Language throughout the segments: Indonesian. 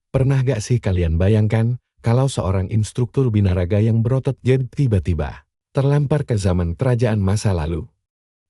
Pernah gak sih kalian bayangkan kalau seorang instruktur binaraga yang berotot jadi tiba-tiba terlempar ke zaman kerajaan masa lalu?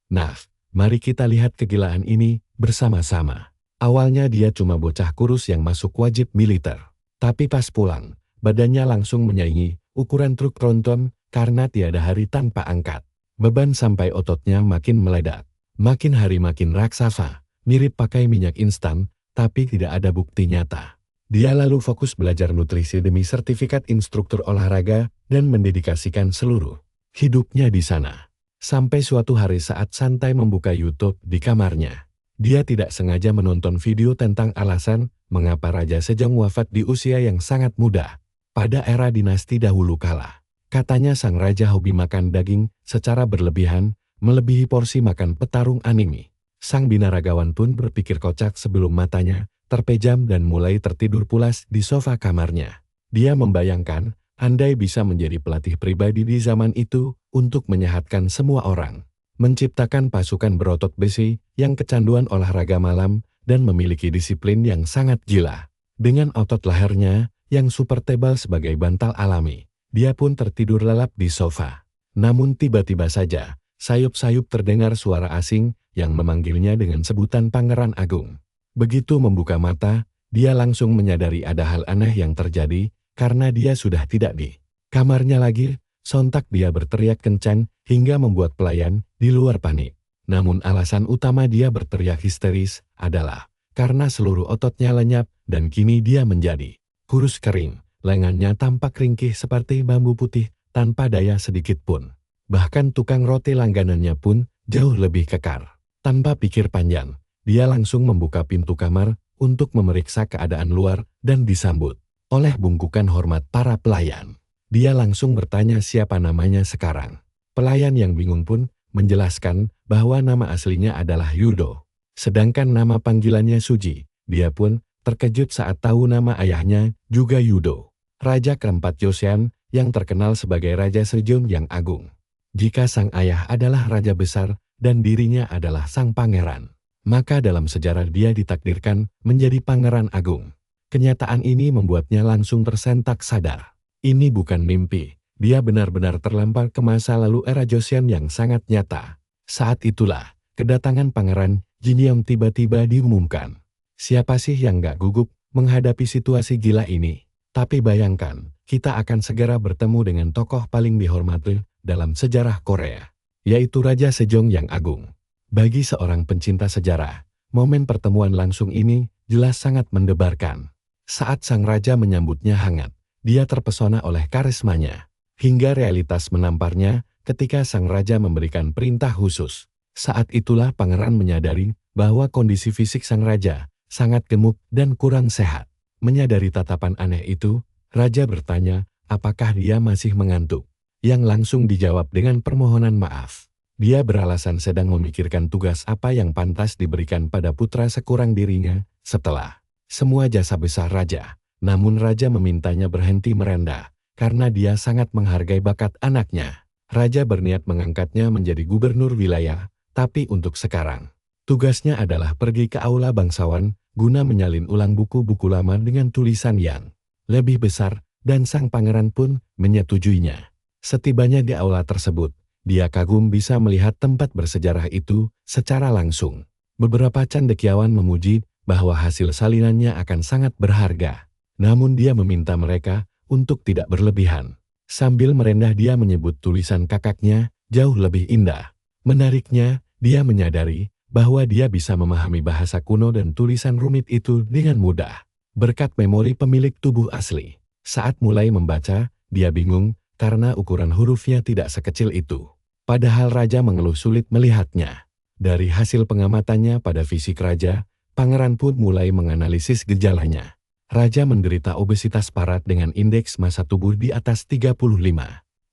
Nah, mari kita lihat kegilaan ini bersama-sama. Awalnya dia cuma bocah kurus yang masuk wajib militer. Tapi pas pulang, badannya langsung menyaingi ukuran truk tronton karena tiada hari tanpa angkat. Beban sampai ototnya makin meledak. Makin hari makin raksasa, mirip pakai minyak instan, tapi tidak ada bukti nyata. Dia lalu fokus belajar nutrisi demi sertifikat instruktur olahraga dan mendedikasikan seluruh hidupnya di sana. Sampai suatu hari saat santai membuka YouTube di kamarnya, dia tidak sengaja menonton video tentang alasan mengapa Raja Sejong wafat di usia yang sangat muda. Pada era dinasti dahulu kala, katanya sang raja hobi makan daging secara berlebihan, melebihi porsi makan petarung anime. Sang binaragawan pun berpikir kocak sebelum matanya terpejam dan mulai tertidur pulas di sofa kamarnya. Dia membayangkan, andai bisa menjadi pelatih pribadi di zaman itu untuk menyehatkan semua orang, menciptakan pasukan berotot besi yang kecanduan olahraga malam dan memiliki disiplin yang sangat gila. Dengan otot lehernya yang super tebal sebagai bantal alami, dia pun tertidur lelap di sofa. Namun tiba-tiba saja, sayup-sayup terdengar suara asing yang memanggilnya dengan sebutan Pangeran Agung. Begitu membuka mata, dia langsung menyadari ada hal aneh yang terjadi karena dia sudah tidak di kamarnya lagi. Sontak dia berteriak kencang hingga membuat pelayan di luar panik. Namun alasan utama dia berteriak histeris adalah karena seluruh ototnya lenyap dan kini dia menjadi kurus kering. Lengannya tampak ringkih seperti bambu putih tanpa daya sedikit pun. Bahkan tukang roti langganannya pun jauh lebih kekar. Tanpa pikir panjang, dia langsung membuka pintu kamar untuk memeriksa keadaan luar dan disambut oleh bungkukan hormat para pelayan. Dia langsung bertanya siapa namanya sekarang. Pelayan yang bingung pun menjelaskan bahwa nama aslinya adalah Yudo. Sedangkan nama panggilannya Suji. Dia pun terkejut saat tahu nama ayahnya juga Yudo. Raja keempat Joseon yang terkenal sebagai Raja Sejong yang Agung. Jika sang ayah adalah raja besar dan dirinya adalah sang pangeran, maka dalam sejarah dia ditakdirkan menjadi Pangeran Agung. Kenyataan ini membuatnya langsung tersentak sadar. Ini bukan mimpi, dia benar-benar terlempar ke masa lalu era Joseon yang sangat nyata. Saat itulah, kedatangan Pangeran Jinyeong tiba-tiba diumumkan. Siapa sih yang gak gugup menghadapi situasi gila ini? Tapi bayangkan, kita akan segera bertemu dengan tokoh paling dihormati dalam sejarah Korea, yaitu Raja Sejong yang Agung. Bagi seorang pencinta sejarah, momen pertemuan langsung ini jelas sangat mendebarkan. Saat sang raja menyambutnya hangat, dia terpesona oleh karismanya, hingga realitas menamparnya ketika sang raja memberikan perintah khusus. Saat itulah pangeran menyadari bahwa kondisi fisik sang raja sangat gemuk dan kurang sehat. Menyadari tatapan aneh itu, raja bertanya apakah dia masih mengantuk. Yang langsung dijawab dengan permohonan maaf. Dia beralasan sedang memikirkan tugas apa yang pantas diberikan pada putra sekurang dirinya setelah semua jasa besar raja. Namun raja memintanya berhenti merendah, karena dia sangat menghargai bakat anaknya. Raja berniat mengangkatnya menjadi gubernur wilayah, tapi untuk sekarang, tugasnya adalah pergi ke aula bangsawan, guna menyalin ulang buku-buku lama dengan tulisan yang lebih besar, dan sang pangeran pun menyetujuinya. Setibanya di aula tersebut, dia kagum bisa melihat tempat bersejarah itu secara langsung. Beberapa cendekiawan memuji bahwa hasil salinannya akan sangat berharga. Namun dia meminta mereka untuk tidak berlebihan. Sambil merendah dia menyebut tulisan kakaknya jauh lebih indah. Menariknya, dia menyadari bahwa dia bisa memahami bahasa kuno dan tulisan rumit itu dengan mudah. Berkat memori pemilik tubuh asli. Saat mulai membaca, dia bingung karena ukuran hurufnya tidak sekecil itu. Padahal raja mengeluh sulit melihatnya. Dari hasil pengamatannya pada fisik raja, pangeran pun mulai menganalisis gejalanya. Raja menderita obesitas parah dengan indeks massa tubuh di atas 35.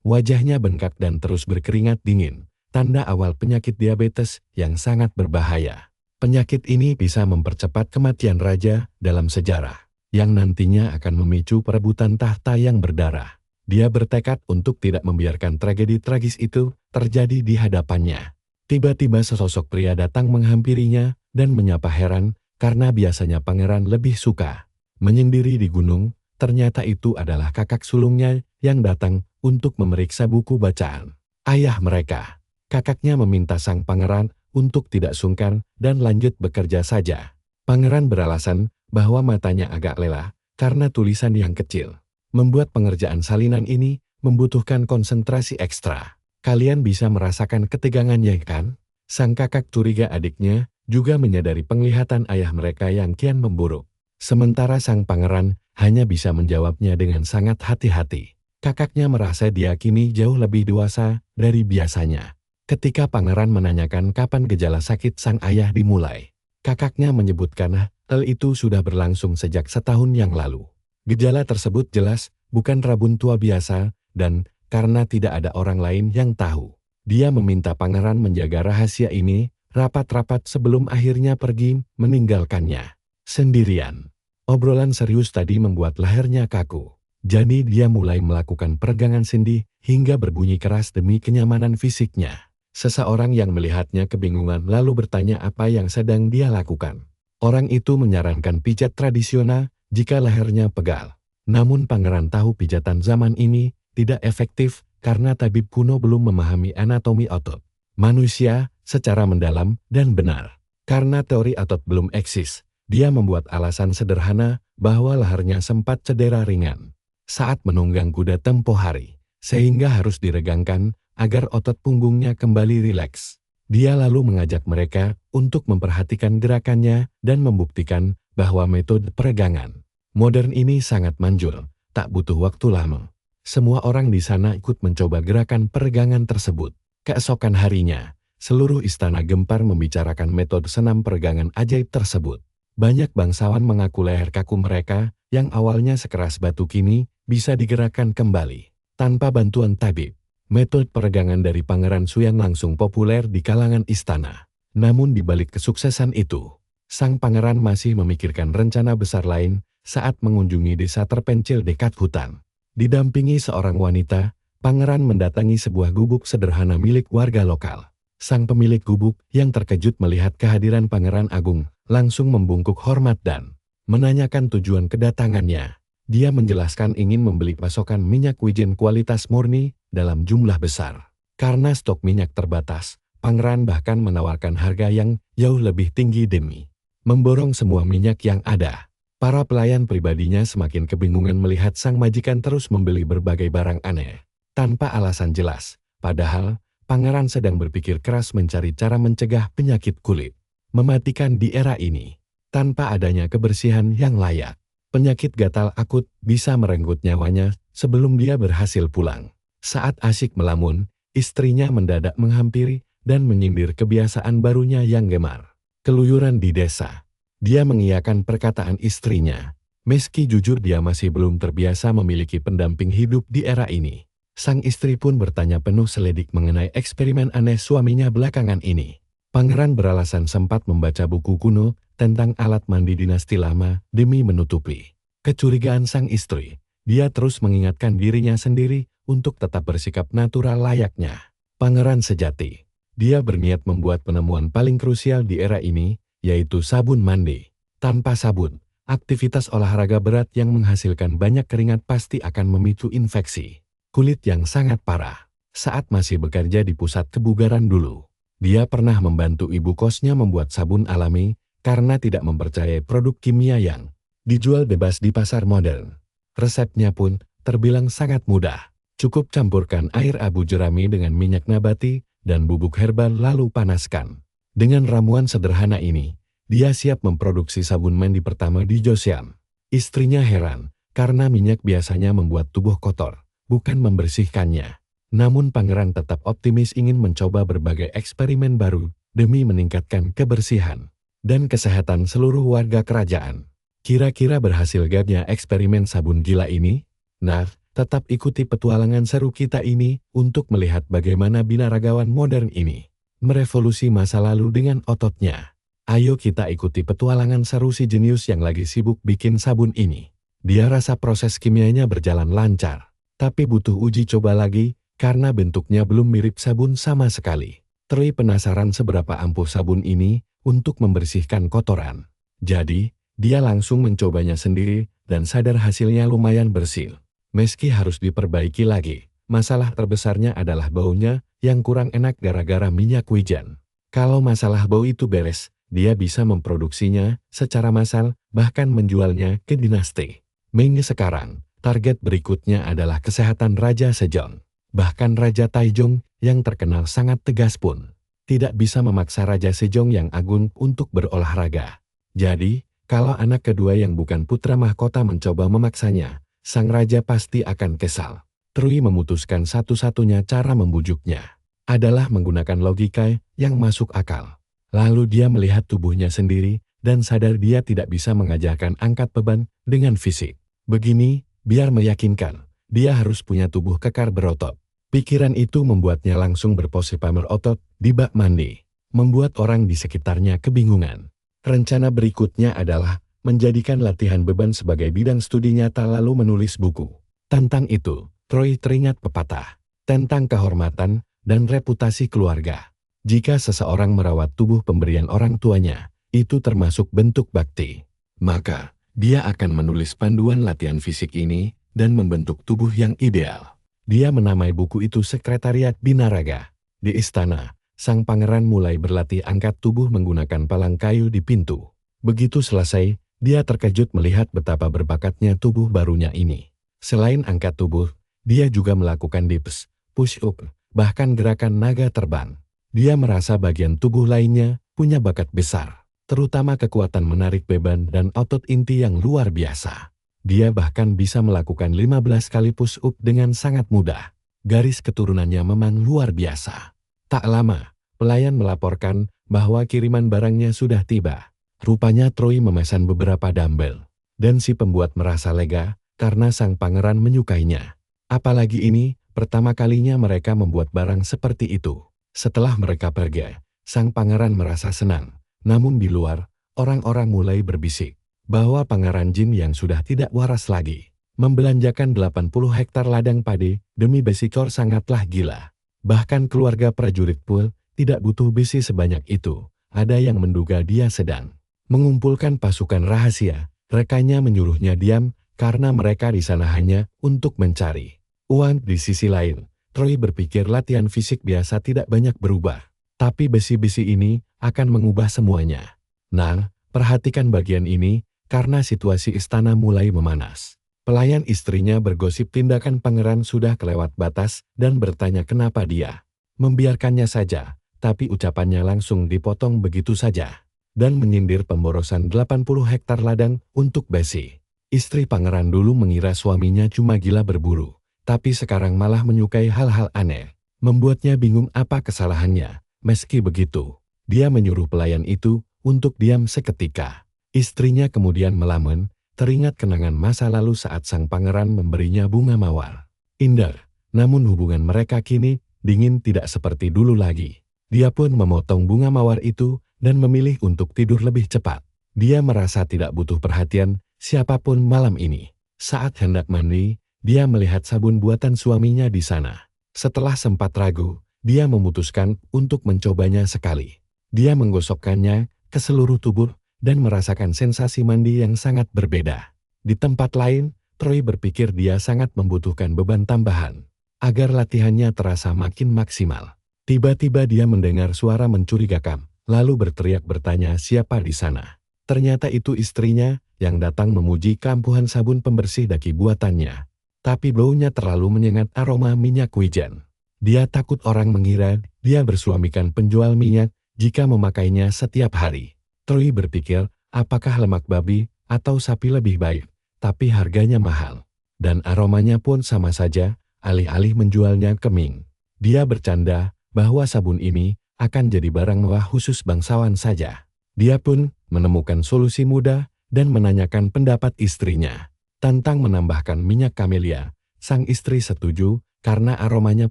Wajahnya bengkak dan terus berkeringat dingin, tanda awal penyakit diabetes yang sangat berbahaya. Penyakit ini bisa mempercepat kematian raja dalam sejarah, yang nantinya akan memicu perebutan tahta yang berdarah. Dia bertekad untuk tidak membiarkan tragedi tragis itu terjadi di hadapannya. Tiba-tiba sesosok pria datang menghampirinya dan menyapa heran, karena biasanya pangeran lebih suka Menyendiri di gunung, ternyata itu adalah kakak sulungnya yang datang untuk memeriksa buku bacaan ayah mereka. Kakaknya meminta sang pangeran untuk tidak sungkan dan lanjut bekerja saja. Pangeran beralasan bahwa matanya agak lelah karena tulisan yang kecil. Membuat pengerjaan salinan ini membutuhkan konsentrasi ekstra. Kalian bisa merasakan ketegangannya kan? Sang kakak curiga adiknya juga menyadari penglihatan ayah mereka yang kian memburuk. Sementara sang pangeran hanya bisa menjawabnya dengan sangat hati-hati. Kakaknya merasa dia kini jauh lebih dewasa dari biasanya. Ketika pangeran menanyakan kapan gejala sakit sang ayah dimulai, kakaknya menyebutkan hal itu sudah berlangsung sejak setahun yang lalu. Gejala tersebut jelas bukan rabun tua biasa, dan karena tidak ada orang lain yang tahu, dia meminta pangeran menjaga rahasia ini rapat-rapat sebelum akhirnya pergi meninggalkannya sendirian. Obrolan serius tadi membuat lehernya kaku. Jadi dia mulai melakukan peregangan sendi hingga berbunyi keras demi kenyamanan fisiknya. Seseorang yang melihatnya kebingungan lalu bertanya apa yang sedang dia lakukan. Orang itu menyarankan pijat tradisional jika lehernya pegal. Namun pangeran tahu pijatan zaman ini tidak efektif karena tabib kuno belum memahami anatomi otot manusia secara mendalam dan benar. Karena teori otot belum eksis, dia membuat alasan sederhana bahwa lehernya sempat cedera ringan saat menunggang kuda tempo hari, sehingga harus diregangkan agar otot punggungnya kembali rileks. Dia lalu mengajak mereka untuk memperhatikan gerakannya dan membuktikan bahwa metode peregangan modern ini sangat manjur, tak butuh waktu lama. Semua orang di sana ikut mencoba gerakan peregangan tersebut. Keesokan harinya, seluruh istana gempar membicarakan metode senam peregangan ajaib tersebut. Banyak bangsawan mengaku leher kaku mereka yang awalnya sekeras batu kini bisa digerakkan kembali tanpa bantuan tabib. Metode peregangan dari Pangeran Suyang langsung populer di kalangan istana. Namun di balik kesuksesan itu, sang pangeran masih memikirkan rencana besar lain saat mengunjungi desa terpencil dekat hutan. Didampingi seorang wanita, pangeran mendatangi sebuah gubuk sederhana milik warga lokal. Sang pemilik gubuk yang terkejut melihat kehadiran Pangeran Agung langsung membungkuk hormat dan menanyakan tujuan kedatangannya. Dia menjelaskan ingin membeli pasokan minyak wijen kualitas murni dalam jumlah besar. Karena stok minyak terbatas, pangeran bahkan menawarkan harga yang jauh lebih tinggi demi memborong semua minyak yang ada. Para pelayan pribadinya semakin kebingungan melihat sang majikan terus membeli berbagai barang aneh tanpa alasan jelas. Padahal, pangeran sedang berpikir keras mencari cara mencegah penyakit kulit mematikan di era ini. Tanpa adanya kebersihan yang layak, penyakit gatal akut bisa merenggut nyawanya sebelum dia berhasil pulang. Saat asyik melamun, istrinya mendadak menghampiri dan menyindir kebiasaan barunya yang gemar keluyuran di desa. Dia mengiyakan perkataan istrinya, meski jujur dia masih belum terbiasa memiliki pendamping hidup di era ini. Sang istri pun bertanya penuh selidik mengenai eksperimen aneh suaminya belakangan ini. Pangeran beralasan sempat membaca buku kuno tentang alat mandi dinasti lama demi menutupi kecurigaan sang istri. Dia terus mengingatkan dirinya sendiri untuk tetap bersikap natural layaknya pangeran sejati. Dia berniat membuat penemuan paling krusial di era ini, yaitu sabun mandi. Tanpa sabun, aktivitas olahraga berat yang menghasilkan banyak keringat pasti akan memicu infeksi kulit yang sangat parah. Saat masih bekerja di pusat kebugaran dulu, dia pernah membantu ibu kosnya membuat sabun alami karena tidak mempercayai produk kimia yang dijual bebas di pasar modern. Resepnya pun terbilang sangat mudah. Cukup campurkan air abu jerami dengan minyak nabati dan bubuk herbal lalu panaskan. Dengan ramuan sederhana ini, dia siap memproduksi sabun mandi pertama di Joseon. Istrinya heran karena minyak biasanya membuat tubuh kotor, bukan membersihkannya. Namun pangeran tetap optimis ingin mencoba berbagai eksperimen baru demi meningkatkan kebersihan dan kesehatan seluruh warga kerajaan. Kira-kira berhasil gaknya eksperimen sabun gila ini? Nah, tetap ikuti petualangan seru kita ini untuk melihat bagaimana binaragawan modern ini merevolusi masa lalu dengan ototnya. Ayo kita ikuti petualangan seru si jenius yang lagi sibuk bikin sabun ini. Dia rasa proses kimianya berjalan lancar, tapi butuh uji coba lagi karena bentuknya belum mirip sabun sama sekali. Tri penasaran seberapa ampuh sabun ini untuk membersihkan kotoran. Jadi, Dia langsung mencobanya sendiri dan sadar hasilnya lumayan bersih. Meski harus diperbaiki lagi, masalah terbesarnya adalah baunya yang kurang enak gara-gara minyak wijen. Kalau masalah bau itu beres, dia bisa memproduksinya secara massal, bahkan menjualnya ke dinasti Ming. Sekarang, target berikutnya adalah kesehatan Raja Sejong. Bahkan Raja Taijong yang terkenal sangat tegas pun tidak bisa memaksa Raja Sejong yang agung untuk berolahraga. Jadi, kalau anak kedua yang bukan putra mahkota mencoba memaksanya, sang raja pasti akan kesal. Trui memutuskan satu-satunya cara membujuknya adalah menggunakan logika yang masuk akal. Lalu dia melihat tubuhnya sendiri dan sadar dia tidak bisa mengajarkan angkat beban dengan fisik. Begini, biar meyakinkan, dia harus punya tubuh kekar berotot. Pikiran itu membuatnya langsung berpose pamer otot di bak mandi, membuat orang di sekitarnya kebingungan. Rencana berikutnya adalah menjadikan latihan beban sebagai bidang studi nyata lalu menulis buku. Tentang itu, Troy teringat pepatah tentang kehormatan dan reputasi keluarga. Jika seseorang merawat tubuh pemberian orang tuanya, itu termasuk bentuk bakti. Maka, dia akan menulis panduan latihan fisik ini dan membentuk tubuh yang ideal. Dia menamai buku itu Sekretariat Binaraga. Di istana, sang pangeran mulai berlatih angkat tubuh menggunakan palang kayu di pintu. Begitu selesai, dia terkejut melihat betapa berbakatnya tubuh barunya ini. Selain angkat tubuh, dia juga melakukan dips, push-up, bahkan gerakan naga terbang. Dia merasa bagian tubuh lainnya punya bakat besar, terutama kekuatan menarik beban dan otot inti yang luar biasa. Dia bahkan bisa melakukan 15 kali push-up dengan sangat mudah. Garis keturunannya memang luar biasa. Tak lama, pelayan melaporkan bahwa kiriman barangnya sudah tiba. Rupanya Troy memesan beberapa dumbbell, dan si pembuat merasa lega karena sang pangeran menyukainya. Apalagi ini, pertama kalinya mereka membuat barang seperti itu. Setelah mereka pergi, sang pangeran merasa senang. Namun di luar, orang-orang mulai berbisik bahwa Pangeran Jin yang sudah tidak waras lagi membelanjakan 80 hektar ladang padi demi besi kor sangatlah gila. Bahkan keluarga prajurit pun tidak butuh besi sebanyak itu. Ada yang menduga dia sedang mengumpulkan pasukan rahasia. Rekannya menyuruhnya diam karena mereka di sana hanya untuk mencari uang. Di sisi lain, Troy berpikir latihan fisik biasa tidak banyak berubah. Tapi besi-besi ini akan mengubah semuanya. Nah, perhatikan bagian ini karena situasi istana mulai memanas. Pelayan istrinya bergosip tindakan pangeran sudah kelewat batas dan bertanya kenapa dia membiarkannya saja, tapi ucapannya langsung dipotong begitu saja dan menyindir pemborosan 80 hektar ladang untuk besi. Istri pangeran dulu mengira suaminya cuma gila berburu, tapi sekarang malah menyukai hal-hal aneh. Membuatnya bingung apa kesalahannya. Meski begitu, dia menyuruh pelayan itu untuk diam seketika. Istrinya kemudian melamun, teringat kenangan masa lalu saat sang pangeran memberinya bunga mawar indah. Namun hubungan mereka kini dingin tidak seperti dulu lagi. Dia pun memotong bunga mawar itu dan memilih untuk tidur lebih cepat. Dia merasa tidak butuh perhatian siapapun malam ini. Saat hendak mandi, dia melihat sabun buatan suaminya di sana. Setelah sempat ragu, dia memutuskan untuk mencobanya sekali. Dia menggosokkannya ke seluruh tubuh dan merasakan sensasi mandi yang sangat berbeda. Di tempat lain, Troy berpikir dia sangat membutuhkan beban tambahan agar latihannya terasa makin maksimal. Tiba-tiba dia mendengar suara mencurigakan, lalu berteriak bertanya siapa di sana. Ternyata itu istrinya yang datang memuji kampuhan sabun pembersih daki buatannya. Tapi baunya terlalu menyengat aroma minyak wijen. Dia takut orang mengira dia bersuamikan penjual minyak jika memakainya setiap hari. Troy berpikir, apakah lemak babi atau sapi lebih baik, tapi harganya mahal. Dan aromanya pun sama saja, alih-alih menjualnya ke Ming. Dia bercanda bahwa sabun ini akan jadi barang mewah khusus bangsawan saja. Dia pun menemukan solusi mudah dan menanyakan pendapat istrinya tentang menambahkan minyak kamelia. Sang istri setuju karena aromanya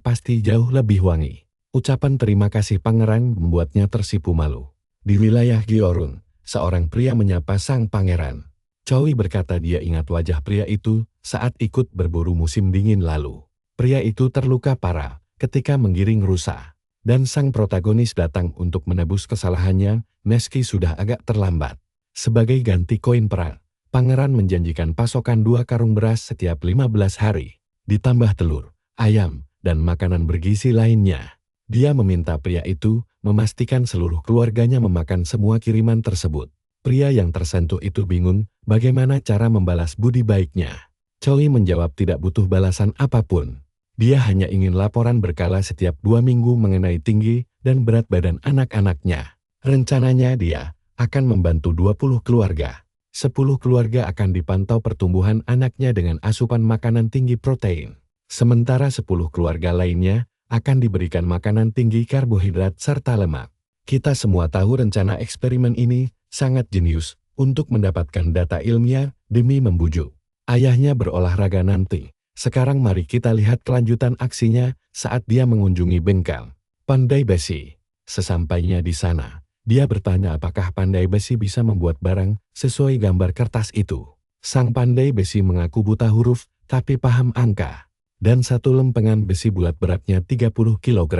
pasti jauh lebih wangi. Ucapan terima kasih pangeran membuatnya tersipu malu. Di wilayah Gyorun, seorang pria menyapa sang pangeran. Choi berkata dia ingat wajah pria itu saat ikut berburu musim dingin lalu. Pria itu terluka parah ketika menggiring rusa, dan sang protagonis datang untuk menebus kesalahannya meski sudah agak terlambat. Sebagai ganti koin perak, pangeran menjanjikan pasokan 2 karung beras setiap 15 hari, ditambah telur, ayam, dan makanan bergizi lainnya. Dia meminta pria itu memastikan seluruh keluarganya memakan semua kiriman tersebut. Pria yang tersentuh itu bingung bagaimana cara membalas budi baiknya. Choi menjawab tidak butuh balasan apapun. Dia hanya ingin laporan berkala setiap 2 minggu mengenai tinggi dan berat badan anak-anaknya. Rencananya dia akan membantu 20 keluarga. 10 keluarga akan dipantau pertumbuhan anaknya dengan asupan makanan tinggi protein. Sementara 10 keluarga lainnya akan diberikan makanan tinggi karbohidrat serta lemak. Kita semua tahu rencana eksperimen ini sangat jenius untuk mendapatkan data ilmiah demi membujuk ayahnya berolahraga nanti. Sekarang mari kita lihat kelanjutan aksinya saat dia mengunjungi bengkel pandai besi. Sesampainya di sana, dia bertanya apakah pandai besi bisa membuat barang sesuai gambar kertas itu. Sang pandai besi mengaku buta huruf tapi paham angka. Dan satu lempengan besi bulat beratnya 30 kg.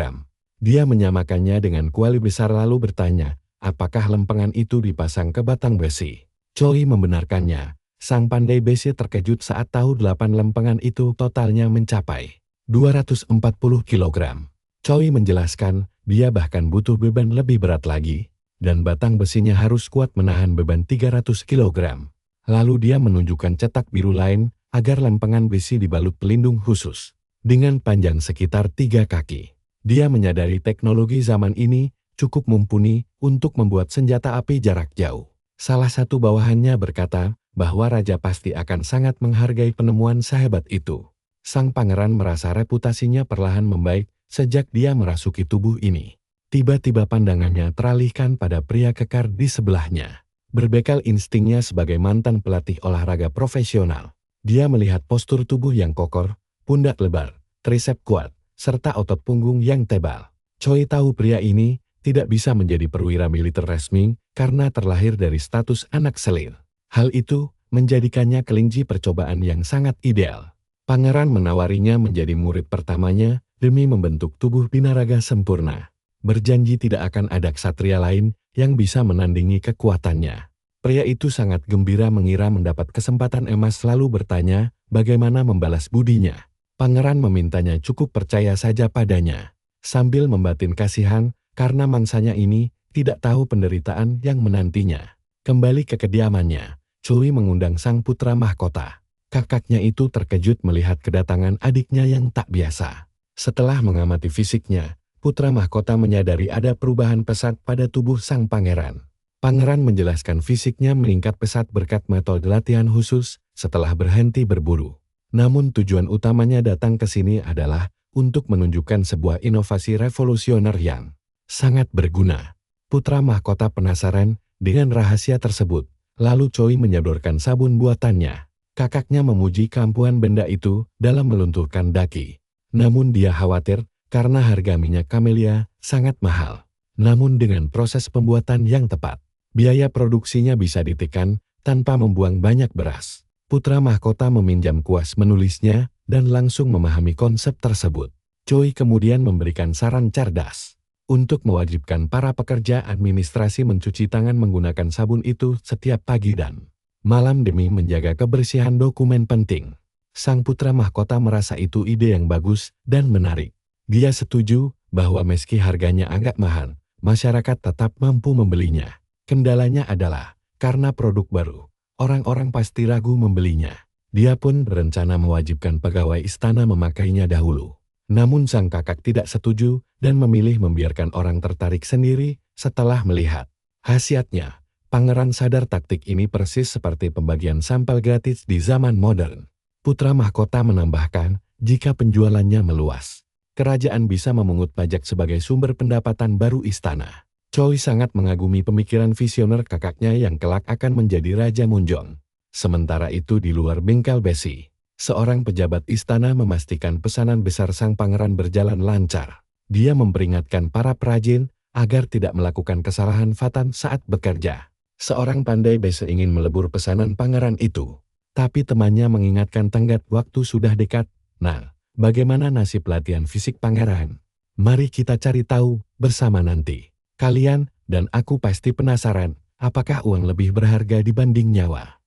Dia menyamakannya dengan kuali besar lalu bertanya, apakah lempengan itu dipasang ke batang besi? Choi membenarkannya. Sang pandai besi terkejut saat tahu 8 lempengan itu totalnya mencapai 240 kg. Choi menjelaskan, dia bahkan butuh beban lebih berat lagi, dan batang besinya harus kuat menahan beban 300 kg. Lalu dia menunjukkan cetak biru lain, agar lempengan besi dibalut pelindung khusus. Dengan panjang sekitar 3 kaki. Dia menyadari teknologi zaman ini cukup mumpuni untuk membuat senjata api jarak jauh. Salah satu bawahannya berkata bahwa raja pasti akan sangat menghargai penemuan sehebat itu. Sang pangeran merasa reputasinya perlahan membaik sejak dia merasuki tubuh ini. Tiba-tiba pandangannya teralihkan pada pria kekar di sebelahnya. Berbekal instingnya sebagai mantan pelatih olahraga profesional, dia melihat postur tubuh yang kokoh, pundak lebar, trisep kuat, serta otot punggung yang tebal. Choi tahu pria ini tidak bisa menjadi perwira militer resmi karena terlahir dari status anak selir. Hal itu menjadikannya kelinci percobaan yang sangat ideal. Pangeran menawarinya menjadi murid pertamanya demi membentuk tubuh binaraga sempurna. Berjanji tidak akan ada ksatria lain yang bisa menandingi kekuatannya. Pria itu sangat gembira mengira mendapat kesempatan emas lalu bertanya bagaimana membalas budinya. Pangeran memintanya cukup percaya saja padanya, sambil membatin kasihan karena mangsanya ini tidak tahu penderitaan yang menantinya. Kembali ke kediamannya, Choi mengundang sang putra mahkota. Kakaknya itu terkejut melihat kedatangan adiknya yang tak biasa. Setelah mengamati fisiknya, putra mahkota menyadari ada perubahan pesat pada tubuh sang pangeran. Pangeran menjelaskan fisiknya meningkat pesat berkat metode latihan khusus setelah berhenti berburu. Namun tujuan utamanya datang ke sini adalah untuk menunjukkan sebuah inovasi revolusioner yang sangat berguna. Putra mahkota penasaran dengan rahasia tersebut, lalu Choi menyodorkan sabun buatannya. Kakaknya memuji keampuhan benda itu dalam melunturkan daki. Namun dia khawatir karena harga minyak kamelia sangat mahal. Namun dengan proses pembuatan yang tepat, biaya produksinya bisa ditekan tanpa membuang banyak beras. Putra mahkota meminjam kuas menulisnya dan langsung memahami konsep tersebut. Choi kemudian memberikan saran cerdas untuk mewajibkan para pekerja administrasi mencuci tangan menggunakan sabun itu setiap pagi dan malam demi menjaga kebersihan dokumen penting. Sang putra mahkota merasa itu ide yang bagus dan menarik. Dia setuju bahwa meski harganya agak mahal, masyarakat tetap mampu membelinya. Kendalanya adalah karena produk baru, orang-orang pasti ragu membelinya. Dia pun berencana mewajibkan pegawai istana memakainya dahulu. Namun sang kakak tidak setuju dan memilih membiarkan orang tertarik sendiri setelah melihat khasiatnya. Pangeran sadar taktik ini persis seperti pembagian sampel gratis di zaman modern. Putra mahkota menambahkan, jika penjualannya meluas, kerajaan bisa memungut pajak sebagai sumber pendapatan baru istana. Choi sangat mengagumi pemikiran visioner kakaknya yang kelak akan menjadi Raja Munjong. Sementara itu di luar bengkel besi, seorang pejabat istana memastikan pesanan besar sang pangeran berjalan lancar. Dia memperingatkan para perajin agar tidak melakukan kesalahan fatal saat bekerja. Seorang pandai besi ingin melebur pesanan pangeran itu, tapi temannya mengingatkan tenggat waktu sudah dekat. Nah, bagaimana nasib latihan fisik pangeran? Mari kita cari tahu bersama nanti. Kalian dan aku pasti penasaran apakah uang lebih berharga dibanding nyawa?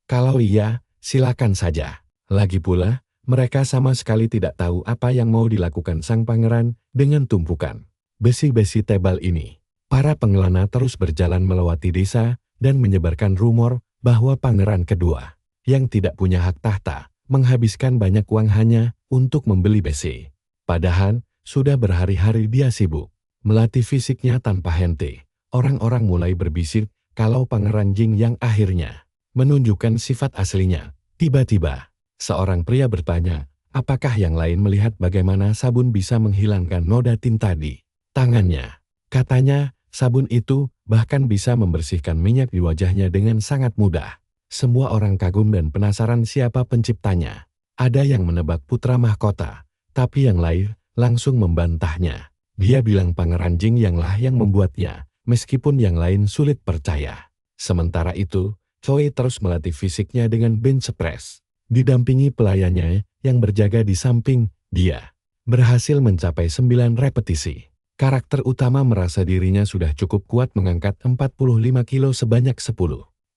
Kalau iya, silakan saja. Lagi pula, mereka sama sekali tidak tahu apa yang mau dilakukan sang pangeran dengan tumpukan besi-besi tebal ini. Para pengelana terus berjalan melewati desa dan menyebarkan rumor bahwa pangeran kedua, yang tidak punya hak tahta, menghabiskan banyak uang hanya untuk membeli besi. Padahal, sudah berhari-hari dia sibuk melatih fisiknya tanpa henti. Orang-orang mulai berbisik kalau Pangeran Jing yang akhirnya menunjukkan sifat aslinya. Tiba-tiba, seorang pria bertanya, apakah yang lain melihat bagaimana sabun bisa menghilangkan noda tinta di tangannya. Katanya, sabun itu bahkan bisa membersihkan minyak di wajahnya dengan sangat mudah. Semua orang kagum dan penasaran siapa penciptanya. Ada yang menebak putra mahkota, tapi yang lain langsung membantahnya. Dia bilang Pangeran Jing yanglah yang membuatnya, meskipun yang lain sulit percaya. Sementara itu, Choi terus melatih fisiknya dengan bench press. Didampingi pelayannya yang berjaga di samping dia. Berhasil mencapai 9 repetisi. Karakter utama merasa dirinya sudah cukup kuat mengangkat 45 kilo sebanyak 10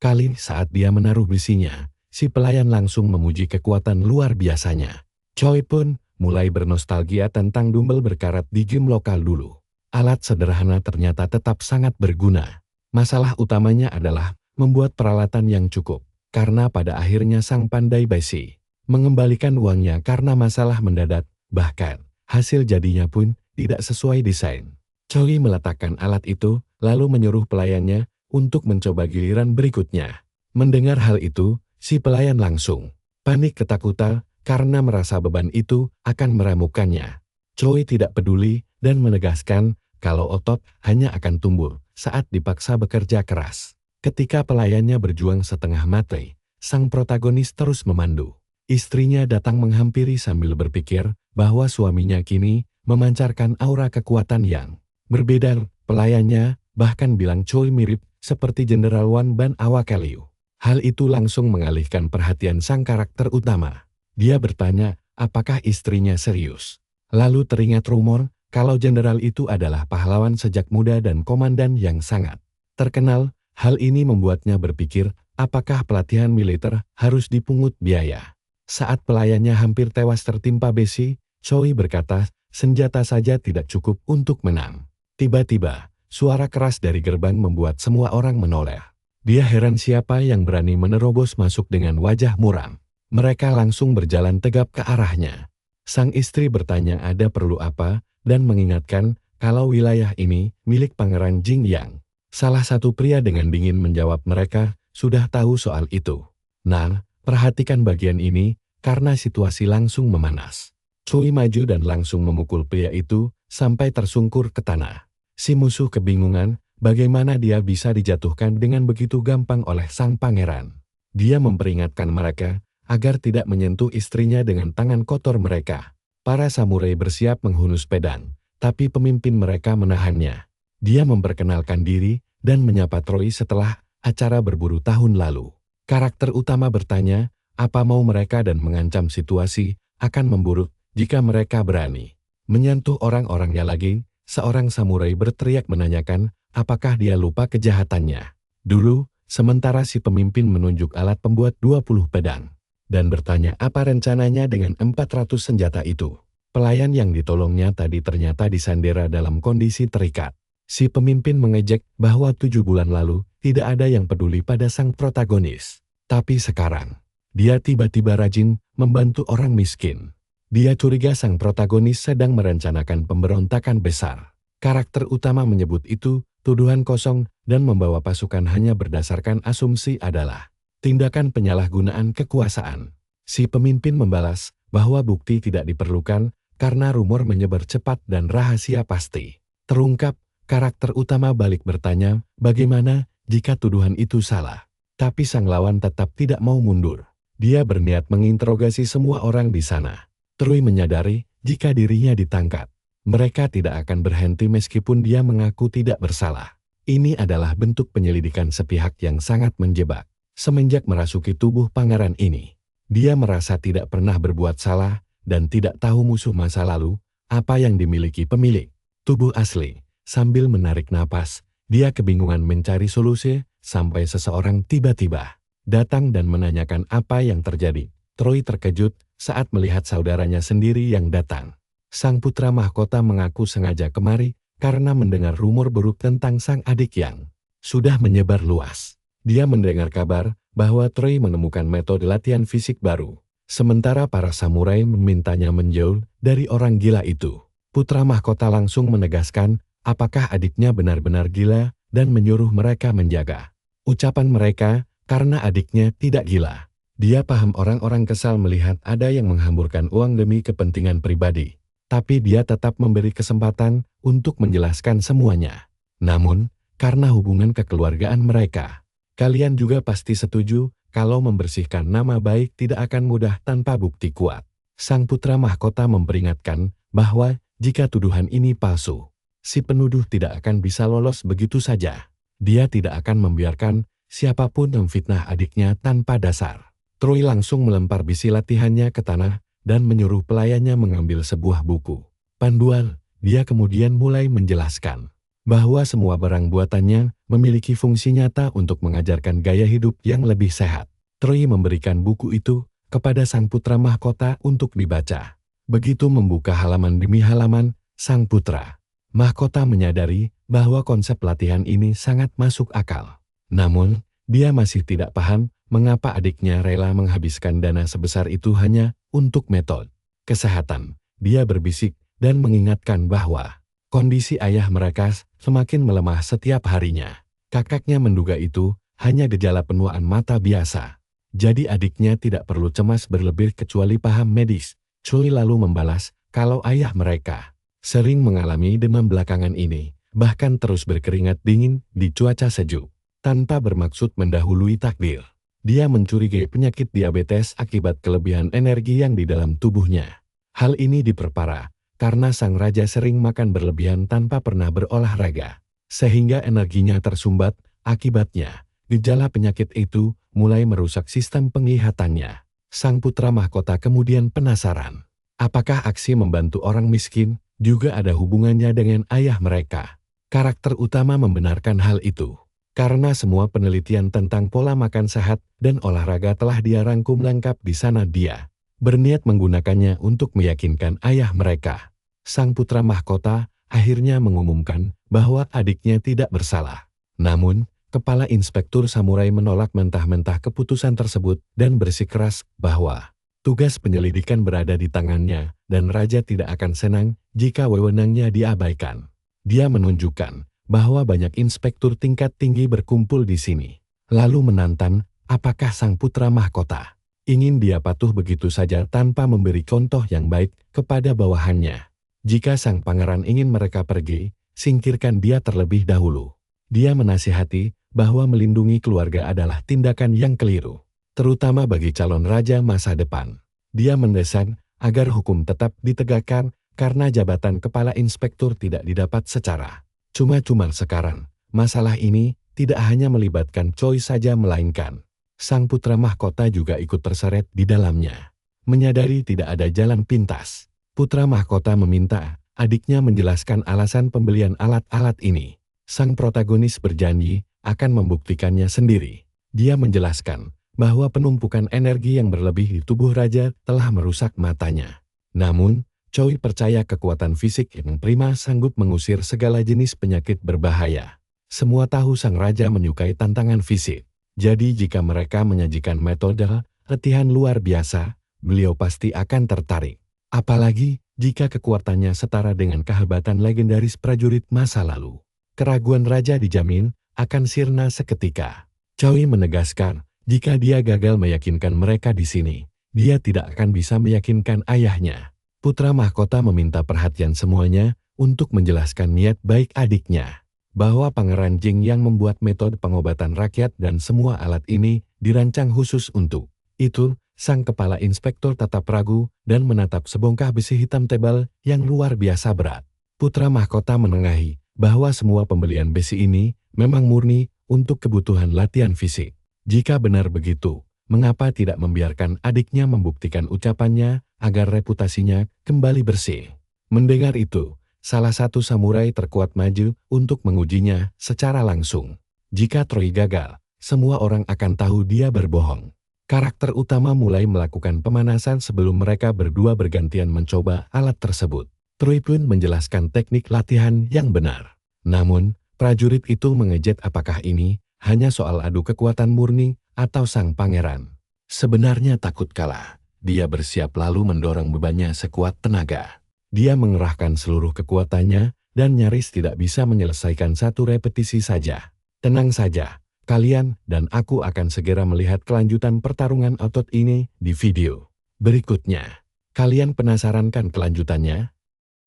kali saat dia menaruh besinya. Si pelayan langsung memuji kekuatan luar biasanya. Choi pun mulai bernostalgia tentang dumbbell berkarat di gym lokal dulu. Alat sederhana ternyata tetap sangat berguna. Masalah utamanya adalah membuat peralatan yang cukup, karena pada akhirnya sang pandai besi mengembalikan uangnya karena masalah mendadak, bahkan hasil jadinya pun tidak sesuai desain. Choi meletakkan alat itu, lalu menyuruh pelayannya untuk mencoba giliran berikutnya. Mendengar hal itu, si pelayan langsung panik ketakutan karena merasa beban itu akan meramukannya. Choi tidak peduli dan menegaskan kalau otot hanya akan tumbuh saat dipaksa bekerja keras. Ketika pelayannya berjuang setengah mati, sang protagonis terus memandu. Istrinya datang menghampiri sambil berpikir bahwa suaminya kini memancarkan aura kekuatan yang berbeda. Pelayannya bahkan bilang Choi mirip seperti Jenderal Wan Ban Awakaliu. Hal itu langsung mengalihkan perhatian sang karakter utama. Dia bertanya, apakah istrinya serius? Lalu teringat rumor kalau jenderal itu adalah pahlawan sejak muda dan komandan yang sangat terkenal. Hal ini membuatnya berpikir, apakah pelatihan militer harus dipungut biaya? Saat pelayannya hampir tewas tertimpa besi, Choi berkata, senjata saja tidak cukup untuk menang. Tiba-tiba, suara keras dari gerbang membuat semua orang menoleh. Dia heran siapa yang berani menerobos masuk dengan wajah muram. Mereka langsung berjalan tegap ke arahnya. Sang istri bertanya ada perlu apa, dan mengingatkan kalau wilayah ini milik Pangeran Jing Yang. Salah satu pria dengan dingin menjawab mereka sudah tahu soal itu. Nah, perhatikan bagian ini, karena situasi langsung memanas. Choi maju dan langsung memukul pria itu sampai tersungkur ke tanah. Si musuh kebingungan bagaimana dia bisa dijatuhkan dengan begitu gampang oleh sang pangeran. Dia memperingatkan mereka agar tidak menyentuh istrinya dengan tangan kotor mereka. Para samurai bersiap menghunus pedang, tapi pemimpin mereka menahannya. Dia memperkenalkan diri dan menyapa Troy setelah acara berburu tahun lalu. Karakter utama bertanya, apa mau mereka dan mengancam situasi akan memburuk jika mereka berani menyentuh orang-orangnya lagi. Seorang samurai berteriak menanyakan apakah dia lupa kejahatannya dulu, sementara si pemimpin menunjuk alat pembuat 20 pedang dan bertanya apa rencananya dengan 400 senjata itu. Pelayan yang ditolongnya tadi ternyata disandera dalam kondisi terikat. Si pemimpin mengejek bahwa 7 bulan lalu tidak ada yang peduli pada sang protagonis. Tapi sekarang, dia tiba-tiba rajin membantu orang miskin. Dia curiga sang protagonis sedang merencanakan pemberontakan besar. Karakter utama menyebut itu tuduhan kosong dan membawa pasukan hanya berdasarkan asumsi adalah tindakan penyalahgunaan kekuasaan. Si pemimpin membalas bahwa bukti tidak diperlukan karena rumor menyebar cepat dan rahasia pasti terungkap. Karakter utama balik bertanya, bagaimana jika tuduhan itu salah? Tapi sang lawan tetap tidak mau mundur. Dia berniat menginterogasi semua orang di sana. Troy menyadari jika dirinya ditangkap, mereka tidak akan berhenti meskipun dia mengaku tidak bersalah. Ini adalah bentuk penyelidikan sepihak yang sangat menjebak. Semenjak merasuki tubuh pangeran ini, dia merasa tidak pernah berbuat salah dan tidak tahu musuh masa lalu apa yang dimiliki pemilik tubuh asli. Sambil menarik napas, dia kebingungan mencari solusi sampai seseorang tiba-tiba datang dan menanyakan apa yang terjadi. Troy terkejut saat melihat saudaranya sendiri yang datang. Sang putra mahkota mengaku sengaja kemari karena mendengar rumor buruk tentang sang adik yang sudah menyebar luas. Dia mendengar kabar bahwa Troy menemukan metode latihan fisik baru. Sementara para samurai memintanya menjauh dari orang gila itu. Putra mahkota langsung menegaskan apakah adiknya benar-benar gila dan menyuruh mereka menjaga ucapan mereka karena adiknya tidak gila. Dia paham orang-orang kesal melihat ada yang menghamburkan uang demi kepentingan pribadi. Tapi dia tetap memberi kesempatan untuk menjelaskan semuanya. Namun, karena hubungan kekeluargaan mereka, kalian juga pasti setuju kalau membersihkan nama baik tidak akan mudah tanpa bukti kuat. Sang putra mahkota memperingatkan bahwa jika tuduhan ini palsu, si penuduh tidak akan bisa lolos begitu saja. Dia tidak akan membiarkan siapapun memfitnah adiknya tanpa dasar. Troy langsung melempar bisi latihannya ke tanah dan menyuruh pelayannya mengambil sebuah buku panduan. Dia kemudian mulai menjelaskan bahwa semua barang buatannya memiliki fungsi nyata untuk mengajarkan gaya hidup yang lebih sehat. Troy memberikan buku itu kepada sang putra mahkota untuk dibaca. Begitu membuka halaman demi halaman, sang putra mahkota menyadari bahwa konsep latihan ini sangat masuk akal. Namun, dia masih tidak paham mengapa adiknya rela menghabiskan dana sebesar itu hanya untuk metode kesehatan. Dia berbisik dan mengingatkan bahwa kondisi ayah mereka semakin melemah setiap harinya. Kakaknya menduga itu hanya gejala penuaan mata biasa. Jadi adiknya tidak perlu cemas berlebih kecuali paham medis. Choi lalu membalas kalau ayah mereka sering mengalami demam belakangan ini, bahkan terus berkeringat dingin di cuaca sejuk. Tanpa bermaksud mendahului takdir, dia mencurigai penyakit diabetes akibat kelebihan energi yang di dalam tubuhnya. Hal ini diperparah karena sang raja sering makan berlebihan tanpa pernah berolahraga, sehingga energinya tersumbat. Akibatnya, gejala penyakit itu mulai merusak sistem penglihatannya. Sang putra mahkota kemudian penasaran, apakah aksi membantu orang miskin juga ada hubungannya dengan ayah mereka. Karakter utama membenarkan hal itu, karena semua penelitian tentang pola makan sehat dan olahraga telah dia rangkum lengkap di sana. Dia berniat menggunakannya untuk meyakinkan ayah mereka. Sang putra mahkota akhirnya mengumumkan bahwa adiknya tidak bersalah. Namun, kepala inspektur samurai menolak mentah-mentah keputusan tersebut dan bersikeras bahwa tugas penyelidikan berada di tangannya dan raja tidak akan senang jika wewenangnya diabaikan. Dia menunjukkan bahwa banyak inspektur tingkat tinggi berkumpul di sini, lalu menantang apakah sang putra mahkota ingin dia patuh begitu saja tanpa memberi contoh yang baik kepada bawahannya. Jika sang pangeran ingin mereka pergi, singkirkan dia terlebih dahulu. Dia menasihati bahwa melindungi keluarga adalah tindakan yang keliru, terutama bagi calon raja masa depan. Dia mendesak agar hukum tetap ditegakkan karena jabatan kepala inspektur tidak didapat secara cuma-cuma sekarang. Masalah ini tidak hanya melibatkan Choi saja melainkan sang putra mahkota juga ikut terseret di dalamnya. Menyadari tidak ada jalan pintas, putra mahkota meminta adiknya menjelaskan alasan pembelian alat-alat ini. Sang protagonis berjanji akan membuktikannya sendiri. Dia menjelaskan bahwa penumpukan energi yang berlebih di tubuh raja telah merusak matanya. Namun, Choi percaya kekuatan fisik yang prima sanggup mengusir segala jenis penyakit berbahaya. Semua tahu sang raja menyukai tantangan fisik. Jadi jika mereka menyajikan metode latihan luar biasa, beliau pasti akan tertarik. Apalagi jika kekuatannya setara dengan kehebatan legendaris prajurit masa lalu. Keraguan raja dijamin akan sirna seketika. Choi menegaskan, jika dia gagal meyakinkan mereka di sini, dia tidak akan bisa meyakinkan ayahnya. Putra mahkota meminta perhatian semuanya untuk menjelaskan niat baik adiknya, bahwa Pangeran Jing yang membuat metode pengobatan rakyat dan semua alat ini dirancang khusus untuk itu. Sang kepala inspektur tetap ragu dan menatap sebongkah besi hitam tebal yang luar biasa berat. Putra mahkota menengahi bahwa semua pembelian besi ini memang murni untuk kebutuhan latihan fisik. Jika benar begitu, mengapa tidak membiarkan adiknya membuktikan ucapannya agar reputasinya kembali bersih? Mendengar itu, salah satu samurai terkuat maju untuk mengujinya secara langsung. Jika Troy gagal, semua orang akan tahu dia berbohong. Karakter utama mulai melakukan pemanasan sebelum mereka berdua bergantian mencoba alat tersebut. Troy pun menjelaskan teknik latihan yang benar. Namun, prajurit itu mengejek apakah ini hanya soal adu kekuatan murni atau sang pangeran. Sebenarnya takut kalah. Dia bersiap lalu mendorong bebannya sekuat tenaga. Dia mengerahkan seluruh kekuatannya dan nyaris tidak bisa menyelesaikan satu repetisi saja. Tenang saja, kalian dan aku akan segera melihat kelanjutan pertarungan otot ini di video berikutnya. Kalian penasaran kan kelanjutannya?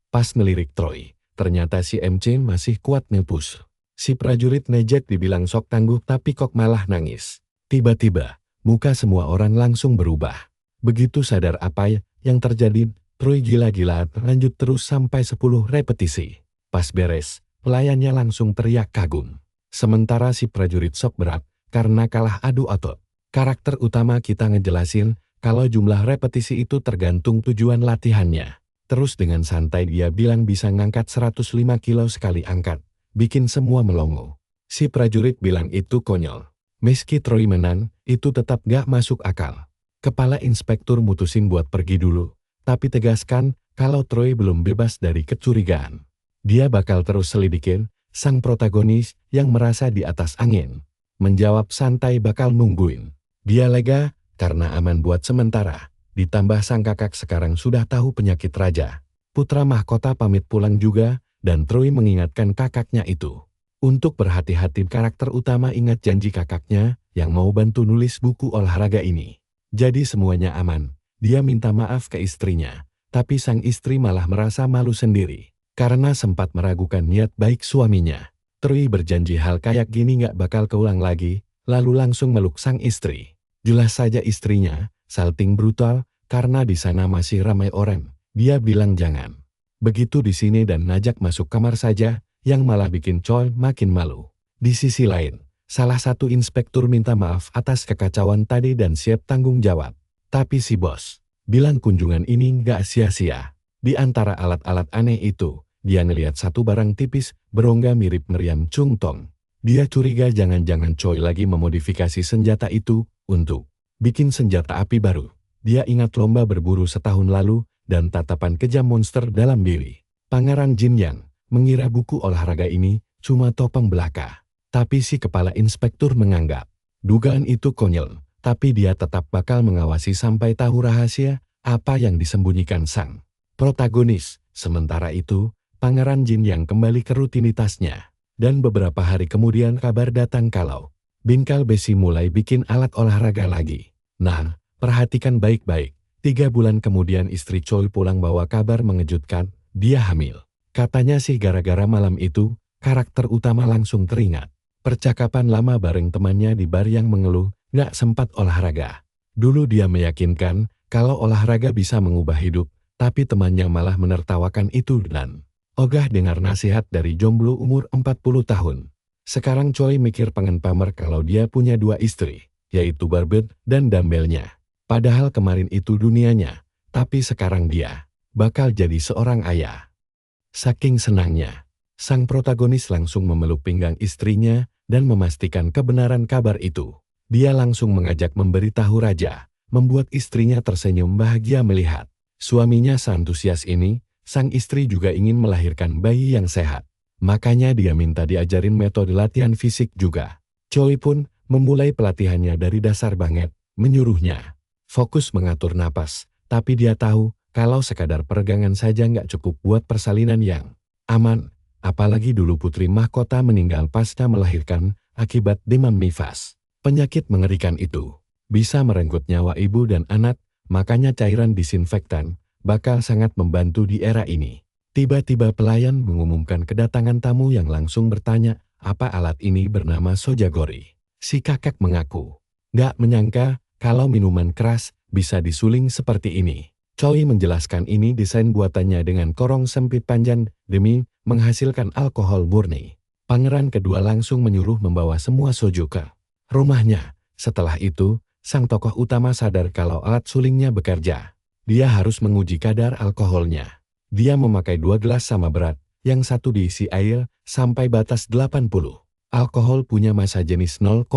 Pas ngelirik Troy, ternyata si MC masih kuat ngepus. Si prajurit nejek dibilang sok tangguh tapi kok malah nangis. Tiba-tiba, muka semua orang langsung berubah. Begitu sadar apa yang terjadi, Troy gila-gilaan lanjut terus sampai 10 repetisi. Pas beres, pelayannya langsung teriak kagum. Sementara si prajurit sok berat karena kalah adu otot. Karakter utama kita ngejelasin kalau jumlah repetisi itu tergantung tujuan latihannya. Terus dengan santai dia bilang bisa ngangkat 105 kilo sekali angkat. Bikin semua melongo. Si prajurit bilang itu konyol. Meski Troy menang, itu tetap gak masuk akal. Kepala inspektur mutusin buat pergi dulu. Tapi tegaskan kalau Troy belum bebas dari kecurigaan. Dia bakal terus selidikin sang protagonis yang merasa di atas angin. Menjawab santai bakal nungguin. Dia lega karena aman buat sementara. Ditambah sang kakak sekarang sudah tahu penyakit raja. Putra mahkota pamit pulang juga dan Troy mengingatkan kakaknya itu. Untuk berhati-hati karakter utama ingat janji kakaknya yang mau bantu nulis buku olahraga ini. Jadi semuanya aman. Dia minta maaf ke istrinya. Tapi sang istri malah merasa malu sendiri. Karena sempat meragukan niat baik suaminya. Troy berjanji hal kayak gini gak bakal keulang lagi, lalu langsung meluk sang istri. Jelas saja istrinya, salting brutal, karena di sana masih ramai orang. Dia bilang jangan. Begitu di sini dan ngajak masuk kamar saja, yang malah bikin Choi makin malu. Di sisi lain, salah satu inspektur minta maaf atas kekacauan tadi dan siap tanggung jawab. Tapi si bos bilang kunjungan ini gak sia-sia. Di antara alat-alat aneh itu, dia ngelihat satu barang tipis berongga mirip meriam Chung Tong. Dia curiga jangan-jangan Choi lagi memodifikasi senjata itu untuk bikin senjata api baru. Dia ingat lomba berburu setahun lalu dan tatapan kejam monster dalam diri. Pangeran Jin Yang mengira buku olahraga ini cuma topeng belaka. Tapi si kepala inspektur menganggap dugaan itu konyol, tapi dia tetap bakal mengawasi sampai tahu rahasia apa yang disembunyikan sang protagonis. Sementara itu, Pangeran Jin Yang kembali ke rutinitasnya. Dan beberapa hari kemudian kabar datang kalau bingkal besi mulai bikin alat olahraga lagi. Nah, perhatikan baik-baik. 3 bulan kemudian istri Choi pulang bawa kabar mengejutkan, dia hamil. Katanya sih gara-gara malam itu, karakter utama langsung teringat. Percakapan lama bareng temannya di bar yang mengeluh, gak sempat olahraga. Dulu dia meyakinkan kalau olahraga bisa mengubah hidup, tapi temannya malah menertawakan itu dan ogah dengar nasihat dari jomblo umur 40 tahun. Sekarang Choi mikir pengen pamer kalau dia punya 2 istri, yaitu Barbet dan Dumbbellnya. Padahal kemarin itu dunianya, tapi sekarang dia bakal jadi seorang ayah. Saking senangnya, sang protagonis langsung memeluk pinggang istrinya dan memastikan kebenaran kabar itu. Dia langsung mengajak memberitahu raja, membuat istrinya tersenyum bahagia melihat suaminya seantusias ini. Sang istri juga ingin melahirkan bayi yang sehat. Makanya dia minta diajarin metode latihan fisik juga. Choi pun memulai pelatihannya dari dasar banget, menyuruhnya fokus mengatur napas. Tapi dia tahu kalau sekadar peregangan saja nggak cukup buat persalinan yang aman. Apalagi dulu putri mahkota meninggal pasca melahirkan akibat demam nifas. Penyakit mengerikan itu bisa merenggut nyawa ibu dan anak, makanya cairan disinfektan bakal sangat membantu di era ini. Tiba-tiba pelayan mengumumkan kedatangan tamu yang langsung bertanya, apa alat ini bernama Sojagori. Si kakak mengaku, gak menyangka kalau minuman keras bisa disuling seperti ini. Choi menjelaskan ini desain buatannya dengan korong sempit panjang demi menghasilkan alkohol murni. Pangeran kedua langsung menyuruh membawa semua soju ke rumahnya. Setelah itu, sang tokoh utama sadar kalau alat sulingnya bekerja. Dia harus menguji kadar alkoholnya. Dia memakai 2 gelas sama berat, yang satu diisi air sampai batas 80. Alkohol punya massa jenis 0,8.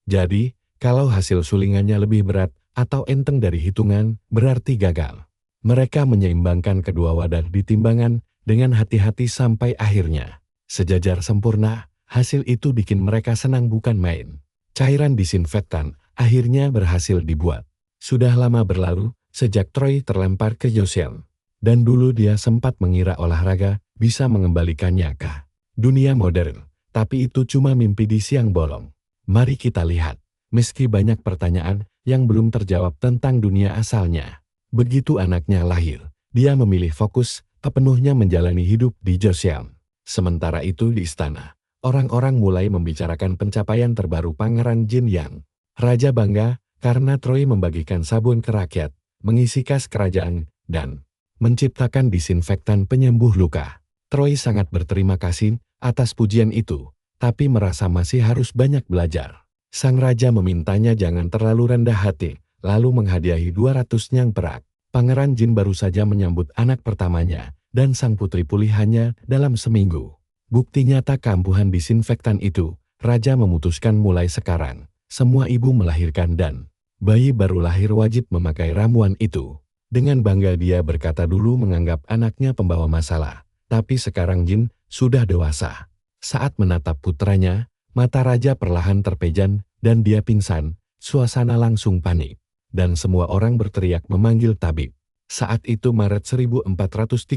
Jadi, kalau hasil sulingannya lebih berat atau enteng dari hitungan, berarti gagal. Mereka menyeimbangkan kedua wadah di timbangan dengan hati-hati sampai akhirnya sejajar sempurna. Hasil itu bikin mereka senang bukan main. Cairan disinfektan akhirnya berhasil dibuat. Sudah lama berlalu sejak Troy terlempar ke Joseon. Dan dulu dia sempat mengira olahraga bisa mengembalikannya ke dunia modern. Tapi itu cuma mimpi di siang bolong. Mari kita lihat. Meski banyak pertanyaan yang belum terjawab tentang dunia asalnya. Begitu anaknya lahir, dia memilih fokus sepenuhnya menjalani hidup di Joseon. Sementara itu di istana, orang-orang mulai membicarakan pencapaian terbaru Pangeran Jin Yang. Raja bangga karena Troy membagikan sabun ke rakyat, mengisi kas kerajaan, dan menciptakan disinfektan penyembuh luka. Troy sangat berterima kasih atas pujian itu, tapi merasa masih harus banyak belajar. Sang raja memintanya jangan terlalu rendah hati, lalu menghadiahi 200 nyang perak. Pangeran Jin baru saja menyambut anak pertamanya, dan sang putri pulihannya dalam seminggu. Bukti nyata keampuhan disinfektan itu, raja memutuskan mulai sekarang, semua ibu melahirkan dan bayi baru lahir wajib memakai ramuan itu. Dengan bangga dia berkata dulu menganggap anaknya pembawa masalah, tapi sekarang Jin sudah dewasa. Saat menatap putranya, mata raja perlahan terpejan dan dia pingsan, suasana langsung panik. Dan semua orang berteriak memanggil tabib. Saat itu Maret 1438,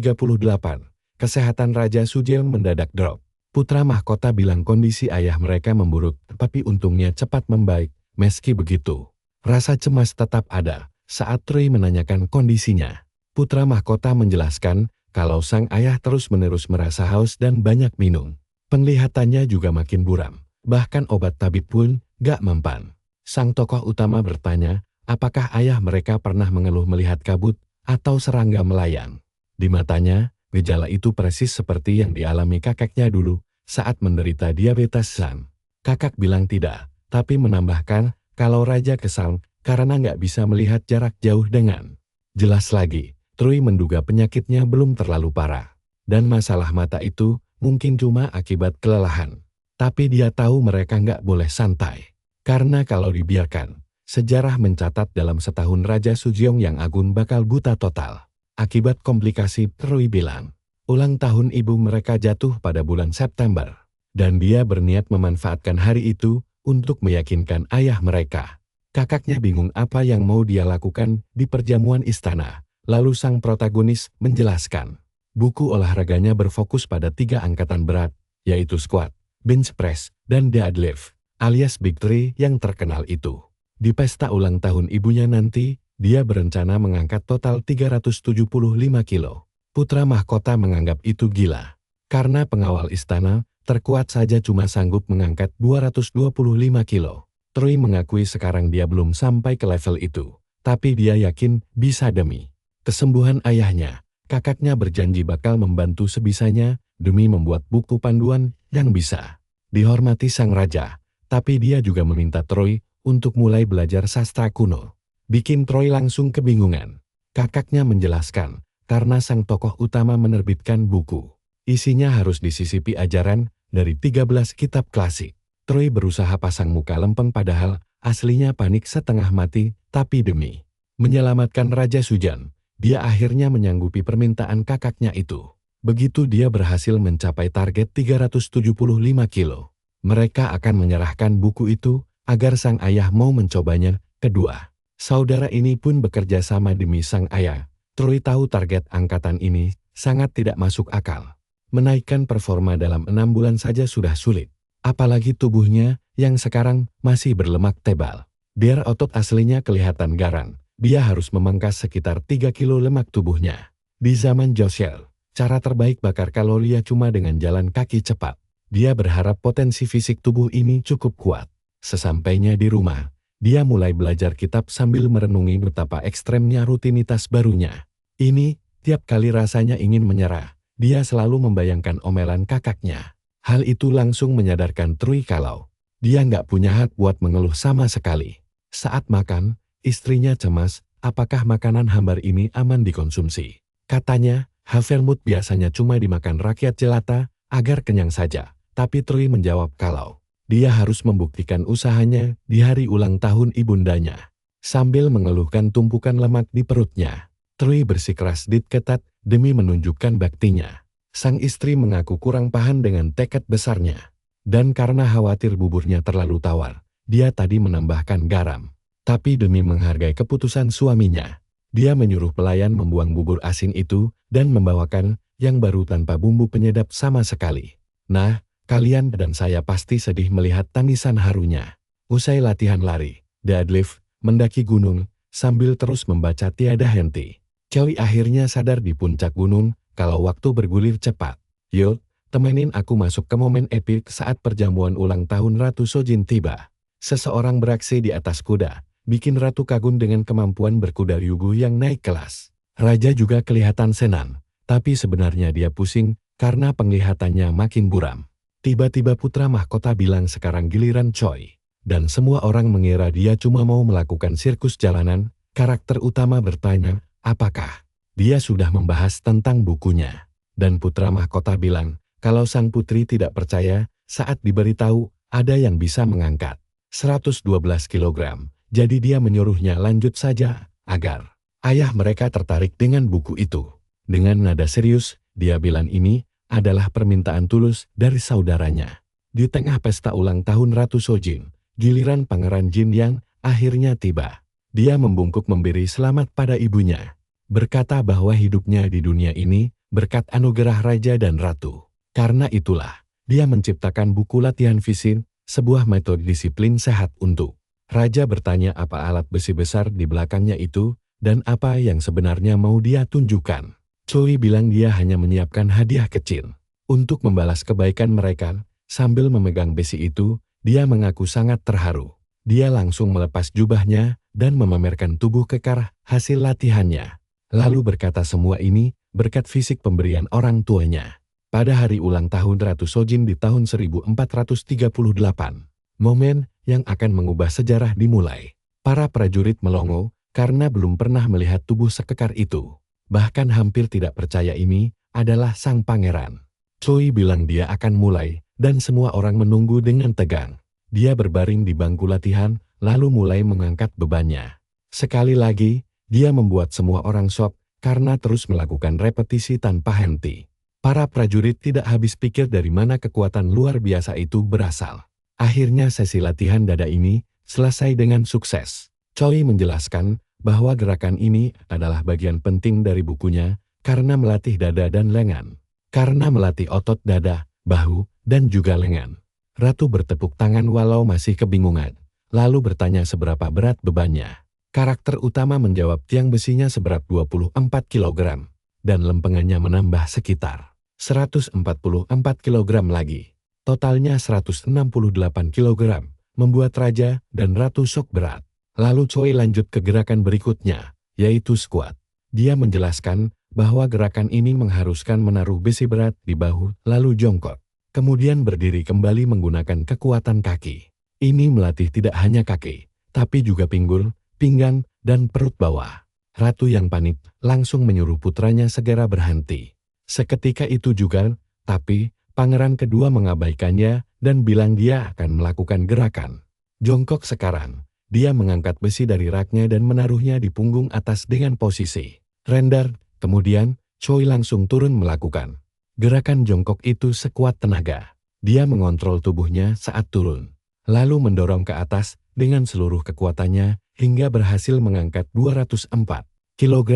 kesehatan Raja Sujeong mendadak drop. Putra mahkota bilang kondisi ayah mereka memburuk, tapi untungnya cepat membaik. Meski begitu, rasa cemas tetap ada saat Troy menanyakan kondisinya. Putra mahkota menjelaskan kalau sang ayah terus-menerus merasa haus dan banyak minum. Penglihatannya juga makin buram, bahkan obat tabib pun gak mempan. Sang tokoh utama bertanya, apakah ayah mereka pernah mengeluh melihat kabut atau serangga melayang? Di matanya, gejala itu persis seperti yang dialami kakeknya dulu saat menderita diabetes sang. Kakak bilang tidak, tapi menambahkan kalau raja kesal karena nggak bisa melihat jarak jauh dengan jelas lagi. Troy menduga penyakitnya belum terlalu parah, dan masalah mata itu mungkin cuma akibat kelelahan. Tapi dia tahu mereka nggak boleh santai, karena kalau dibiarkan, sejarah mencatat dalam setahun Raja Sujeong yang agung bakal buta total. Akibat komplikasi, Troy bilang, ulang tahun ibu mereka jatuh pada bulan September. Dan dia berniat memanfaatkan hari itu untuk meyakinkan ayah mereka. Kakaknya bingung apa yang mau dia lakukan di perjamuan istana. Lalu sang protagonis menjelaskan. Buku olahraganya berfokus pada 3 angkatan berat, yaitu squat, bench press, dan deadlift, alias Big Three yang terkenal itu. Di pesta ulang tahun ibunya nanti, dia berencana mengangkat total 375 kilo. Putra mahkota menganggap itu gila. Karena pengawal istana, terkuat saja cuma sanggup mengangkat 225 kilo. Troy mengakui sekarang dia belum sampai ke level itu. Tapi dia yakin bisa demi kesembuhan ayahnya. Kakaknya berjanji bakal membantu sebisanya demi membuat buku panduan yang bisa dihormati sang raja. Tapi dia juga meminta Troy untuk mulai belajar sastra kuno. Bikin Troy langsung kebingungan. Kakaknya menjelaskan, karena sang tokoh utama menerbitkan buku. Isinya harus disisipi ajaran dari 13 kitab klasik. Troy berusaha pasang muka lempeng padahal aslinya panik setengah mati, tapi demi menyelamatkan Raja Sujan, dia akhirnya menyanggupi permintaan kakaknya itu. Begitu dia berhasil mencapai target 375 kilo, mereka akan menyerahkan buku itu agar sang ayah mau mencobanya. Kedua saudara ini pun bekerja sama demi sang ayah. Troy tahu target angkatan ini sangat tidak masuk akal. Menaikkan performa dalam 6 bulan saja sudah sulit. Apalagi tubuhnya yang sekarang masih berlemak tebal. Biar otot aslinya kelihatan garang, dia harus memangkas sekitar 3 kilo lemak tubuhnya. Di zaman Joseon, cara terbaik bakar kalori cuma dengan jalan kaki cepat. Dia berharap potensi fisik tubuh ini cukup kuat. Sesampainya di rumah, dia mulai belajar kitab sambil merenungi betapa ekstremnya rutinitas barunya. Ini, tiap kali rasanya ingin menyerah, dia selalu membayangkan omelan kakaknya. Hal itu langsung menyadarkan Troy kalau dia nggak punya hak buat mengeluh sama sekali. Saat makan, istrinya cemas, apakah makanan hambar ini aman dikonsumsi. Katanya, havermut biasanya cuma dimakan rakyat jelata agar kenyang saja. tapi Trui menjawab kalau dia harus membuktikan usahanya di hari ulang tahun ibundanya. Sambil mengeluhkan tumpukan lemak di perutnya, Trui bersikeras ketat demi menunjukkan baktinya. Sang istri mengaku kurang paham dengan tekad besarnya. Dan karena khawatir buburnya terlalu tawar, dia tadi menambahkan garam. Tapi demi menghargai keputusan suaminya, dia menyuruh pelayan membuang bubur asin itu dan membawakan yang baru tanpa bumbu penyedap sama sekali. Nah, kalian dan saya pasti sedih melihat tangisan harunya. Usai latihan lari, deadlift, mendaki gunung, sambil terus membaca tiada henti. Choi akhirnya sadar di puncak gunung kalau waktu bergulir cepat. Yuk, temenin aku masuk ke momen epik saat perjamuan ulang tahun Ratu Sojin tiba. Seseorang beraksi di atas kuda, bikin Ratu kagum dengan kemampuan berkuda Ryugu yang naik kelas. Raja juga kelihatan senang, tapi sebenarnya dia pusing karena penglihatannya makin buram. Tiba-tiba putra mahkota bilang sekarang giliran Choi. Dan semua orang mengira dia cuma mau melakukan sirkus jalanan. Karakter utama bertanya, apakah dia sudah membahas tentang bukunya? Dan putra mahkota bilang, kalau sang putri tidak percaya, saat diberitahu ada yang bisa mengangkat 112 kg. Jadi dia menyuruhnya lanjut saja, agar ayah mereka tertarik dengan buku itu. Dengan nada serius, dia bilang ini adalah permintaan tulus dari saudaranya. Di tengah pesta ulang tahun Ratu Sojin, giliran Pangeran Jin yang akhirnya tiba. Dia membungkuk memberi selamat pada ibunya. Berkata bahwa hidupnya di dunia ini berkat anugerah raja dan ratu. Karena itulah, dia menciptakan buku latihan fisik, sebuah metode disiplin sehat untuk Raja bertanya apa alat besi besar di belakangnya itu, dan apa yang sebenarnya mau dia tunjukkan. Choi bilang dia hanya menyiapkan hadiah kecil. Untuk membalas kebaikan mereka, sambil memegang besi itu, dia mengaku sangat terharu. Dia langsung melepas jubahnya, dan memamerkan tubuh kekar hasil latihannya. Lalu berkata semua ini, berkat fisik pemberian orang tuanya. Pada hari ulang tahun Ratu Sojin di tahun 1438, momen yang akan mengubah sejarah dimulai. Para prajurit melongo karena belum pernah melihat tubuh sekekar itu. Bahkan hampir tidak percaya ini adalah sang pangeran. Choi bilang dia akan mulai dan semua orang menunggu dengan tegang. Dia berbaring di bangku latihan lalu mulai mengangkat bebannya. Sekali lagi, dia membuat semua orang shock karena terus melakukan repetisi tanpa henti. Para prajurit tidak habis pikir dari mana kekuatan luar biasa itu berasal. Akhirnya sesi latihan dada ini selesai dengan sukses. Choi menjelaskan bahwa gerakan ini adalah bagian penting dari bukunya karena melatih dada dan lengan. Karena melatih otot dada, bahu, dan juga lengan. Ratu bertepuk tangan walau masih kebingungan, lalu bertanya seberapa berat bebannya. Karakter utama menjawab tiang besinya seberat 24 kg, dan lempengannya menambah sekitar 144 kg lagi. Totalnya 168 kg, membuat raja dan ratu shock berat. Lalu Choi lanjut ke gerakan berikutnya, yaitu squat. Dia menjelaskan bahwa gerakan ini mengharuskan menaruh besi berat di bahu, lalu jongkok. Kemudian berdiri kembali menggunakan kekuatan kaki. Ini melatih tidak hanya kaki, tapi juga pinggul, pinggang, dan perut bawah. Ratu yang panik langsung menyuruh putranya segera berhenti. Seketika itu juga, tapi pangeran kedua mengabaikannya dan bilang dia akan melakukan gerakan jongkok sekarang. Dia mengangkat besi dari raknya dan menaruhnya di punggung atas dengan posisi render. Kemudian, Choi langsung turun melakukan gerakan jongkok itu sekuat tenaga. Dia mengontrol tubuhnya saat turun, lalu mendorong ke atas dengan seluruh kekuatannya hingga berhasil mengangkat 204 kg.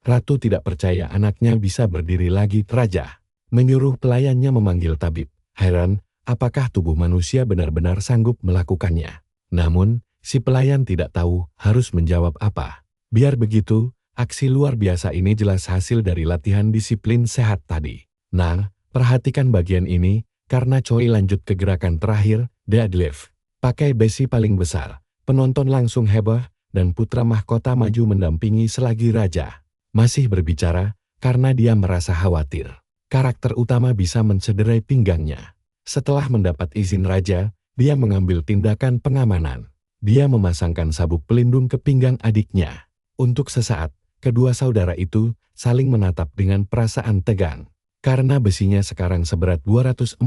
Ratu tidak percaya anaknya bisa berdiri lagi. Raja menyuruh pelayannya memanggil tabib. Heran, apakah tubuh manusia benar-benar sanggup melakukannya? Namun, si pelayan tidak tahu harus menjawab apa. Biar begitu, aksi luar biasa ini jelas hasil dari latihan disiplin sehat tadi. Nah, perhatikan bagian ini, karena Choi lanjut ke gerakan terakhir, deadlift. Pakai besi paling besar, penonton langsung heboh, dan putra mahkota maju mendampingi selagi raja masih berbicara, karena dia merasa khawatir karakter utama bisa mencederai pinggangnya. Setelah mendapat izin raja, dia mengambil tindakan pengamanan. Dia memasangkan sabuk pelindung ke pinggang adiknya. Untuk sesaat, kedua saudara itu saling menatap dengan perasaan tegang. karena besinya sekarang seberat 240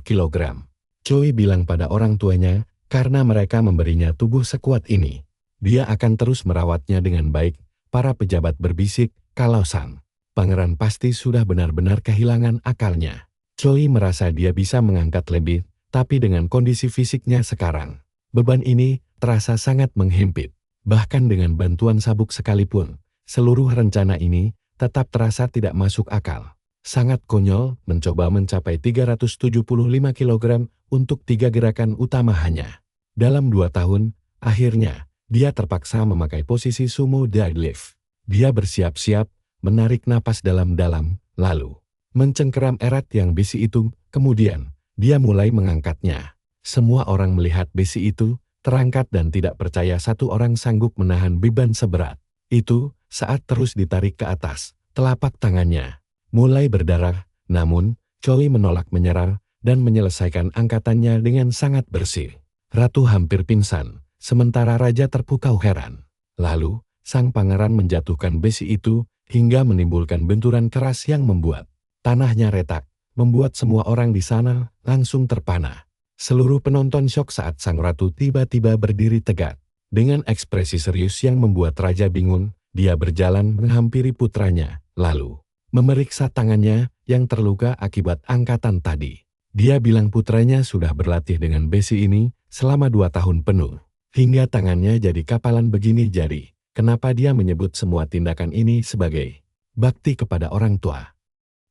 kilogram. Choi bilang pada orang tuanya, karena mereka memberinya tubuh sekuat ini, dia akan terus merawatnya dengan baik. Para pejabat berbisik, kalau sang pangeran pasti sudah benar-benar kehilangan akalnya. Choi merasa dia bisa mengangkat lebih, tapi dengan kondisi fisiknya sekarang, beban ini terasa sangat menghimpit. Bahkan dengan bantuan sabuk sekalipun, seluruh rencana ini tetap terasa tidak masuk akal. Sangat konyol mencoba mencapai 375 kilogram untuk 3 gerakan utama hanya. Dalam 2 tahun, akhirnya, dia terpaksa memakai posisi sumo deadlift. Dia bersiap-siap, menarik napas dalam-dalam, lalu mencengkeram erat yang besi itu, kemudian dia mulai mengangkatnya. Semua orang melihat besi itu terangkat dan tidak percaya satu orang sanggup menahan beban seberat itu saat terus ditarik ke atas. Telapak tangannya mulai berdarah, namun Choi menolak menyerah dan menyelesaikan angkatannya dengan sangat bersih. Ratu hampir pingsan, sementara raja terpukau heran. Lalu, sang pangeran menjatuhkan besi itu hingga menimbulkan benturan keras yang membuat tanahnya retak, membuat semua orang di sana langsung terpana. Seluruh penonton syok saat sang ratu tiba-tiba berdiri tegak. Dengan ekspresi serius yang membuat raja bingung, dia berjalan menghampiri putranya, lalu memeriksa tangannya yang terluka akibat angkatan tadi. Dia bilang putranya sudah berlatih dengan besi ini selama 2 tahun penuh. Hingga tangannya jadi kapalan begini jadi. Kenapa dia menyebut semua tindakan ini sebagai bakti kepada orang tua?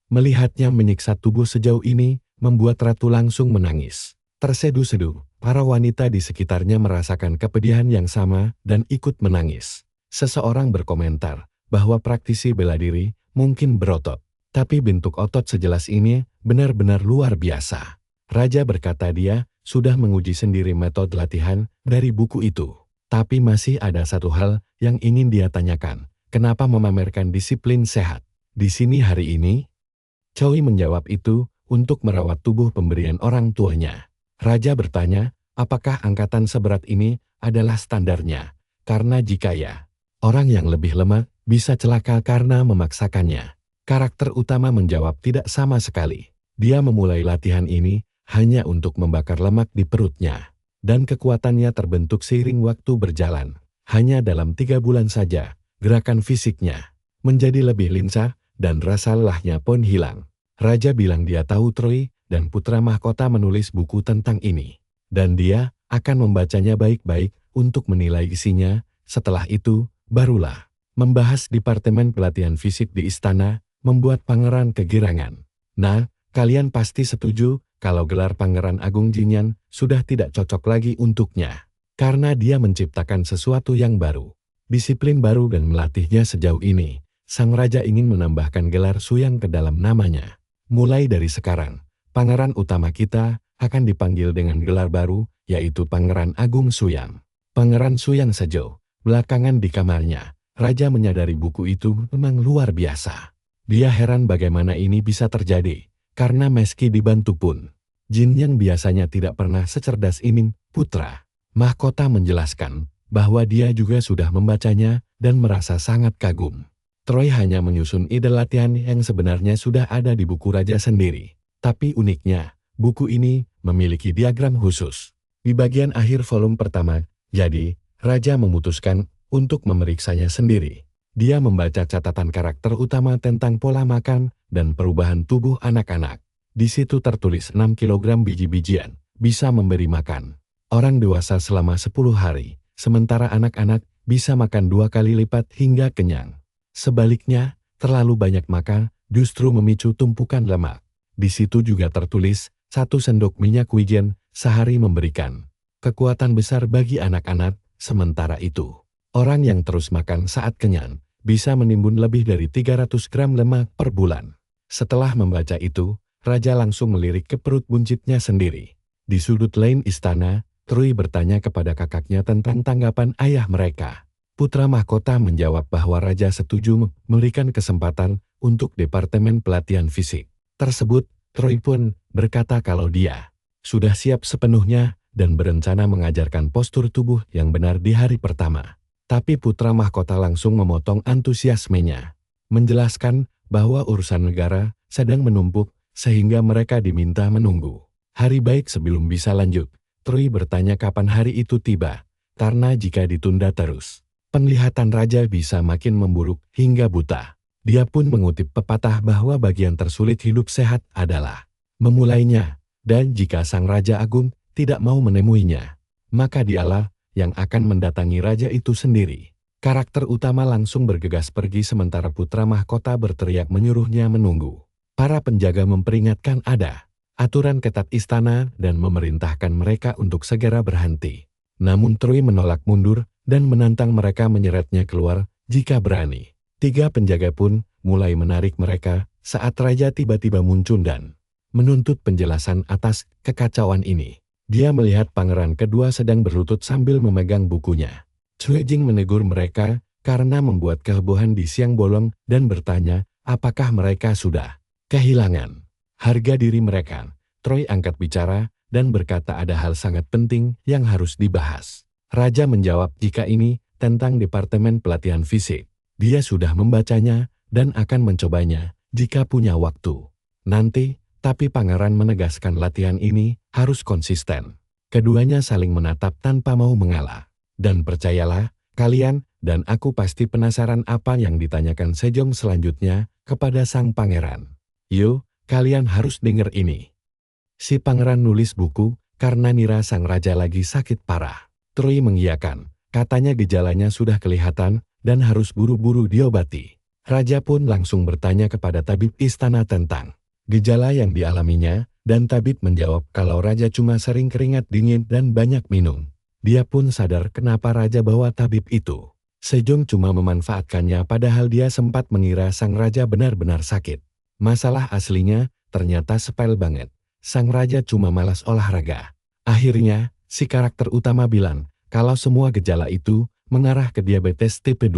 Melihatnya menyiksa tubuh sejauh ini, membuat ratu langsung menangis. Terseduh-seduh, para wanita di sekitarnya merasakan kepedihan yang sama dan ikut menangis. Seseorang berkomentar bahwa praktisi bela diri mungkin berotot, tapi bentuk otot sejelas ini benar-benar luar biasa. Raja berkata dia sudah menguji sendiri metode latihan dari buku itu. Tapi masih ada satu hal yang ingin dia tanyakan. Kenapa memamerkan disiplin sehat di sini hari ini? Choi menjawab itu untuk merawat tubuh pemberian orang tuanya. Raja bertanya, apakah angkatan seberat ini adalah standarnya? Karena jika ya, orang yang lebih lemah bisa celaka karena memaksakannya. Karakter utama menjawab tidak sama sekali. Dia memulai latihan ini hanya untuk membakar lemak di perutnya. Dan kekuatannya terbentuk seiring waktu berjalan. Hanya dalam 3 bulan saja, gerakan fisiknya menjadi lebih lincah dan rasa lelahnya pun hilang. Raja bilang dia tahu Troy dan putra mahkota menulis buku tentang ini. Dan dia akan membacanya baik-baik untuk menilai isinya. Setelah itu, barulah membahas departemen pelatihan fisik di istana, membuat pangeran kegirangan. Nah, kalian pasti setuju kalau gelar Pangeran Agung Jinyan sudah tidak cocok lagi untuknya. Karena dia menciptakan sesuatu yang baru, disiplin baru dan melatihnya sejauh ini. Sang raja ingin menambahkan gelar Suyang ke dalam namanya. Mulai dari sekarang, pangeran utama kita akan dipanggil dengan gelar baru, yaitu Pangeran Agung Suyang. Pangeran Suyang Sejo, belakangan di kamarnya, raja menyadari buku itu memang luar biasa. Dia heran bagaimana ini bisa terjadi. Karena meski dibantu pun, Jin yang biasanya tidak pernah secerdas ini, putra mahkota menjelaskan bahwa dia juga sudah membacanya dan merasa sangat kagum. Troy hanya menyusun ide latihan yang sebenarnya sudah ada di buku raja sendiri. Tapi uniknya, buku ini memiliki diagram khusus. Di bagian akhir volume pertama, jadi, raja memutuskan untuk memeriksanya sendiri. Dia membaca catatan karakter utama tentang pola makan dan perubahan tubuh anak-anak. Di situ tertulis 6 kg biji-bijian bisa memberi makan orang dewasa selama 10 hari, sementara anak-anak bisa makan 2 kali lipat hingga kenyang. Sebaliknya, terlalu banyak makan justru memicu tumpukan lemak. Di situ juga tertulis 1 sendok minyak wijen sehari memberikan kekuatan besar bagi anak-anak, sementara itu orang yang terus makan saat kenyang bisa menimbun lebih dari 300 gram lemak per bulan. Setelah membaca itu, raja langsung melirik ke perut buncitnya sendiri. Di sudut lain istana, Troy bertanya kepada kakaknya tentang tanggapan ayah mereka. Putra mahkota menjawab bahwa raja setuju memberikan kesempatan untuk departemen pelatihan fisik tersebut. Troy pun berkata kalau dia sudah siap sepenuhnya dan berencana mengajarkan postur tubuh yang benar di hari pertama. Tapi putra mahkota langsung memotong antusiasmenya, menjelaskan bahwa urusan negara sedang menumpuk, sehingga mereka diminta menunggu. Hari baik sebelum bisa lanjut, Trui bertanya kapan hari itu tiba, karena jika ditunda terus, penglihatan raja bisa makin memburuk hingga buta. Dia pun mengutip pepatah bahwa bagian tersulit hidup sehat adalah memulainya, dan jika sang Raja Agung tidak mau menemuinya, maka dialah yang akan mendatangi raja itu sendiri. Karakter utama langsung bergegas pergi sementara putra mahkota berteriak menyuruhnya menunggu. Para penjaga memperingatkan ada aturan ketat istana dan memerintahkan mereka untuk segera berhenti. Namun Trui menolak mundur dan menantang mereka menyeretnya keluar jika berani. 3 penjaga pun mulai menarik mereka saat raja tiba-tiba muncul dan menuntut penjelasan atas kekacauan ini. Dia melihat pangeran kedua sedang berlutut sambil memegang bukunya. Cui Jing menegur mereka karena membuat kehebohan di siang bolong dan bertanya apakah mereka sudah kehilangan harga diri mereka. Troi angkat bicara dan berkata ada hal sangat penting yang harus dibahas. Raja menjawab jika ini tentang Departemen Pelatihan Fisik. Dia sudah membacanya dan akan mencobanya jika punya waktu nanti, tapi pangeran menegaskan latihan ini harus konsisten. Keduanya saling menatap tanpa mau mengalah. Dan percayalah, kalian dan aku pasti penasaran apa yang ditanyakan Sejong selanjutnya kepada sang pangeran. Yo, kalian harus dengar ini. Si pangeran nulis buku karena nira sang raja lagi sakit parah. Trui mengiyakan, katanya gejalanya sudah kelihatan dan harus buru-buru diobati. Raja pun langsung bertanya kepada tabib istana tentang gejala yang dialaminya, dan tabib menjawab kalau raja cuma sering keringat dingin dan banyak minum. Dia pun sadar kenapa raja bawa tabib itu. Sejong cuma memanfaatkannya padahal dia sempat mengira sang raja benar-benar sakit. Masalah aslinya ternyata sepele banget. Sang raja cuma malas olahraga. Akhirnya, si karakter utama bilang kalau semua gejala itu mengarah ke diabetes tipe 2.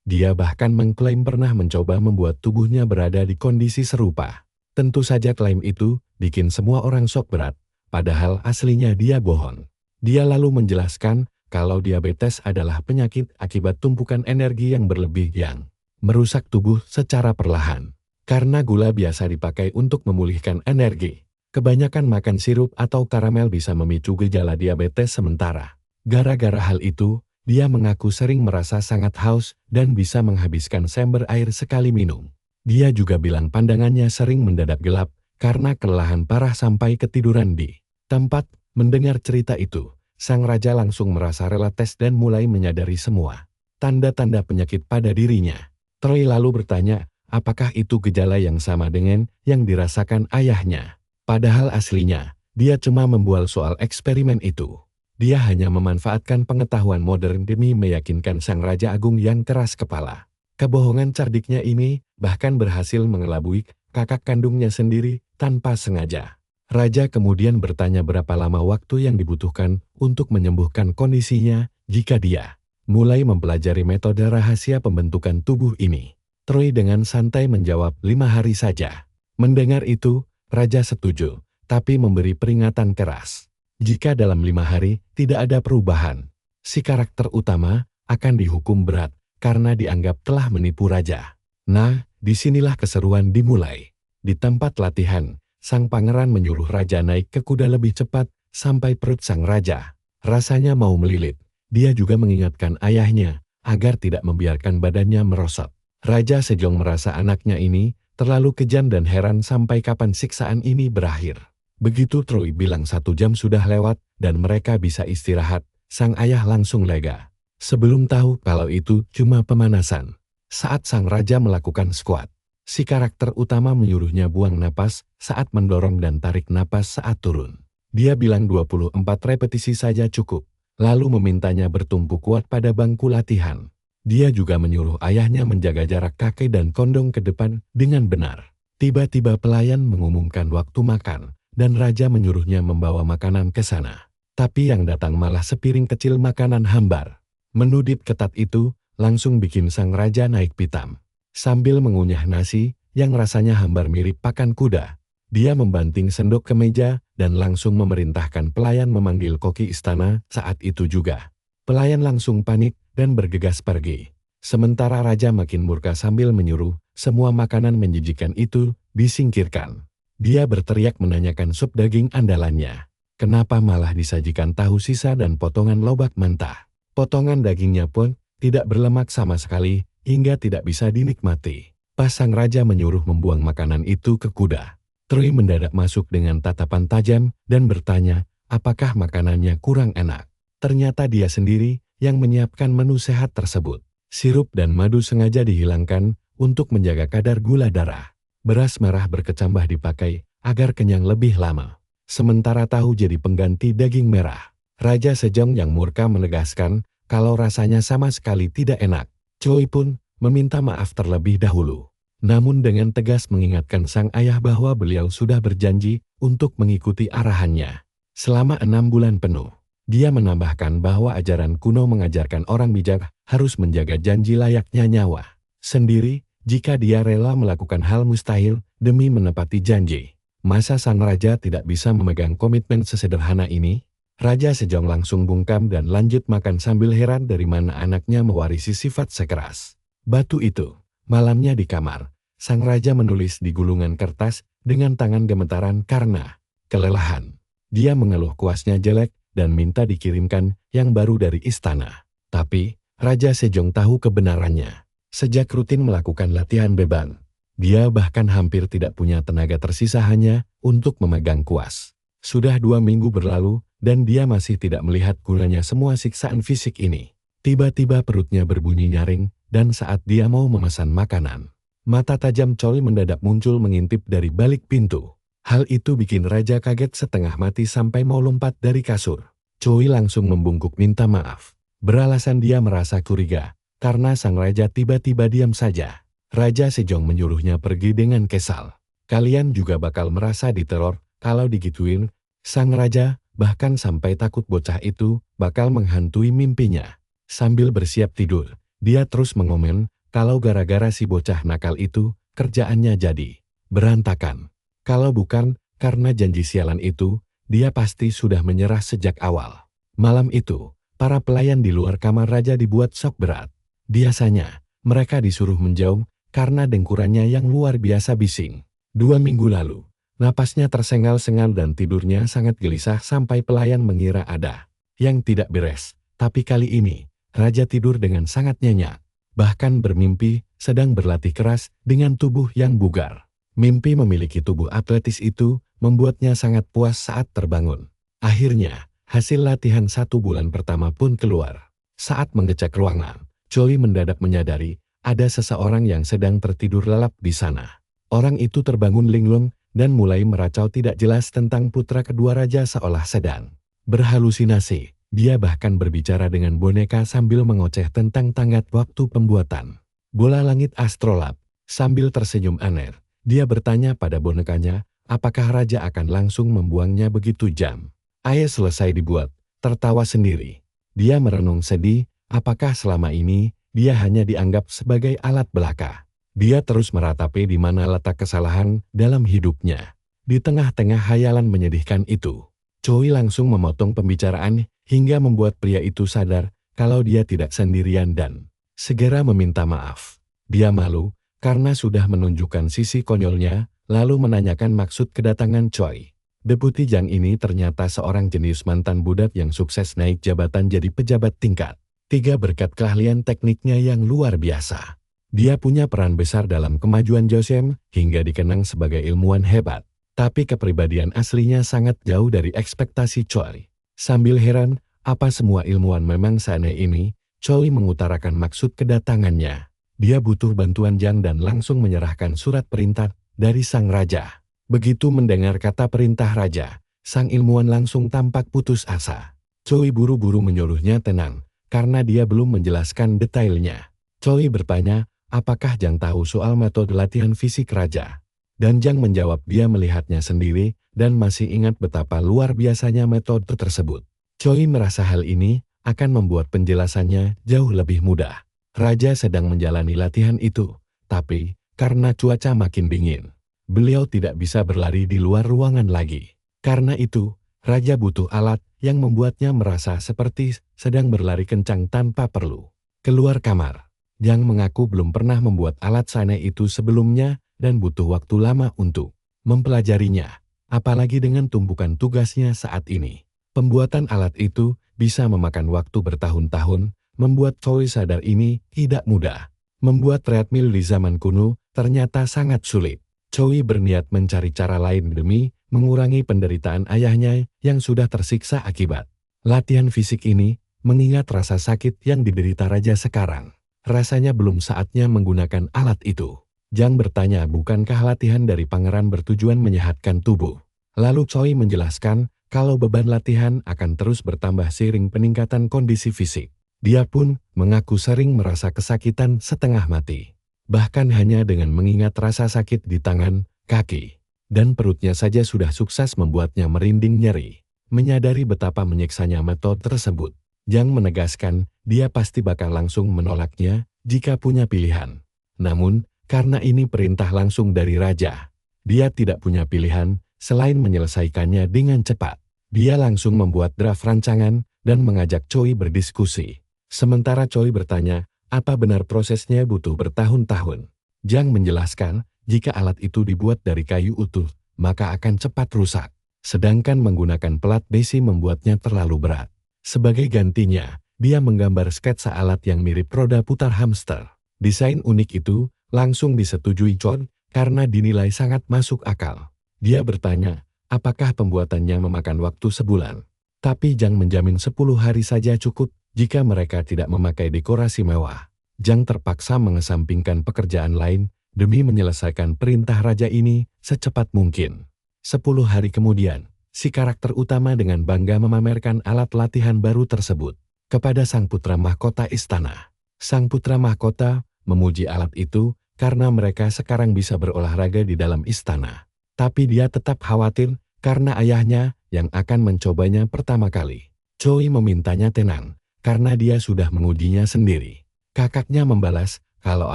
Dia bahkan mengklaim pernah mencoba membuat tubuhnya berada di kondisi serupa. Tentu saja klaim itu bikin semua orang shock berat, padahal aslinya dia bohong. Dia lalu menjelaskan kalau diabetes adalah penyakit akibat tumpukan energi yang berlebih yang merusak tubuh secara perlahan. Karena gula biasa dipakai untuk memulihkan energi, kebanyakan makan sirup atau karamel bisa memicu gejala diabetes sementara. Gara-gara hal itu, dia mengaku sering merasa sangat haus dan bisa menghabiskan seember air sekali minum. Dia juga bilang pandangannya sering mendadak gelap karena kelelahan parah sampai ketiduran di tempat. Mendengar cerita itu, sang raja langsung merasa relates dan mulai menyadari semua tanda-tanda penyakit pada dirinya. Troi lalu bertanya, apakah itu gejala yang sama dengan yang dirasakan ayahnya? Padahal aslinya, dia cuma membual soal eksperimen itu. Dia hanya memanfaatkan pengetahuan modern demi meyakinkan sang Raja Agung yang keras kepala. Kebohongan cerdiknya ini bahkan berhasil mengelabui kakak kandungnya sendiri tanpa sengaja. Raja kemudian bertanya berapa lama waktu yang dibutuhkan untuk menyembuhkan kondisinya jika dia mulai mempelajari metode rahasia pembentukan tubuh ini. Troi dengan santai menjawab 5 hari saja. Mendengar itu, Raja setuju, tapi memberi peringatan keras. Jika dalam 5 hari tidak ada perubahan, si karakter utama akan dihukum berat karena dianggap telah menipu Raja. Nah, disinilah keseruan dimulai. Di tempat latihan, sang pangeran menyuruh raja naik ke kuda lebih cepat sampai perut sang raja rasanya mau melilit. Dia juga mengingatkan ayahnya agar tidak membiarkan badannya merosot. Raja Sejong merasa anaknya ini terlalu kejam dan heran sampai kapan siksaan ini berakhir. Begitu Troi bilang 1 jam sudah lewat dan mereka bisa istirahat, sang ayah langsung lega. Sebelum tahu kalau itu cuma pemanasan. Saat sang raja melakukan squat, si karakter utama menyuruhnya buang napas saat mendorong dan tarik napas saat turun. Dia bilang 24 repetisi saja cukup, lalu memintanya bertumpu kuat pada bangku latihan. Dia juga menyuruh ayahnya menjaga jarak kaki dan kondong ke depan dengan benar. Tiba-tiba pelayan mengumumkan waktu makan, dan raja menyuruhnya membawa makanan ke sana. Tapi yang datang malah sepiring kecil makanan hambar. Menu dip ketat itu langsung bikin sang raja naik pitam. Sambil mengunyah nasi yang rasanya hambar mirip pakan kuda, dia membanting sendok ke meja dan langsung memerintahkan pelayan memanggil koki istana. Saat itu juga, pelayan langsung panik dan bergegas pergi. Sementara raja makin murka sambil menyuruh semua makanan menjijikan itu disingkirkan. Dia berteriak menanyakan sup daging andalannya. Kenapa malah disajikan tahu sisa dan potongan lobak mentah? Potongan dagingnya pun tidak berlemak sama sekali hingga tidak bisa dinikmati. Pas sang raja menyuruh membuang makanan itu ke kuda. Troy mendadak masuk dengan tatapan tajam dan bertanya, apakah makanannya kurang enak? Ternyata dia sendiri yang menyiapkan menu sehat tersebut. Sirup dan madu sengaja dihilangkan untuk menjaga kadar gula darah. Beras merah berkecambah dipakai agar kenyang lebih lama. Sementara tahu jadi pengganti daging merah. Raja Sejong yang murka menegaskan kalau rasanya sama sekali tidak enak. Choi pun meminta maaf terlebih dahulu. Namun dengan tegas mengingatkan sang ayah bahwa beliau sudah berjanji untuk mengikuti arahannya selama 6 bulan penuh. Dia menambahkan bahwa ajaran kuno mengajarkan orang bijak harus menjaga janji layaknya nyawa sendiri jika dia rela melakukan hal mustahil demi menepati janji. Masa sang raja tidak bisa memegang komitmen sesederhana ini? Raja Sejong langsung bungkam dan lanjut makan sambil heran dari mana anaknya mewarisi sifat sekeras batu itu. Malamnya di kamar, sang raja menulis di gulungan kertas dengan tangan gemetaran karena kelelahan. Dia mengeluh kuasnya jelek dan minta dikirimkan yang baru dari istana. Tapi, Raja Sejong tahu kebenarannya. Sejak rutin melakukan latihan beban, dia bahkan hampir tidak punya tenaga tersisa hanya untuk memegang kuas. Sudah 2 minggu berlalu, dan dia masih tidak melihat gunanya semua siksaan fisik ini. Tiba-tiba perutnya berbunyi nyaring, dan saat dia mau memesan makanan, mata tajam Choi mendadak muncul mengintip dari balik pintu. Hal itu bikin Raja kaget setengah mati sampai mau lompat dari kasur. Choi langsung membungkuk minta maaf. Beralasan dia merasa curiga, karena sang raja tiba-tiba diam saja. Raja Sejong menyuruhnya pergi dengan kesal. Kalian juga bakal merasa diteror kalau digituin. Sang raja bahkan sampai takut bocah itu bakal menghantui mimpinya. Sambil bersiap tidur, dia terus mengomen kalau gara-gara si bocah nakal itu kerjaannya jadi berantakan. Kalau bukan karena janji sialan itu, dia pasti sudah menyerah sejak awal. Malam itu, para pelayan di luar kamar raja dibuat shock berat. Biasanya, mereka disuruh menjauh karena dengkurannya yang luar biasa bising. 2 minggu lalu, napasnya tersengal-sengal dan tidurnya sangat gelisah sampai pelayan mengira ada yang tidak beres. Tapi kali ini, raja tidur dengan sangat nyenyak. Bahkan bermimpi sedang berlatih keras dengan tubuh yang bugar. Mimpi memiliki tubuh atletis itu membuatnya sangat puas saat terbangun. Akhirnya, hasil latihan 1 bulan pertama pun keluar. Saat mengecek ruangan, Choi mendadak menyadari ada seseorang yang sedang tertidur lelap di sana. Orang itu terbangun linglung dan mulai meracau tidak jelas tentang putra kedua raja seolah sedang berhalusinasi. Dia bahkan berbicara dengan boneka sambil mengoceh tentang tenggat waktu pembuatan bola langit astrolab. Sambil tersenyum aneh, dia bertanya pada bonekanya, apakah raja akan langsung membuangnya begitu jam? Ayah selesai dibuat, tertawa sendiri. Dia merenung sedih, apakah selama ini dia hanya dianggap sebagai alat belaka? Dia terus meratapi di mana letak kesalahan dalam hidupnya. Di tengah-tengah hayalan menyedihkan itu, Choi langsung memotong pembicaraan hingga membuat pria itu sadar kalau dia tidak sendirian dan segera meminta maaf. Dia malu karena sudah menunjukkan sisi konyolnya, lalu menanyakan maksud kedatangan Choi. Deputi Jang ini ternyata seorang jenius mantan budak yang sukses naik jabatan jadi pejabat tingkat 3 berkat keahlian tekniknya yang luar biasa. Dia punya peran besar dalam kemajuan Joseon hingga dikenang sebagai ilmuwan hebat. Tapi kepribadian aslinya sangat jauh dari ekspektasi Choi. Sambil heran, apa semua ilmuwan memang seaneh ini, Choi mengutarakan maksud kedatangannya. Dia butuh bantuan Jang dan langsung menyerahkan surat perintah dari sang raja. Begitu mendengar kata perintah raja, sang ilmuwan langsung tampak putus asa. Choi buru-buru menyuruhnya tenang, karena dia belum menjelaskan detailnya. Choi bertanya, apakah Jang tahu soal metode latihan fisik raja? Dan Jang menjawab dia melihatnya sendiri dan masih ingat betapa luar biasanya metode tersebut. Choi merasa hal ini akan membuat penjelasannya jauh lebih mudah. Raja sedang menjalani latihan itu, tapi karena cuaca makin dingin, beliau tidak bisa berlari di luar ruangan lagi. Karena itu, Raja butuh alat yang membuatnya merasa seperti sedang berlari kencang tanpa perlu keluar kamar. Jang mengaku belum pernah membuat alat seaneh itu sebelumnya dan butuh waktu lama untuk mempelajarinya. Apalagi dengan tumpukan tugasnya saat ini. Pembuatan alat itu bisa memakan waktu bertahun-tahun, membuat Choi sadar ini tidak mudah. Membuat treadmill di zaman kuno ternyata sangat sulit. Choi berniat mencari cara lain demi mengurangi penderitaan ayahnya yang sudah tersiksa akibat latihan fisik ini, mengingat rasa sakit yang diderita raja sekarang. Rasanya belum saatnya menggunakan alat itu. Jang bertanya bukankah latihan dari pangeran bertujuan menyehatkan tubuh. Lalu Choi menjelaskan kalau beban latihan akan terus bertambah seiring peningkatan kondisi fisik. Dia pun mengaku sering merasa kesakitan setengah mati. Bahkan hanya dengan mengingat rasa sakit di tangan, kaki, dan perutnya saja sudah sukses membuatnya merinding nyeri. Menyadari betapa menyiksanya metode tersebut, Jang menegaskan dia pasti bakal langsung menolaknya jika punya pilihan. Namun, karena ini perintah langsung dari raja, dia tidak punya pilihan selain menyelesaikannya dengan cepat. Dia langsung membuat draft rancangan dan mengajak Choi berdiskusi. Sementara Choi bertanya, apa benar prosesnya butuh bertahun-tahun? Jang menjelaskan, jika alat itu dibuat dari kayu utuh, maka akan cepat rusak. Sedangkan menggunakan pelat besi membuatnya terlalu berat. Sebagai gantinya, dia menggambar sketsa alat yang mirip roda putar hamster. Desain unik itu langsung disetujui Choi karena dinilai sangat masuk akal. Dia bertanya, apakah pembuatannya memakan waktu sebulan? Tapi Jang menjamin 10 hari saja cukup jika mereka tidak memakai dekorasi mewah. Jang terpaksa mengesampingkan pekerjaan lain demi menyelesaikan perintah raja ini secepat mungkin. 10 hari kemudian, si karakter utama dengan bangga memamerkan alat latihan baru tersebut kepada sang putra mahkota istana. Sang putra mahkota memuji alat itu karena mereka sekarang bisa berolahraga di dalam istana. Tapi dia tetap khawatir karena ayahnya yang akan mencobanya pertama kali. Choi memintanya tenang karena dia sudah mengujinya sendiri. Kakaknya membalas kalau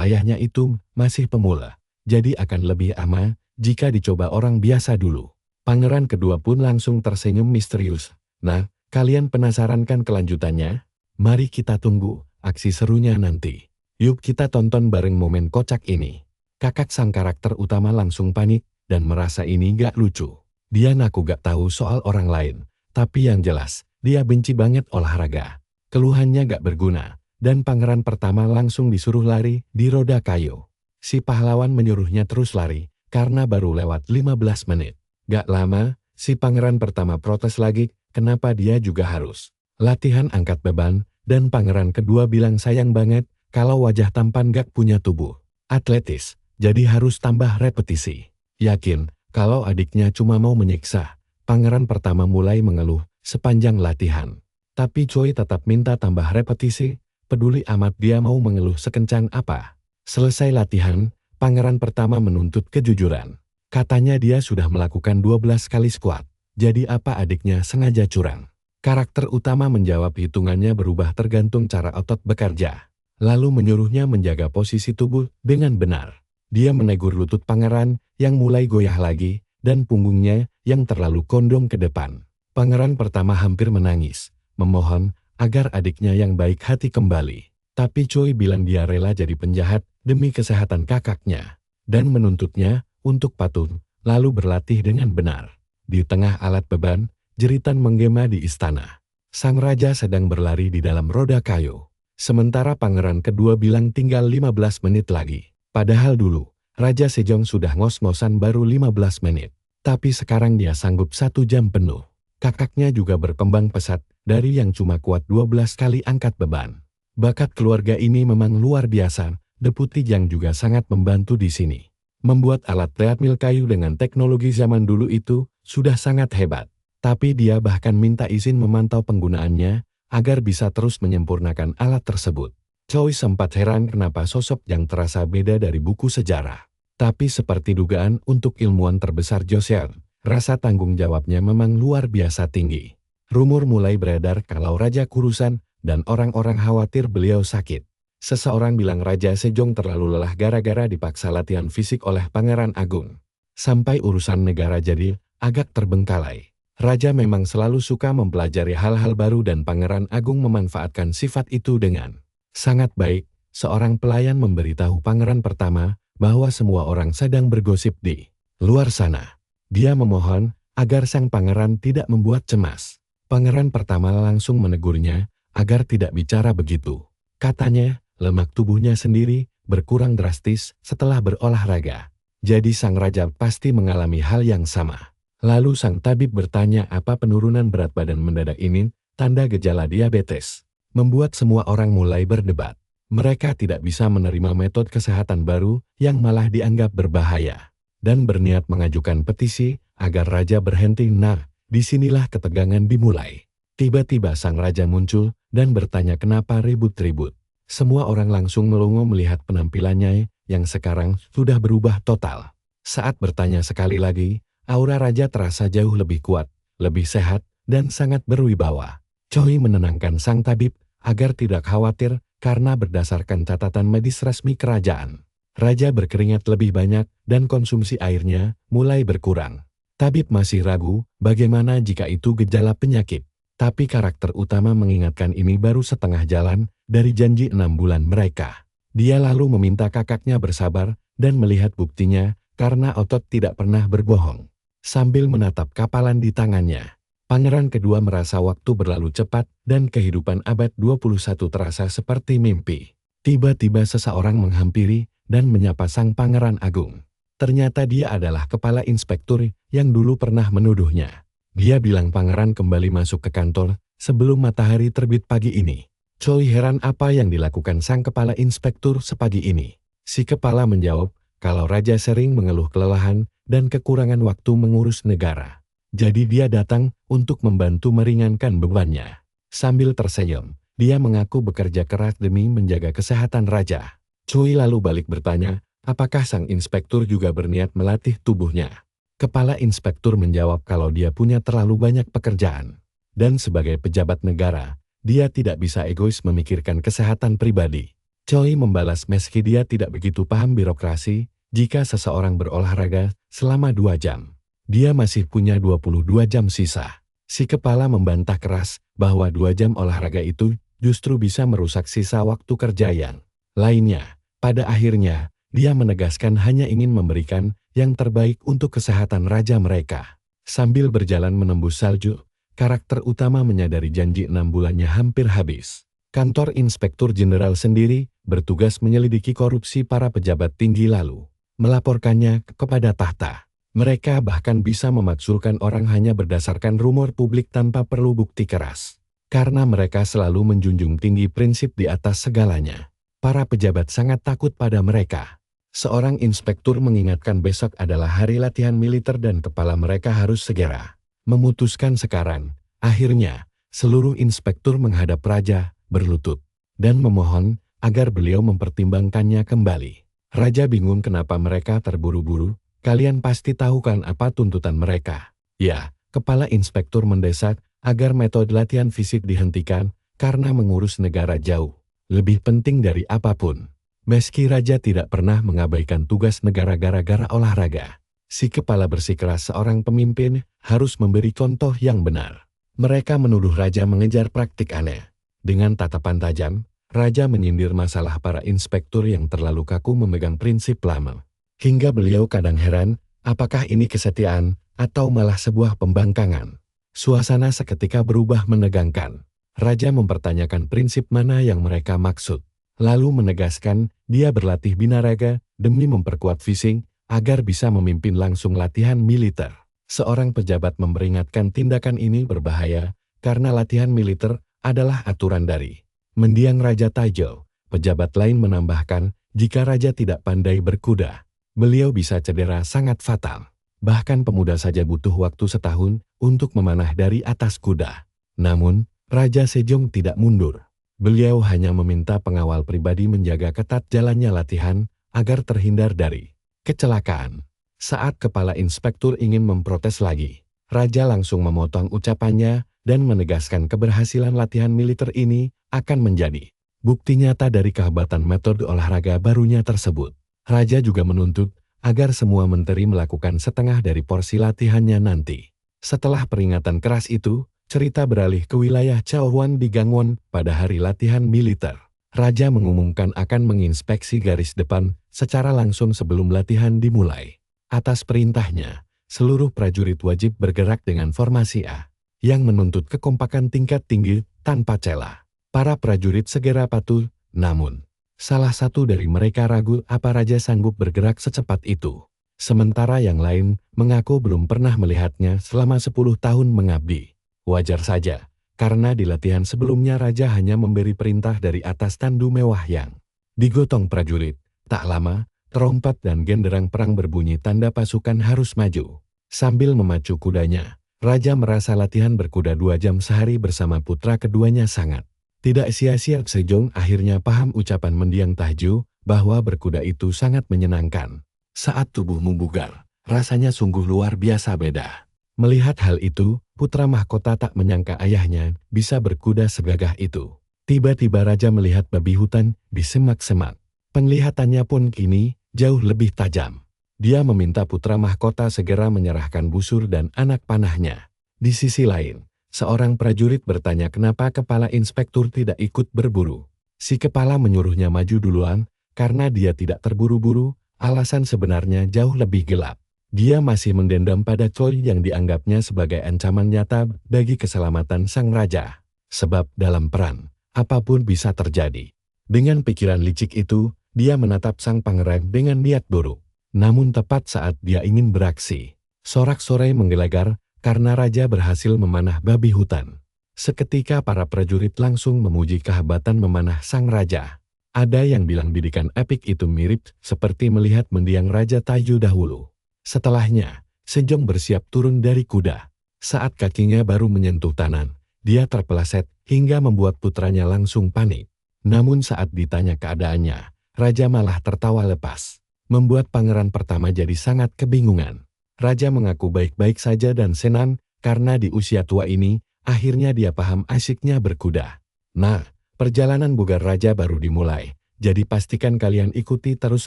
ayahnya itu masih pemula, jadi akan lebih aman jika dicoba orang biasa dulu. Pangeran kedua pun langsung tersenyum misterius. Nah, kalian penasaran kan kelanjutannya? Mari kita tunggu aksi serunya nanti. Yuk kita tonton bareng momen kocak ini. Kakak sang karakter utama langsung panik dan merasa ini gak lucu. Dia ngaku gak tahu soal orang lain, tapi yang jelas, dia benci banget olahraga. Keluhannya gak berguna, dan pangeran pertama langsung disuruh lari di roda kayu. Si pahlawan menyuruhnya terus lari, karena baru lewat 15 menit. Gak lama, si pangeran pertama protes lagi, kenapa dia juga harus latihan angkat beban, dan pangeran kedua bilang sayang banget, kalau wajah tampan gak punya tubuh atletis, jadi harus tambah repetisi. Yakin, kalau adiknya cuma mau menyiksa, pangeran pertama mulai mengeluh sepanjang latihan. Tapi Choi tetap minta tambah repetisi, peduli amat dia mau mengeluh sekencang apa. Selesai latihan, pangeran pertama menuntut kejujuran. Katanya dia sudah melakukan 12 kali squat, jadi apa adiknya sengaja curang. Karakter utama menjawab hitungannya berubah tergantung cara otot bekerja. Lalu menyuruhnya menjaga posisi tubuh dengan benar. Dia menegur lutut pangeran yang mulai goyah lagi, dan punggungnya yang terlalu kondong ke depan. Pangeran pertama hampir menangis, memohon agar adiknya yang baik hati kembali. Tapi Choi bilang dia rela jadi penjahat demi kesehatan kakaknya, dan menuntutnya untuk patuh, lalu berlatih dengan benar. Di tengah alat beban, jeritan menggema di istana. Sang raja sedang berlari di dalam roda kayu. Sementara pangeran kedua bilang tinggal 15 menit lagi. Padahal dulu, Raja Sejong sudah ngos-ngosan baru 15 menit. Tapi sekarang dia sanggup 1 jam penuh. Kakaknya juga berkembang pesat dari yang cuma kuat 12 kali angkat beban. Bakat keluarga ini memang luar biasa. Deputi Jang juga sangat membantu di sini. Membuat alat treadmill kayu dengan teknologi zaman dulu itu sudah sangat hebat. Tapi dia bahkan minta izin memantau penggunaannya agar bisa terus menyempurnakan alat tersebut. Choi sempat heran kenapa sosok yang terasa beda dari buku sejarah. Tapi seperti dugaan untuk ilmuwan terbesar Joseon, rasa tanggung jawabnya memang luar biasa tinggi. Rumor mulai beredar kalau Raja Kurusan dan orang-orang khawatir beliau sakit. Seseorang bilang Raja Sejong terlalu lelah gara-gara dipaksa latihan fisik oleh Pangeran Agung. Sampai urusan negara jadi agak terbengkalai. Raja memang selalu suka mempelajari hal-hal baru dan Pangeran Agung memanfaatkan sifat itu dengan sangat baik. Seorang pelayan memberitahu pangeran pertama bahwa semua orang sedang bergosip di luar sana. Dia memohon agar sang pangeran tidak membuat cemas. Pangeran pertama langsung menegurnya agar tidak bicara begitu. Katanya, lemak tubuhnya sendiri berkurang drastis setelah berolahraga. Jadi sang raja pasti mengalami hal yang sama. Lalu sang tabib bertanya apa penurunan berat badan mendadak ini tanda gejala diabetes. Membuat semua orang mulai berdebat. Mereka tidak bisa menerima metode kesehatan baru yang malah dianggap berbahaya. Dan berniat mengajukan petisi agar raja berhenti. Nah, disinilah ketegangan dimulai. Tiba-tiba sang raja muncul dan bertanya kenapa ribut-ribut. Semua orang langsung melongo melihat penampilannya yang sekarang sudah berubah total. Saat bertanya sekali lagi, aura raja terasa jauh lebih kuat, lebih sehat, dan sangat berwibawa. Choi menenangkan sang tabib agar tidak khawatir karena berdasarkan catatan medis resmi kerajaan, raja berkeringat lebih banyak dan konsumsi airnya mulai berkurang. Tabib masih ragu bagaimana jika itu gejala penyakit. Tapi karakter utama mengingatkan ini baru setengah jalan dari janji 6 bulan mereka. Dia lalu meminta kakaknya bersabar dan melihat buktinya karena otot tidak pernah berbohong. Sambil menatap kapalan di tangannya, pangeran kedua merasa waktu berlalu cepat dan kehidupan abad 21 terasa seperti mimpi. Tiba-tiba seseorang menghampiri dan menyapa sang pangeran agung. Ternyata dia adalah kepala inspektur yang dulu pernah menuduhnya. Dia bilang pangeran kembali masuk ke kantor sebelum matahari terbit pagi ini. Choi heran apa yang dilakukan sang kepala inspektur sepagi ini. Si kepala menjawab kalau raja sering mengeluh kelelahan dan kekurangan waktu mengurus negara. Jadi dia datang untuk membantu meringankan bebannya. Sambil tersenyum, dia mengaku bekerja keras demi menjaga kesehatan raja. Choi lalu balik bertanya, apakah sang inspektur juga berniat melatih tubuhnya? Kepala inspektur menjawab kalau dia punya terlalu banyak pekerjaan. Dan sebagai pejabat negara, dia tidak bisa egois memikirkan kesehatan pribadi. Choi membalas meski dia tidak begitu paham birokrasi, jika seseorang berolahraga selama 2 jam, dia masih punya 22 jam sisa. Si kepala membantah keras bahwa 2 jam olahraga itu justru bisa merusak sisa waktu kerja yang lainnya. Pada akhirnya, dia menegaskan hanya ingin memberikan yang terbaik untuk kesehatan raja mereka. Sambil berjalan menembus salju, karakter utama menyadari janji 6 bulannya hampir habis. Kantor Inspektur Jenderal sendiri bertugas menyelidiki korupsi para pejabat tinggi lalu melaporkannya kepada tahta. Mereka bahkan bisa memakzulkan orang hanya berdasarkan rumor publik tanpa perlu bukti keras. Karena mereka selalu menjunjung tinggi prinsip di atas segalanya. Para pejabat sangat takut pada mereka. Seorang inspektur mengingatkan besok adalah hari latihan militer dan kepala mereka harus segera memutuskan sekarang. Akhirnya, seluruh inspektur menghadap raja, berlutut, dan memohon agar beliau mempertimbangkannya kembali. Raja bingung kenapa mereka terburu-buru. Kalian pasti tahu kan apa tuntutan mereka? Ya, kepala inspektur mendesak agar metode latihan fisik dihentikan karena mengurus negara jauh lebih penting dari apapun. Meski raja tidak pernah mengabaikan tugas negara gara-gara olahraga, si kepala bersikeras seorang pemimpin harus memberi contoh yang benar. Mereka menuduh raja mengejar praktik aneh. Dengan tatapan tajam, raja menyindir masalah para inspektur yang terlalu kaku memegang prinsip lama. Hingga beliau kadang heran, apakah ini kesetiaan atau malah sebuah pembangkangan. Suasana seketika berubah menegangkan. Raja mempertanyakan prinsip mana yang mereka maksud. Lalu menegaskan dia berlatih binaraga demi memperkuat fisik agar bisa memimpin langsung latihan militer. Seorang pejabat memperingatkan tindakan ini berbahaya karena latihan militer adalah aturan dari mendiang Raja Taijou. Pejabat lain menambahkan jika raja tidak pandai berkuda, beliau bisa cedera sangat fatal. Bahkan pemuda saja butuh waktu setahun untuk memanah dari atas kuda. Namun, Raja Sejong tidak mundur. Beliau hanya meminta pengawal pribadi menjaga ketat jalannya latihan agar terhindar dari kecelakaan. Saat kepala inspektur ingin memprotes lagi, raja langsung memotong ucapannya dan menegaskan keberhasilan latihan militer ini akan menjadi bukti nyata dari kehebatan metode olahraga barunya tersebut. Raja juga menuntut agar semua menteri melakukan setengah dari porsi latihannya nanti. Setelah peringatan keras itu, cerita beralih ke wilayah Chaohuan di Gangwon pada hari latihan militer. Raja mengumumkan akan menginspeksi garis depan secara langsung sebelum latihan dimulai. Atas perintahnya, seluruh prajurit wajib bergerak dengan formasi A, yang menuntut kekompakan tingkat tinggi tanpa celah. Para prajurit segera patuh, namun salah satu dari mereka ragu apa raja sanggup bergerak secepat itu. Sementara yang lain mengaku belum pernah melihatnya selama 10 tahun mengabdi. Wajar saja, karena di latihan sebelumnya raja hanya memberi perintah dari atas tandu mewah yang digotong prajurit. Tak lama, trompet dan genderang perang berbunyi tanda pasukan harus maju. Sambil memacu kudanya, raja merasa latihan berkuda 2 jam sehari bersama putra keduanya sangat tidak sia-sia. Sejong akhirnya paham ucapan mendiang Tahju bahwa berkuda itu sangat menyenangkan. Saat tubuhmu bugar, rasanya sungguh luar biasa beda. Melihat hal itu, putra mahkota tak menyangka ayahnya bisa berkuda segagah itu. Tiba-tiba raja melihat babi hutan di semak-semak. Penglihatannya pun kini jauh lebih tajam. Dia meminta putra mahkota segera menyerahkan busur dan anak panahnya. Di sisi lain, seorang prajurit bertanya kenapa kepala inspektur tidak ikut berburu. Si kepala menyuruhnya maju duluan karena dia tidak terburu-buru. Alasan sebenarnya jauh lebih gelap. Dia masih mendendam pada Choi yang dianggapnya sebagai ancaman nyata bagi keselamatan sang raja. Sebab dalam perang, apapun bisa terjadi. Dengan pikiran licik itu, dia menatap sang pangeran dengan niat buruk. Namun tepat saat dia ingin beraksi, sorak-sorai menggelegar karena raja berhasil memanah babi hutan. Seketika para prajurit langsung memuji kehebatan memanah sang raja. Ada yang bilang bidikan epik itu mirip seperti melihat mendiang Raja Tahju dahulu. Setelahnya, Sejong bersiap turun dari kuda. Saat kakinya baru menyentuh tanah, dia terpeleset hingga membuat putranya langsung panik. Namun saat ditanya keadaannya, raja malah tertawa lepas. Membuat pangeran pertama jadi sangat kebingungan. Raja mengaku baik-baik saja dan senang karena di usia tua ini, akhirnya dia paham asyiknya berkuda. Nah, perjalanan bugar raja baru dimulai, jadi pastikan kalian ikuti terus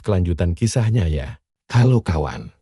kelanjutan kisahnya ya. Halo kawan.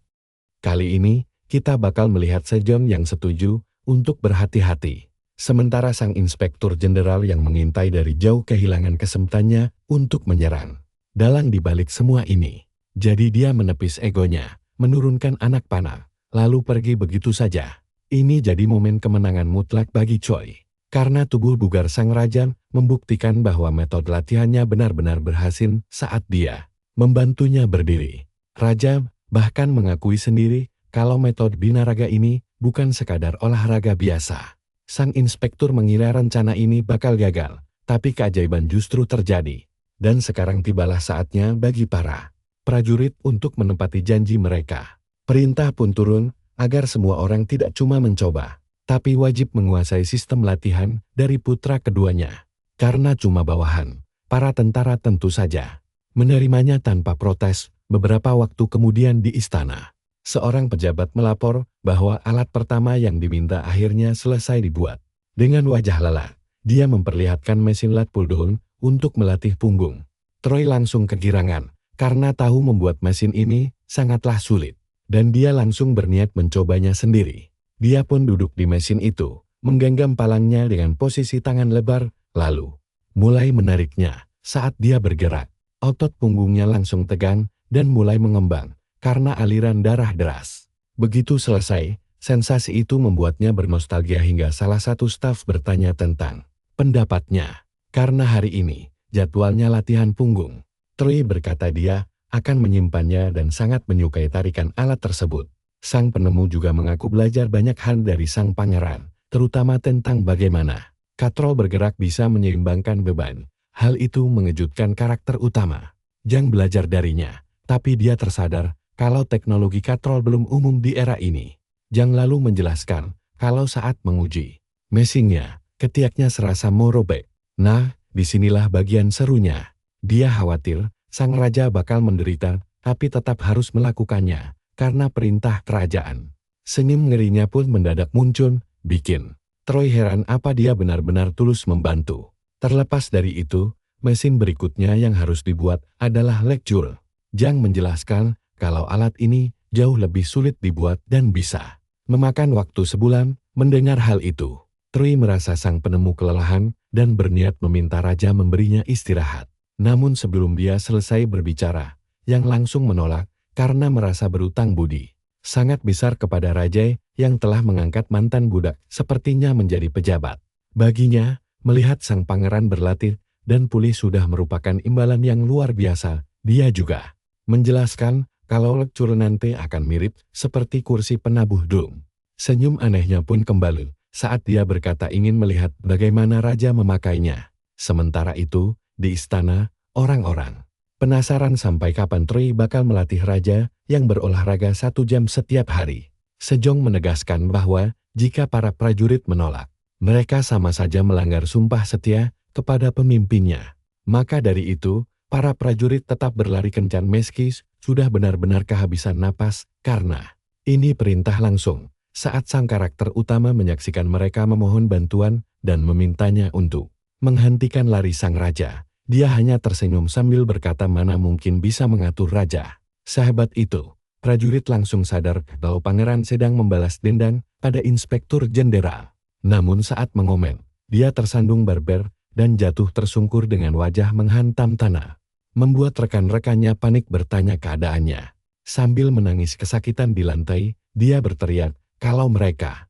Kali ini, kita bakal melihat Sejong yang setuju untuk berhati-hati. Sementara sang inspektur jenderal yang mengintai dari jauh kehilangan kesempatannya untuk menyerang. Dalang dibalik semua ini, jadi dia menepis egonya, menurunkan anak panah, lalu pergi begitu saja. Ini jadi momen kemenangan mutlak bagi Choi. Karena tubuh bugar sang raja membuktikan bahwa metode latihannya benar-benar berhasil saat dia membantunya berdiri. Raja bahkan mengakui sendiri kalau metode binaraga ini bukan sekadar olahraga biasa. Sang inspektur mengira rencana ini bakal gagal, tapi keajaiban justru terjadi. Dan sekarang tibalah saatnya bagi para prajurit untuk menepati janji mereka. Perintah pun turun agar semua orang tidak cuma mencoba, tapi wajib menguasai sistem latihan dari putra keduanya. Karena cuma bawahan, para tentara tentu saja menerimanya tanpa protes. Beberapa waktu kemudian di istana, seorang pejabat melapor bahwa alat pertama yang diminta akhirnya selesai dibuat. Dengan wajah lelah, dia memperlihatkan mesin lat pull down untuk melatih punggung. Troy langsung kegirangan karena tahu membuat mesin ini sangatlah sulit, dan dia langsung berniat mencobanya sendiri. Dia pun duduk di mesin itu, menggenggam palangnya dengan posisi tangan lebar, lalu mulai menariknya. Saat dia bergerak, otot punggungnya langsung tegang dan mulai mengembang karena aliran darah deras. Begitu selesai, sensasi itu membuatnya bernostalgia hingga salah satu staf bertanya tentang pendapatnya. Karena hari ini, jadwalnya latihan punggung. Troy berkata dia akan menyimpannya dan sangat menyukai tarikan alat tersebut. Sang penemu juga mengaku belajar banyak hal dari sang pangeran, terutama tentang bagaimana katrol bergerak bisa menyeimbangkan beban. Hal itu mengejutkan karakter utama. Jang belajar darinya, tapi dia tersadar kalau teknologi katrol belum umum di era ini. Jang lalu menjelaskan kalau saat menguji mesinnya, ketiaknya serasa mau robek. Nah, disinilah bagian serunya. Dia khawatir sang raja bakal menderita, tapi tetap harus melakukannya karena perintah kerajaan. Senyum ngerinya pun mendadak muncul, bikin Troy heran apa dia benar-benar tulus membantu. Terlepas dari itu, mesin berikutnya yang harus dibuat adalah lecture. Jang menjelaskan kalau alat ini jauh lebih sulit dibuat dan bisa memakan waktu sebulan. Mendengar hal itu, Troy merasa sang penemu kelelahan dan berniat meminta raja memberinya istirahat. Namun sebelum dia selesai berbicara, Yang langsung menolak karena merasa berutang budi sangat besar kepada raja yang telah mengangkat mantan budak sepertinya menjadi pejabat. Baginya, melihat sang pangeran berlatih dan pulih sudah merupakan imbalan yang luar biasa. Dia juga menjelaskan kalau lecur nanti akan mirip seperti kursi penabuh dum. Senyum anehnya pun kembali saat dia berkata ingin melihat bagaimana raja memakainya. Sementara itu, di istana, orang-orang penasaran sampai kapan Troy bakal melatih raja yang berolahraga 1 jam setiap hari. Sejong menegaskan bahwa jika para prajurit menolak, mereka sama saja melanggar sumpah setia kepada pemimpinnya. Maka dari itu, para prajurit tetap berlari kencan meski sudah benar-benar kehabisan napas karena ini perintah langsung. Saat sang karakter utama menyaksikan mereka memohon bantuan dan memintanya untuk menghentikan lari sang raja, dia hanya tersenyum sambil berkata mana mungkin bisa mengatur raja. Sahabat itu, prajurit langsung sadar bahwa pangeran sedang membalas dendam pada inspektur jenderal. Namun saat mengomen, dia tersandung barber dan jatuh tersungkur dengan wajah menghantam tanah. Membuat rekan-rekannya panik bertanya keadaannya. Sambil menangis kesakitan di lantai, dia berteriak kalau mereka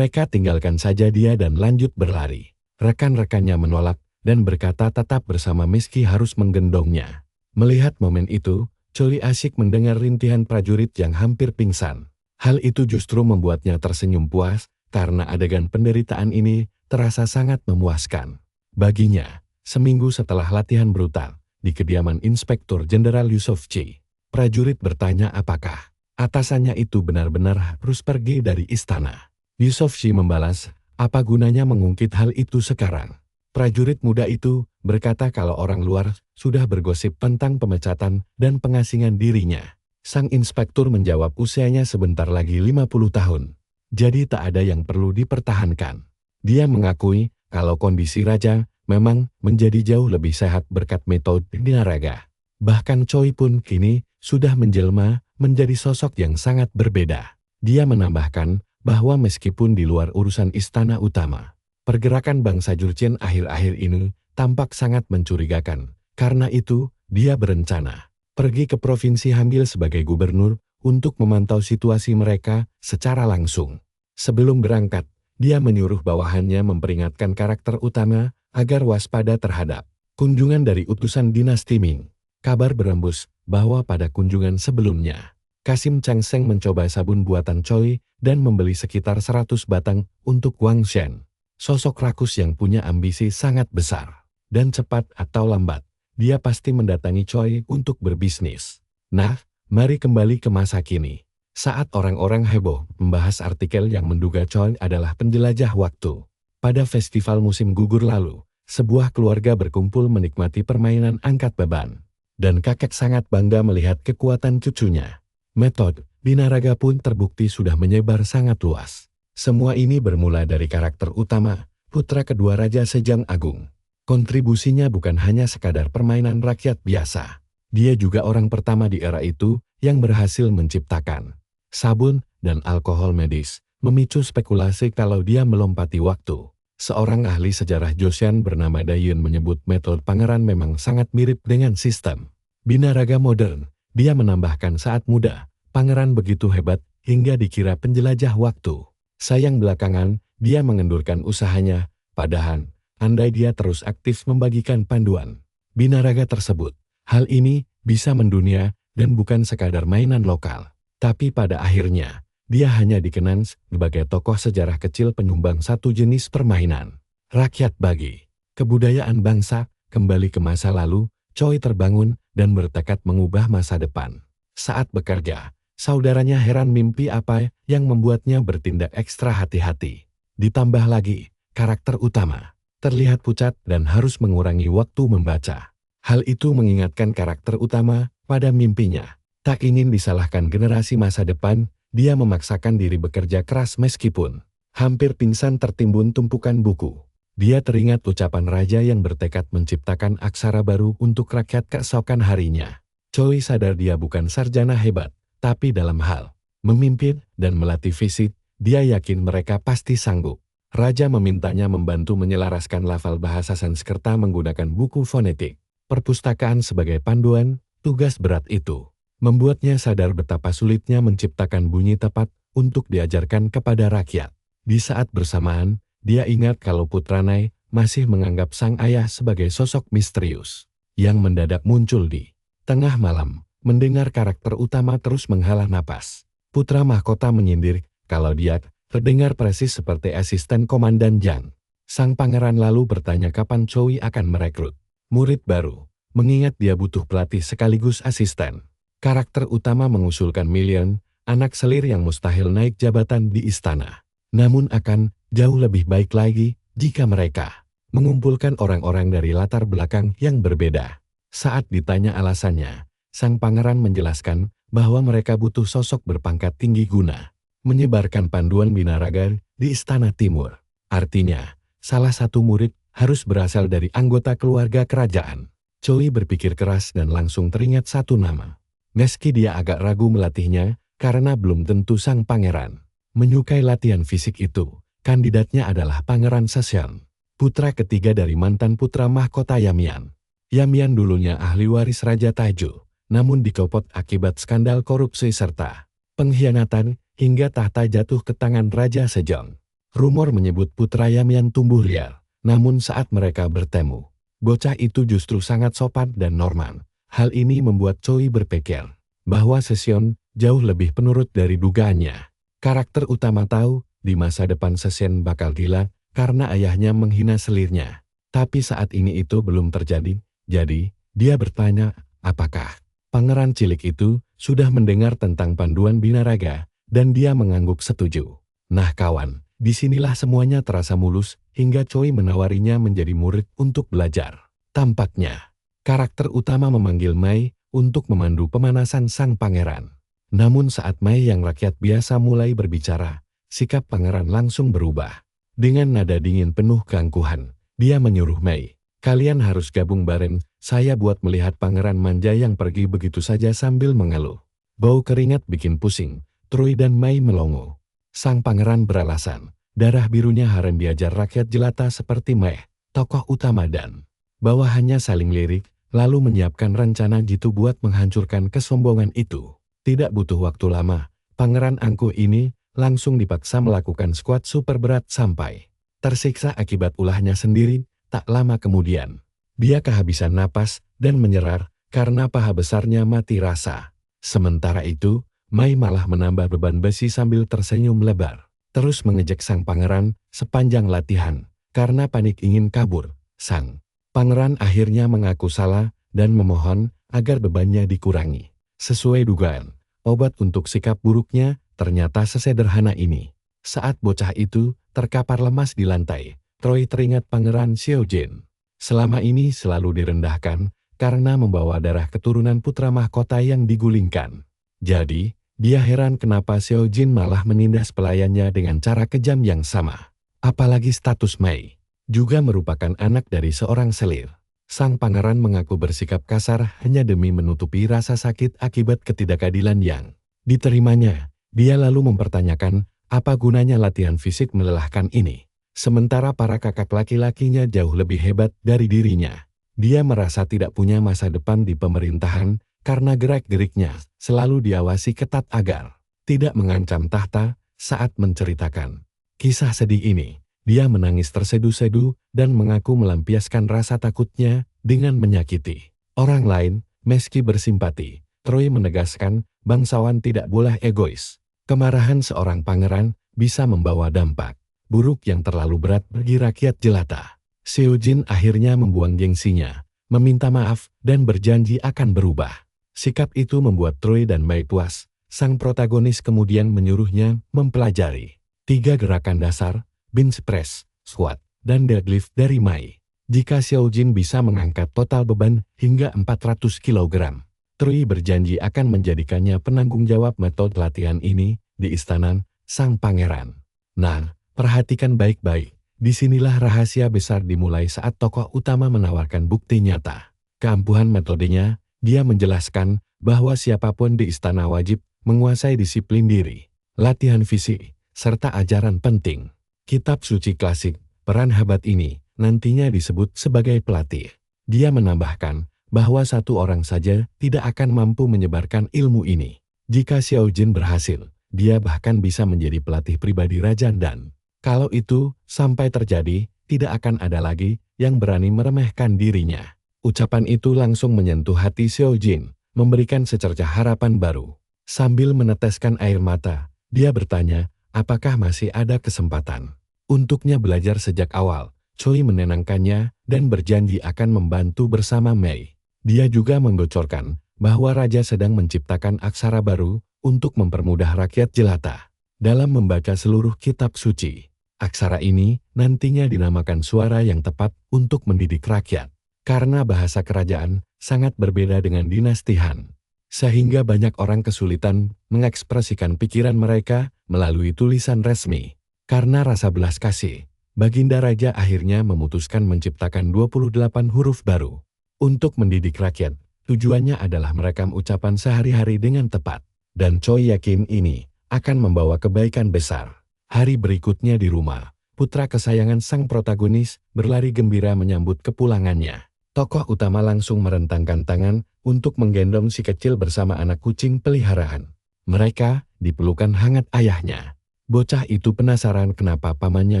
tinggalkan saja dia dan lanjut berlari. Rekan-rekannya menolak dan berkata tetap bersama meski harus menggendongnya. Melihat momen itu, Choi asyik mendengar rintihan prajurit yang hampir pingsan. Hal itu justru membuatnya tersenyum puas, karena adegan penderitaan ini terasa sangat memuaskan. Baginya, seminggu setelah latihan brutal, di kediaman Inspektur Jenderal Yusufji, prajurit bertanya apakah atasannya itu benar-benar harus pergi dari istana. Yusufji membalas, apa gunanya mengungkit hal itu sekarang? Prajurit muda itu berkata kalau orang luar sudah bergosip tentang pemecatan dan pengasingan dirinya. Sang inspektur menjawab usianya sebentar lagi 50 tahun. Jadi tak ada yang perlu dipertahankan. Dia mengakui kalau kondisi raja memang menjadi jauh lebih sehat berkat metode binaraga. Bahkan Choi pun kini sudah menjelma menjadi sosok yang sangat berbeda. Dia menambahkan bahwa meskipun di luar urusan istana utama, pergerakan bangsa Jurchen akhir-akhir ini tampak sangat mencurigakan. Karena itu, dia berencana pergi ke Provinsi Hamgyal sebagai gubernur untuk memantau situasi mereka secara langsung. Sebelum berangkat, dia menyuruh bawahannya memperingatkan karakter utama agar waspada terhadap kunjungan dari utusan dinasti Ming. Kabar berembus bahwa pada kunjungan sebelumnya, Kasim Changseng mencoba sabun buatan Choi dan membeli sekitar 100 batang untuk Wang Shen. Sosok rakus yang punya ambisi sangat besar. Dan cepat atau lambat, dia pasti mendatangi Choi untuk berbisnis. Nah, mari kembali ke masa kini. Saat orang-orang heboh membahas artikel yang menduga Choi adalah penjelajah waktu. Pada festival musim gugur lalu, sebuah keluarga berkumpul menikmati permainan angkat beban. Dan kakek sangat bangga melihat kekuatan cucunya. Metode binaraga pun terbukti sudah menyebar sangat luas. Semua ini bermula dari karakter utama, putra kedua Raja Sejang Agung. Kontribusinya bukan hanya sekadar permainan rakyat biasa. Dia juga orang pertama di era itu yang berhasil menciptakan sabun dan alkohol medis, memicu spekulasi kalau dia melompati waktu. Seorang ahli sejarah Joseon bernama Dayun menyebut metode pangeran memang sangat mirip dengan sistem binaraga modern. Dia menambahkan saat muda, pangeran begitu hebat hingga dikira penjelajah waktu. Sayang belakangan, dia mengendurkan usahanya, padahal andai dia terus aktif membagikan panduan binaraga tersebut, hal ini bisa mendunia dan bukan sekadar mainan lokal. Tapi pada akhirnya, dia hanya dikenal sebagai tokoh sejarah kecil penyumbang satu jenis permainan rakyat bagi kebudayaan bangsa. Kembali ke masa lalu, Choi terbangun dan bertekad mengubah masa depan. Saat bekerja, saudaranya heran mimpi apa yang membuatnya bertindak ekstra hati-hati. Ditambah lagi, karakter utama terlihat pucat dan harus mengurangi waktu membaca. Hal itu mengingatkan karakter utama pada mimpinya. Tak ingin disalahkan generasi masa depan, dia memaksakan diri bekerja keras meskipun hampir pingsan tertimbun tumpukan buku. Dia teringat ucapan raja yang bertekad menciptakan aksara baru untuk rakyat keesokan harinya. Choi sadar dia bukan sarjana hebat, tapi dalam hal memimpin dan melatih fisik, dia yakin mereka pasti sanggup. Raja memintanya membantu menyelaraskan lafal bahasa Sanskerta menggunakan buku fonetik. perpustakaan sebagai panduan, tugas berat itu membuatnya sadar betapa sulitnya menciptakan bunyi tepat untuk diajarkan kepada rakyat. Di saat bersamaan, dia ingat kalau Putranai masih menganggap sang ayah sebagai sosok misterius yang mendadak muncul di tengah malam. Mendengar karakter utama terus menghela napas, putra mahkota menyindir kalau dia terdengar persis seperti asisten Komandan Jang. Sang pangeran lalu bertanya kapan Choi akan merekrut murid baru, mengingat dia butuh pelatih sekaligus asisten. Karakter utama mengusulkan Million, anak selir yang mustahil naik jabatan di istana. Namun akan jauh lebih baik lagi jika mereka mengumpulkan orang-orang dari latar belakang yang berbeda. Saat ditanya alasannya, sang pangeran menjelaskan bahwa mereka butuh sosok berpangkat tinggi guna menyebarkan panduan binaraga di Istana Timur. Artinya, salah satu murid harus berasal dari anggota keluarga kerajaan. Choi berpikir keras dan langsung teringat satu nama. Meski dia agak ragu melatihnya, karena belum tentu sang pangeran menyukai latihan fisik itu. Kandidatnya adalah Pangeran Seseon, putra ketiga dari mantan putra mahkota Yamian. Yamian dulunya ahli waris Raja Taiju, namun dicopot akibat skandal korupsi serta pengkhianatan hingga tahta jatuh ke tangan Raja Sejong. Rumor menyebut putra Yamian tumbuh liar, namun saat mereka bertemu, bocah itu justru sangat sopan dan normal. Hal ini membuat Choi berpikir bahwa Seseon jauh lebih penurut dari dugaannya. Karakter utama tahu di masa depan Seseon bakal gila karena ayahnya menghina selirnya. Tapi saat ini itu belum terjadi, jadi dia bertanya apakah pangeran cilik itu sudah mendengar tentang panduan binaraga, dan dia mengangguk setuju. Nah kawan, disinilah semuanya terasa mulus hingga Choi menawarinya menjadi murid untuk belajar. Tampaknya karakter utama memanggil Mai untuk memandu pemanasan sang pangeran. Namun saat Mai yang rakyat biasa mulai berbicara, sikap pangeran langsung berubah. Dengan nada dingin penuh keangkuhan, dia menyuruh Mai, kalian harus gabung bareng saya buat melihat pangeran manja yang pergi begitu saja sambil mengeluh. Bau keringat bikin pusing, Trui dan Mai melongo. Sang pangeran beralasan, darah birunya harem diajar rakyat jelata seperti Mai, tokoh utama dan bawahannya saling lirik, lalu menyiapkan rencana jitu buat menghancurkan kesombongan itu. Tidak butuh waktu lama, pangeran angkuh ini langsung dipaksa melakukan skuad super berat sampai tersiksa akibat ulahnya sendiri. Tak lama kemudian, dia kehabisan napas dan menyerah karena paha besarnya mati rasa. Sementara itu, Mai malah menambah beban besi sambil tersenyum lebar, terus mengejek sang pangeran sepanjang latihan. Karena panik ingin kabur, sang pangeran akhirnya mengaku salah dan memohon agar bebannya dikurangi. Sesuai dugaan, obat untuk sikap buruknya ternyata sesederhana ini. Saat bocah itu terkapar lemas di lantai, Troi teringat Pangeran Seojin. Selama ini selalu direndahkan karena membawa darah keturunan putra mahkota yang digulingkan. Jadi, dia heran kenapa Seojin malah menindas pelayannya dengan cara kejam yang sama. Apalagi status Mai juga merupakan anak dari seorang selir. Sang pangeran mengaku bersikap kasar hanya demi menutupi rasa sakit akibat ketidakadilan yang diterimanya. Dia lalu mempertanyakan apa gunanya latihan fisik melelahkan ini. Sementara para kakak laki-lakinya jauh lebih hebat dari dirinya. Dia merasa tidak punya masa depan di pemerintahan karena gerak-geriknya selalu diawasi ketat agar tidak mengancam tahta. Saat menceritakan kisah sedih ini, dia menangis terseduh-seduh dan mengaku melampiaskan rasa takutnya dengan menyakiti orang lain. Meski bersimpati, Troi menegaskan bangsawan tidak boleh egois. Kemarahan seorang pangeran bisa membawa dampak buruk yang terlalu berat bagi rakyat jelata. Seojin akhirnya membuang gengsinya, meminta maaf dan berjanji akan berubah. Sikap itu membuat Troi dan Mai puas. Sang protagonis kemudian menyuruhnya mempelajari 3 gerakan dasar, bench press, squat, dan deadlift dari Mai. Jika Seojin bisa mengangkat total beban hingga 400 kg, Troi berjanji akan menjadikannya penanggung jawab metode latihan ini di istana sang pangeran. Nah, perhatikan baik-baik. Disinilah rahasia besar dimulai saat tokoh utama menawarkan bukti nyata keampuhan metodenya. Dia menjelaskan bahwa siapapun di istana wajib menguasai disiplin diri, latihan fisik, serta ajaran penting. Kitab suci klasik, peran hebat ini, nantinya disebut sebagai pelatih. Dia menambahkan bahwa satu orang saja tidak akan mampu menyebarkan ilmu ini. Jika Xiao Jin berhasil, dia bahkan bisa menjadi pelatih pribadi raja dan kalau itu sampai terjadi, tidak akan ada lagi yang berani meremehkan dirinya. Ucapan itu langsung menyentuh hati Xiao Jin, memberikan secercah harapan baru. Sambil meneteskan air mata, dia bertanya, apakah masih ada kesempatan untuknya belajar sejak awal. Choi menenangkannya dan berjanji akan membantu bersama Mei. Dia juga membocorkan bahwa raja sedang menciptakan aksara baru untuk mempermudah rakyat jelata dalam membaca seluruh kitab suci. Aksara ini nantinya dinamakan suara yang tepat untuk mendidik rakyat, karena bahasa kerajaan sangat berbeda dengan dinasti Han, sehingga banyak orang kesulitan mengekspresikan pikiran mereka melalui tulisan resmi. Karena rasa belas kasih, Baginda Raja akhirnya memutuskan menciptakan 28 huruf baru untuk mendidik rakyat. Tujuannya adalah merekam ucapan sehari-hari dengan tepat, dan Choi yakin ini akan membawa kebaikan besar. Hari berikutnya di rumah, putra kesayangan sang protagonis berlari gembira menyambut kepulangannya. Tokoh utama langsung merentangkan tangan untuk menggendong si kecil bersama anak kucing peliharaan. Mereka dipelukan hangat ayahnya. Bocah itu penasaran kenapa pamannya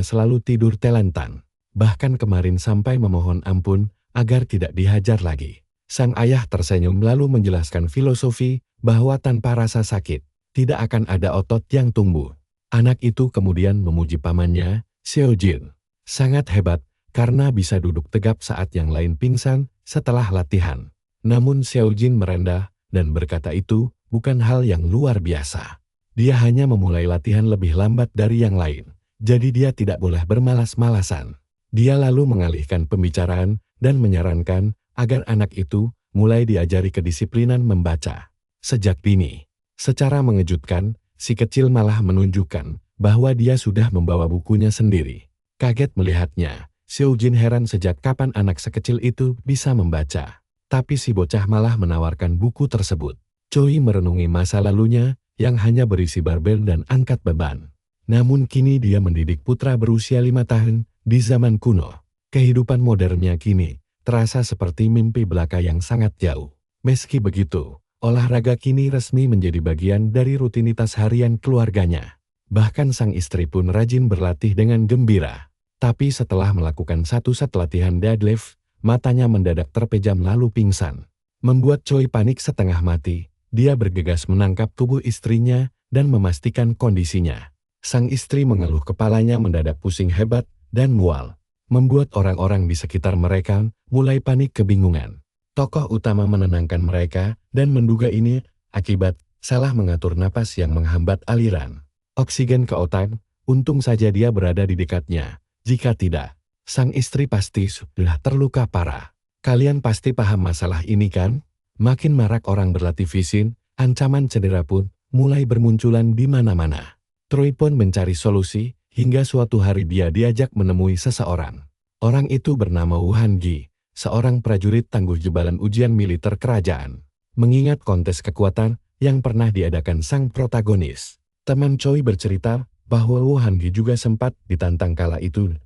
selalu tidur telentang. Bahkan kemarin sampai memohon ampun agar tidak dihajar lagi. Sang ayah tersenyum lalu menjelaskan filosofi bahwa tanpa rasa sakit, tidak akan ada otot yang tumbuh. Anak itu kemudian memuji pamannya, Xiao Jin. Sangat hebat karena bisa duduk tegap saat yang lain pingsan setelah latihan. Namun Xiao Jin merendah dan berkata itu bukan hal yang luar biasa. Dia hanya memulai latihan lebih lambat dari yang lain, jadi dia tidak boleh bermalas-malasan. Dia lalu mengalihkan pembicaraan dan menyarankan agar anak itu mulai diajari kedisiplinan membaca sejak dini. Secara mengejutkan, si kecil malah menunjukkan bahwa dia sudah membawa bukunya sendiri. Kaget melihatnya, Xiao Jin heran sejak kapan anak sekecil itu bisa membaca. Tapi si bocah malah menawarkan buku tersebut. Choi merenungi masa lalunya yang hanya berisi barbel dan angkat beban. Namun kini dia mendidik putra berusia 5 tahun di zaman kuno. Kehidupan modernnya kini terasa seperti mimpi belaka yang sangat jauh. Meski begitu, olahraga kini resmi menjadi bagian dari rutinitas harian keluarganya. Bahkan sang istri pun rajin berlatih dengan gembira. Tapi setelah melakukan satu set latihan deadlift, matanya mendadak terpejam lalu pingsan. Membuat Choi panik setengah mati. Dia bergegas menangkap tubuh istrinya dan memastikan kondisinya. Sang istri mengeluh kepalanya mendadak pusing hebat dan mual, membuat orang-orang di sekitar mereka mulai panik kebingungan. Tokoh utama menenangkan mereka dan menduga ini akibat salah mengatur napas yang menghambat aliran oksigen ke otak. Untung saja dia berada di dekatnya. Jika tidak, sang istri pasti sudah terluka parah. Kalian pasti paham masalah ini kan? Makin marak orang berlatih fisik, ancaman cedera pun mulai bermunculan di mana-mana. Troy pun mencari solusi, hingga suatu hari dia diajak menemui seseorang. Orang itu bernama Wu Hangi, seorang prajurit tangguh jebalan ujian militer kerajaan. Mengingat kontes kekuatan yang pernah diadakan sang protagonis, teman Choi bercerita bahwa Wu Hangi juga sempat ditantang kala itu.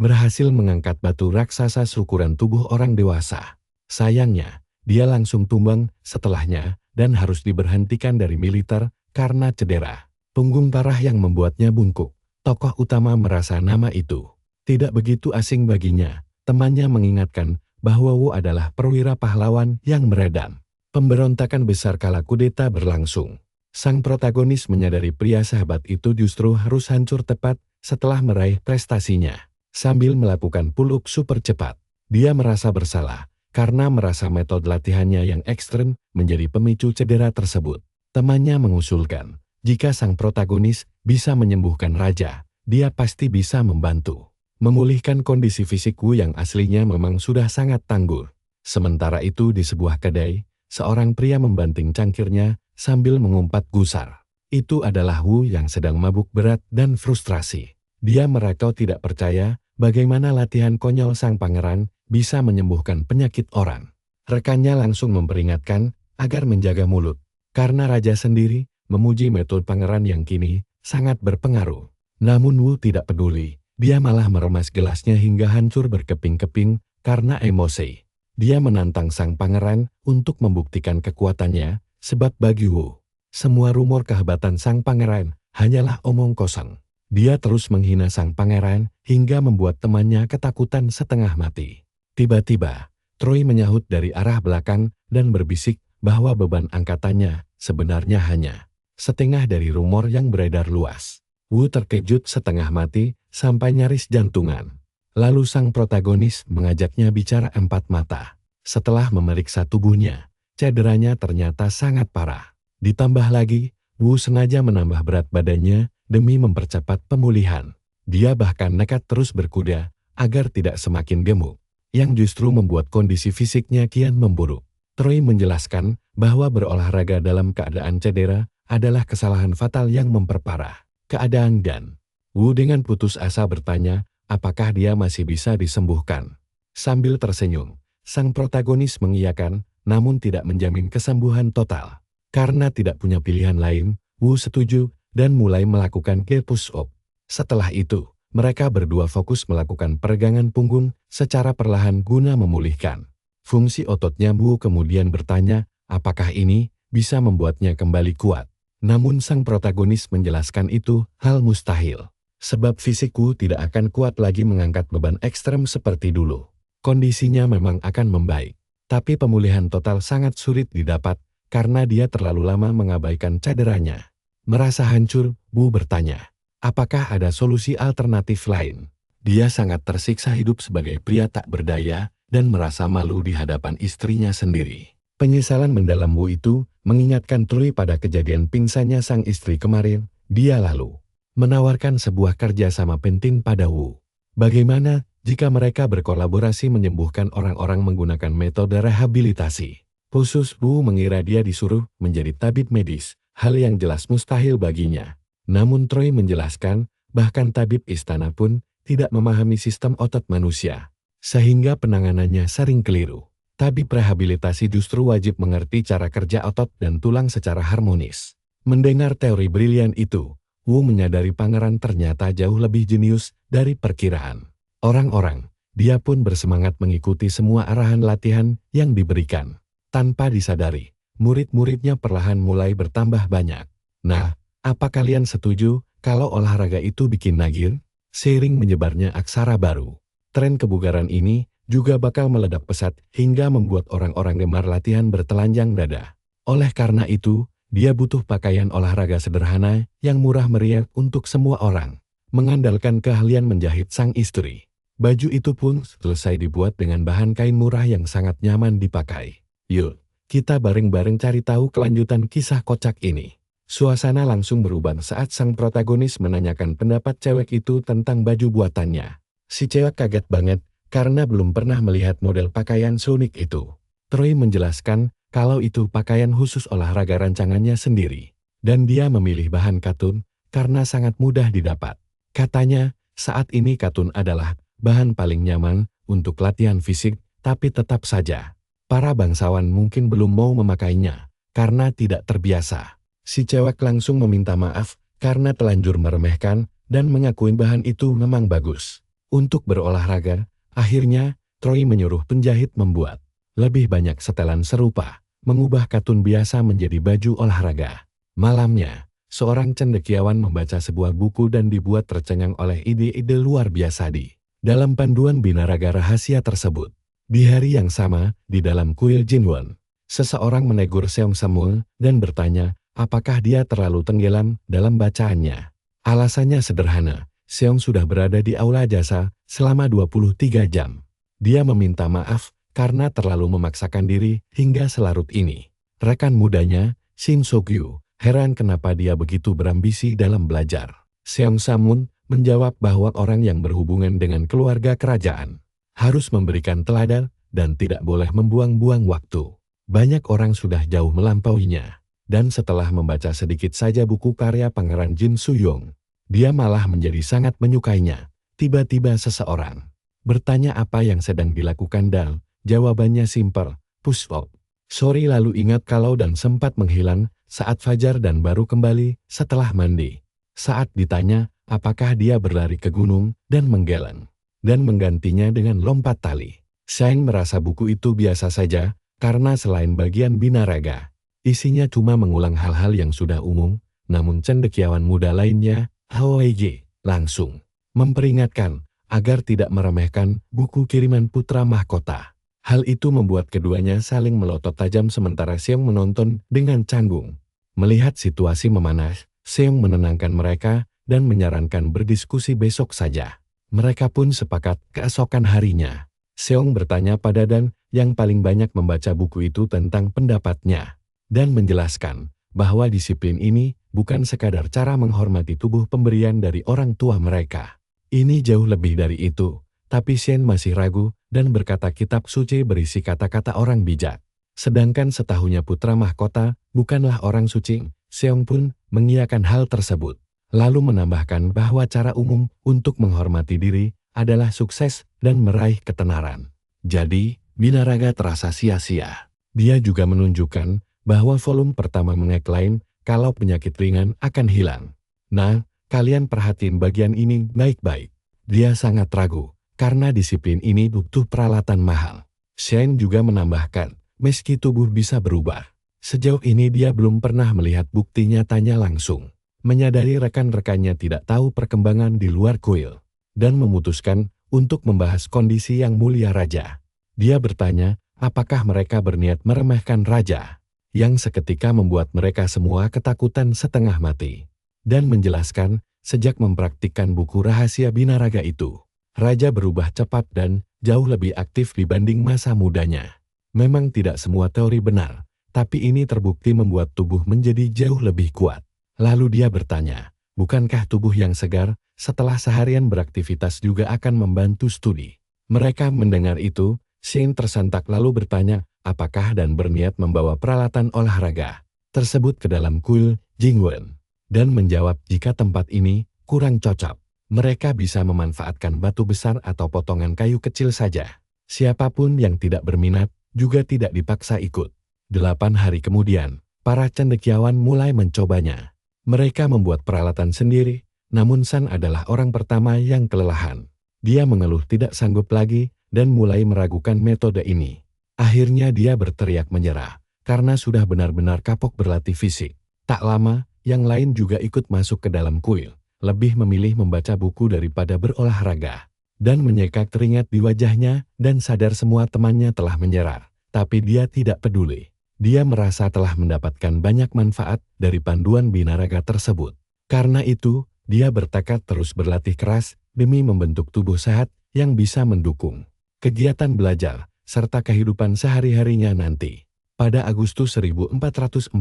Berhasil mengangkat batu raksasa seukuran tubuh orang dewasa. Sayangnya, dia langsung tumbang setelahnya dan harus diberhentikan dari militer karena cedera punggung parah yang membuatnya bungkuk. Tokoh utama merasa nama itu tidak begitu asing baginya. Temannya mengingatkan bahwa Wu adalah perwira pahlawan yang meredam pemberontakan besar kala kudeta berlangsung. Sang protagonis menyadari pria sahabat itu justru harus hancur tepat setelah meraih prestasinya. Sambil melakukan pull-up super cepat, dia merasa bersalah karena merasa metode latihannya yang ekstrem menjadi pemicu cedera tersebut. Temannya mengusulkan, jika sang protagonis bisa menyembuhkan raja, dia pasti bisa membantu memulihkan kondisi fisik Wu yang aslinya memang sudah sangat tangguh. Sementara itu di sebuah kedai, seorang pria membanting cangkirnya sambil mengumpat gusar. Itu adalah Wu yang sedang mabuk berat dan frustrasi. Dia mereka tidak percaya bagaimana latihan konyol sang pangeran bisa menyembuhkan penyakit orang. Rekannya langsung memperingatkan agar menjaga mulut, karena raja sendiri memuji metode pangeran yang kini sangat berpengaruh. Namun Wu tidak peduli, dia malah meremas gelasnya hingga hancur berkeping-keping karena emosi. Dia menantang sang pangeran untuk membuktikan kekuatannya, sebab bagi Wu, semua rumor kehebatan sang pangeran hanyalah omong kosong. Dia terus menghina sang pangeran hingga membuat temannya ketakutan setengah mati. Tiba-tiba, Troy menyahut dari arah belakang dan berbisik bahwa beban angkatannya sebenarnya hanya setengah dari rumor yang beredar luas. Wu terkejut setengah mati sampai nyaris jantungan. Lalu sang protagonis mengajaknya bicara empat mata. Setelah memeriksa tubuhnya, cederanya ternyata sangat parah. Ditambah lagi, Wu sengaja menambah berat badannya demi mempercepat pemulihan. Dia bahkan nekat terus berkuda agar tidak semakin gemuk, yang justru membuat kondisi fisiknya kian memburuk. Troy menjelaskan bahwa berolahraga dalam keadaan cedera adalah kesalahan fatal yang memperparah keadaan dan Wu dengan putus asa bertanya, apakah dia masih bisa disembuhkan? Sambil tersenyum, sang protagonis mengiyakan, namun tidak menjamin kesembuhan total. Karena tidak punya pilihan lain, Wu setuju dan mulai melakukan push-up. Setelah itu, mereka berdua fokus melakukan peregangan punggung secara perlahan guna memulihkan fungsi ototnya. Wu kemudian bertanya, apakah ini bisa membuatnya kembali kuat? Namun sang protagonis menjelaskan itu hal mustahil. Sebab fisikku tidak akan kuat lagi mengangkat beban ekstrem seperti dulu. Kondisinya memang akan membaik. Tapi pemulihan total sangat sulit didapat karena dia terlalu lama mengabaikan cederanya. Merasa hancur, Wu bertanya, apakah ada solusi alternatif lain? Dia sangat tersiksa hidup sebagai pria tak berdaya dan merasa malu di hadapan istrinya sendiri. Penyesalan mendalam Wu itu mengingatkan Troy pada kejadian pingsannya sang istri kemarin. Dia lalu menawarkan sebuah kerjasama penting pada Wu. Bagaimana jika mereka berkolaborasi menyembuhkan orang-orang menggunakan metode rehabilitasi? Khusus Wu mengira dia disuruh menjadi tabib medis, hal yang jelas mustahil baginya. Namun Troy menjelaskan, bahkan tabib istana pun tidak memahami sistem otot manusia, sehingga penanganannya sering keliru. Tabib rehabilitasi justru wajib mengerti cara kerja otot dan tulang secara harmonis. Mendengar teori brilian itu, Wu menyadari pangeran ternyata jauh lebih jenius dari perkiraan. Orang-orang, dia pun bersemangat mengikuti semua arahan latihan yang diberikan. Tanpa disadari, murid-muridnya perlahan mulai bertambah banyak. Nah, apa kalian setuju kalau olahraga itu bikin nagir? Seiring menyebarnya aksara baru, tren kebugaran ini juga bakal meledak pesat hingga membuat orang-orang gemar latihan bertelanjang dada. Oleh karena itu, dia butuh pakaian olahraga sederhana yang murah meriah untuk semua orang. Mengandalkan keahlian menjahit sang istri, baju itu pun selesai dibuat dengan bahan kain murah yang sangat nyaman dipakai. Yuk, kita bareng-bareng cari tahu kelanjutan kisah kocak ini. Suasana langsung berubah saat sang protagonis menanyakan pendapat cewek itu tentang baju buatannya. Si cewek kaget banget karena belum pernah melihat model pakaian seunik itu. Troy menjelaskan kalau itu pakaian khusus olahraga rancangannya sendiri. Dan dia memilih bahan katun karena sangat mudah didapat. Katanya, saat ini katun adalah bahan paling nyaman untuk latihan fisik, tapi tetap saja para bangsawan mungkin belum mau memakainya karena tidak terbiasa. Si cewek langsung meminta maaf karena telanjur meremehkan dan mengakui bahan itu memang bagus untuk berolahraga. Akhirnya, Troy menyuruh penjahit membuat lebih banyak setelan serupa, mengubah katun biasa menjadi baju olahraga. Malamnya, seorang cendekiawan membaca sebuah buku dan dibuat tercengang oleh ide-ide luar biasa di dalam panduan binaraga rahasia tersebut. Di hari yang sama, di dalam kuil Jinwon, seseorang menegur Seong Samuel dan bertanya apakah dia terlalu tenggelam dalam bacaannya. Alasannya sederhana, Seong sudah berada di aula jasa selama 23 jam. Dia meminta maaf karena terlalu memaksakan diri hingga selarut ini. Rekan mudanya, Shin So-gyu, heran kenapa dia begitu berambisi dalam belajar. Seong Samun menjawab bahwa orang yang berhubungan dengan keluarga kerajaan harus memberikan teladan dan tidak boleh membuang-buang waktu. Banyak orang sudah jauh melampauinya. Dan setelah membaca sedikit saja buku karya Pangeran Jin Suyong, dia malah menjadi sangat menyukainya. Tiba-tiba seseorang bertanya apa yang sedang dilakukan dan jawabannya simpel, push up. Sorry, lalu ingat kalau dan sempat menghilang saat fajar dan baru kembali setelah mandi. Saat ditanya apakah dia berlari ke gunung dan menggeleng dan menggantinya dengan lompat tali. Sheng merasa buku itu biasa saja, karena selain bagian binaraga, isinya cuma mengulang hal-hal yang sudah umum, namun cendekiawan muda lainnya, Hwg, langsung memperingatkan agar tidak meremehkan buku kiriman putra mahkota. Hal itu membuat keduanya saling melotot tajam sementara Seong menonton dengan canggung. Melihat situasi memanas, Seong menenangkan mereka dan menyarankan berdiskusi besok saja. Mereka pun sepakat keesokan harinya. Seong bertanya pada Dan yang paling banyak membaca buku itu tentang pendapatnya, dan menjelaskan bahwa disiplin ini bukan sekadar cara menghormati tubuh pemberian dari orang tua mereka. Ini jauh lebih dari itu. Tapi Shen masih ragu dan berkata kitab suci berisi kata-kata orang bijak. Sedangkan setahunya putra mahkota bukanlah orang suci, Seong pun mengiyakan hal tersebut. Lalu menambahkan bahwa cara umum untuk menghormati diri adalah sukses dan meraih ketenaran. Jadi, binaraga terasa sia-sia. Dia juga menunjukkan bahwa volume pertama mengeklaim kalau penyakit ringan akan hilang. Nah, kalian perhatiin bagian ini baik-baik. Dia sangat ragu, karena disiplin ini butuh peralatan mahal. Shen juga menambahkan, meski tubuh bisa berubah, sejauh ini dia belum pernah melihat bukti nyatanya langsung. Menyadari rekan-rekannya tidak tahu perkembangan di luar kuil, dan memutuskan untuk membahas kondisi yang mulia raja. Dia bertanya, apakah mereka berniat meremehkan raja, yang seketika membuat mereka semua ketakutan setengah mati. Dan menjelaskan, sejak mempraktikkan buku rahasia binaraga itu, raja berubah cepat dan jauh lebih aktif dibanding masa mudanya. Memang tidak semua teori benar, tapi ini terbukti membuat tubuh menjadi jauh lebih kuat. Lalu dia bertanya, bukankah tubuh yang segar setelah seharian beraktivitas juga akan membantu studi? Mereka mendengar itu, Shen tersentak lalu bertanya, apakah Dan berniat membawa peralatan olahraga tersebut ke dalam kuil Jingwen? Dan menjawab jika tempat ini kurang cocok, mereka bisa memanfaatkan batu besar atau potongan kayu kecil saja. Siapapun yang tidak berminat juga tidak dipaksa ikut. 8 hari kemudian, para cendekiawan mulai mencobanya. Mereka membuat peralatan sendiri, namun San adalah orang pertama yang kelelahan. Dia mengeluh tidak sanggup lagi dan mulai meragukan metode ini. Akhirnya dia berteriak menyerah, karena sudah benar-benar kapok berlatih fisik. Tak lama, yang lain juga ikut masuk ke dalam kuil, lebih memilih membaca buku daripada berolahraga. Dan menyeka keringat di wajahnya dan sadar semua temannya telah menyerah. Tapi dia tidak peduli. Dia merasa telah mendapatkan banyak manfaat dari panduan binaraga tersebut. Karena itu, dia bertekad terus berlatih keras demi membentuk tubuh sehat yang bisa mendukung kegiatan belajar serta kehidupan sehari-harinya nanti. Pada Agustus 1441,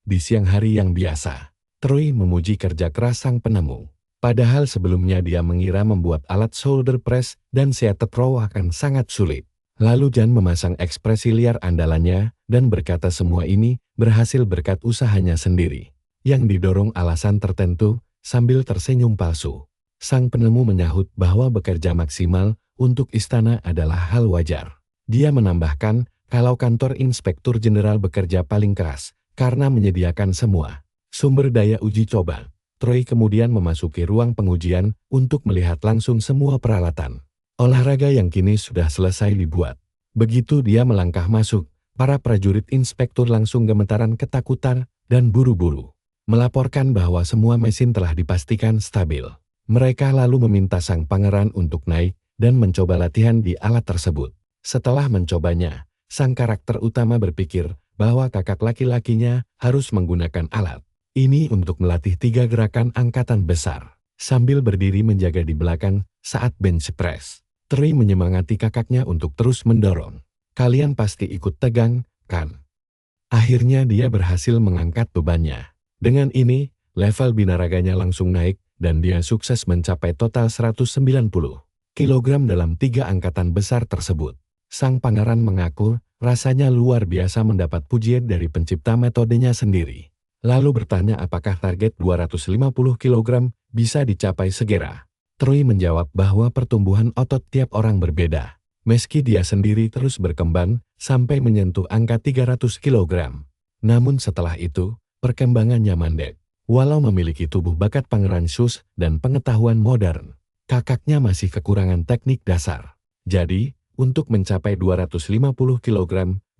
di siang hari yang biasa, Troy memuji kerja keras sang penemu. Padahal sebelumnya dia mengira membuat alat shoulder press dan seated row akan sangat sulit. Lalu Jan memasang ekspresi liar andalannya dan berkata semua ini berhasil berkat usahanya sendiri, yang didorong alasan tertentu sambil tersenyum palsu. Sang penemu menyahut bahwa bekerja maksimal untuk istana adalah hal wajar. Dia menambahkan kalau kantor inspektur jenderal bekerja paling keras karena menyediakan semua sumber daya uji coba. Troy kemudian memasuki ruang pengujian untuk melihat langsung semua peralatan olahraga yang kini sudah selesai dibuat. Begitu dia melangkah masuk, para prajurit inspektur langsung gemetaran ketakutan dan buru-buru melaporkan bahwa semua mesin telah dipastikan stabil. Mereka lalu meminta sang pangeran untuk naik dan mencoba latihan di alat tersebut. Setelah mencobanya, sang karakter utama berpikir bahwa kakak laki-lakinya harus menggunakan alat ini untuk melatih 3 gerakan angkatan besar, sambil berdiri menjaga di belakang saat bench press. Troy menyemangati kakaknya untuk terus mendorong. Kalian pasti ikut tegang, kan? Akhirnya dia berhasil mengangkat bebannya. Dengan ini, level binaraganya langsung naik, dan dia sukses mencapai total 190 kilogram dalam 3 angkatan besar tersebut. Sang pangeran mengaku, rasanya luar biasa mendapat pujian dari pencipta metodenya sendiri. Lalu bertanya apakah target 250 kg bisa dicapai segera. Troy menjawab bahwa pertumbuhan otot tiap orang berbeda. Meski dia sendiri terus berkembang sampai menyentuh angka 300 kg. Namun setelah itu, perkembangannya mandek. Walau memiliki tubuh bakat pangeran Sus dan pengetahuan modern, kakaknya masih kekurangan teknik dasar. Jadi, untuk mencapai 250 kg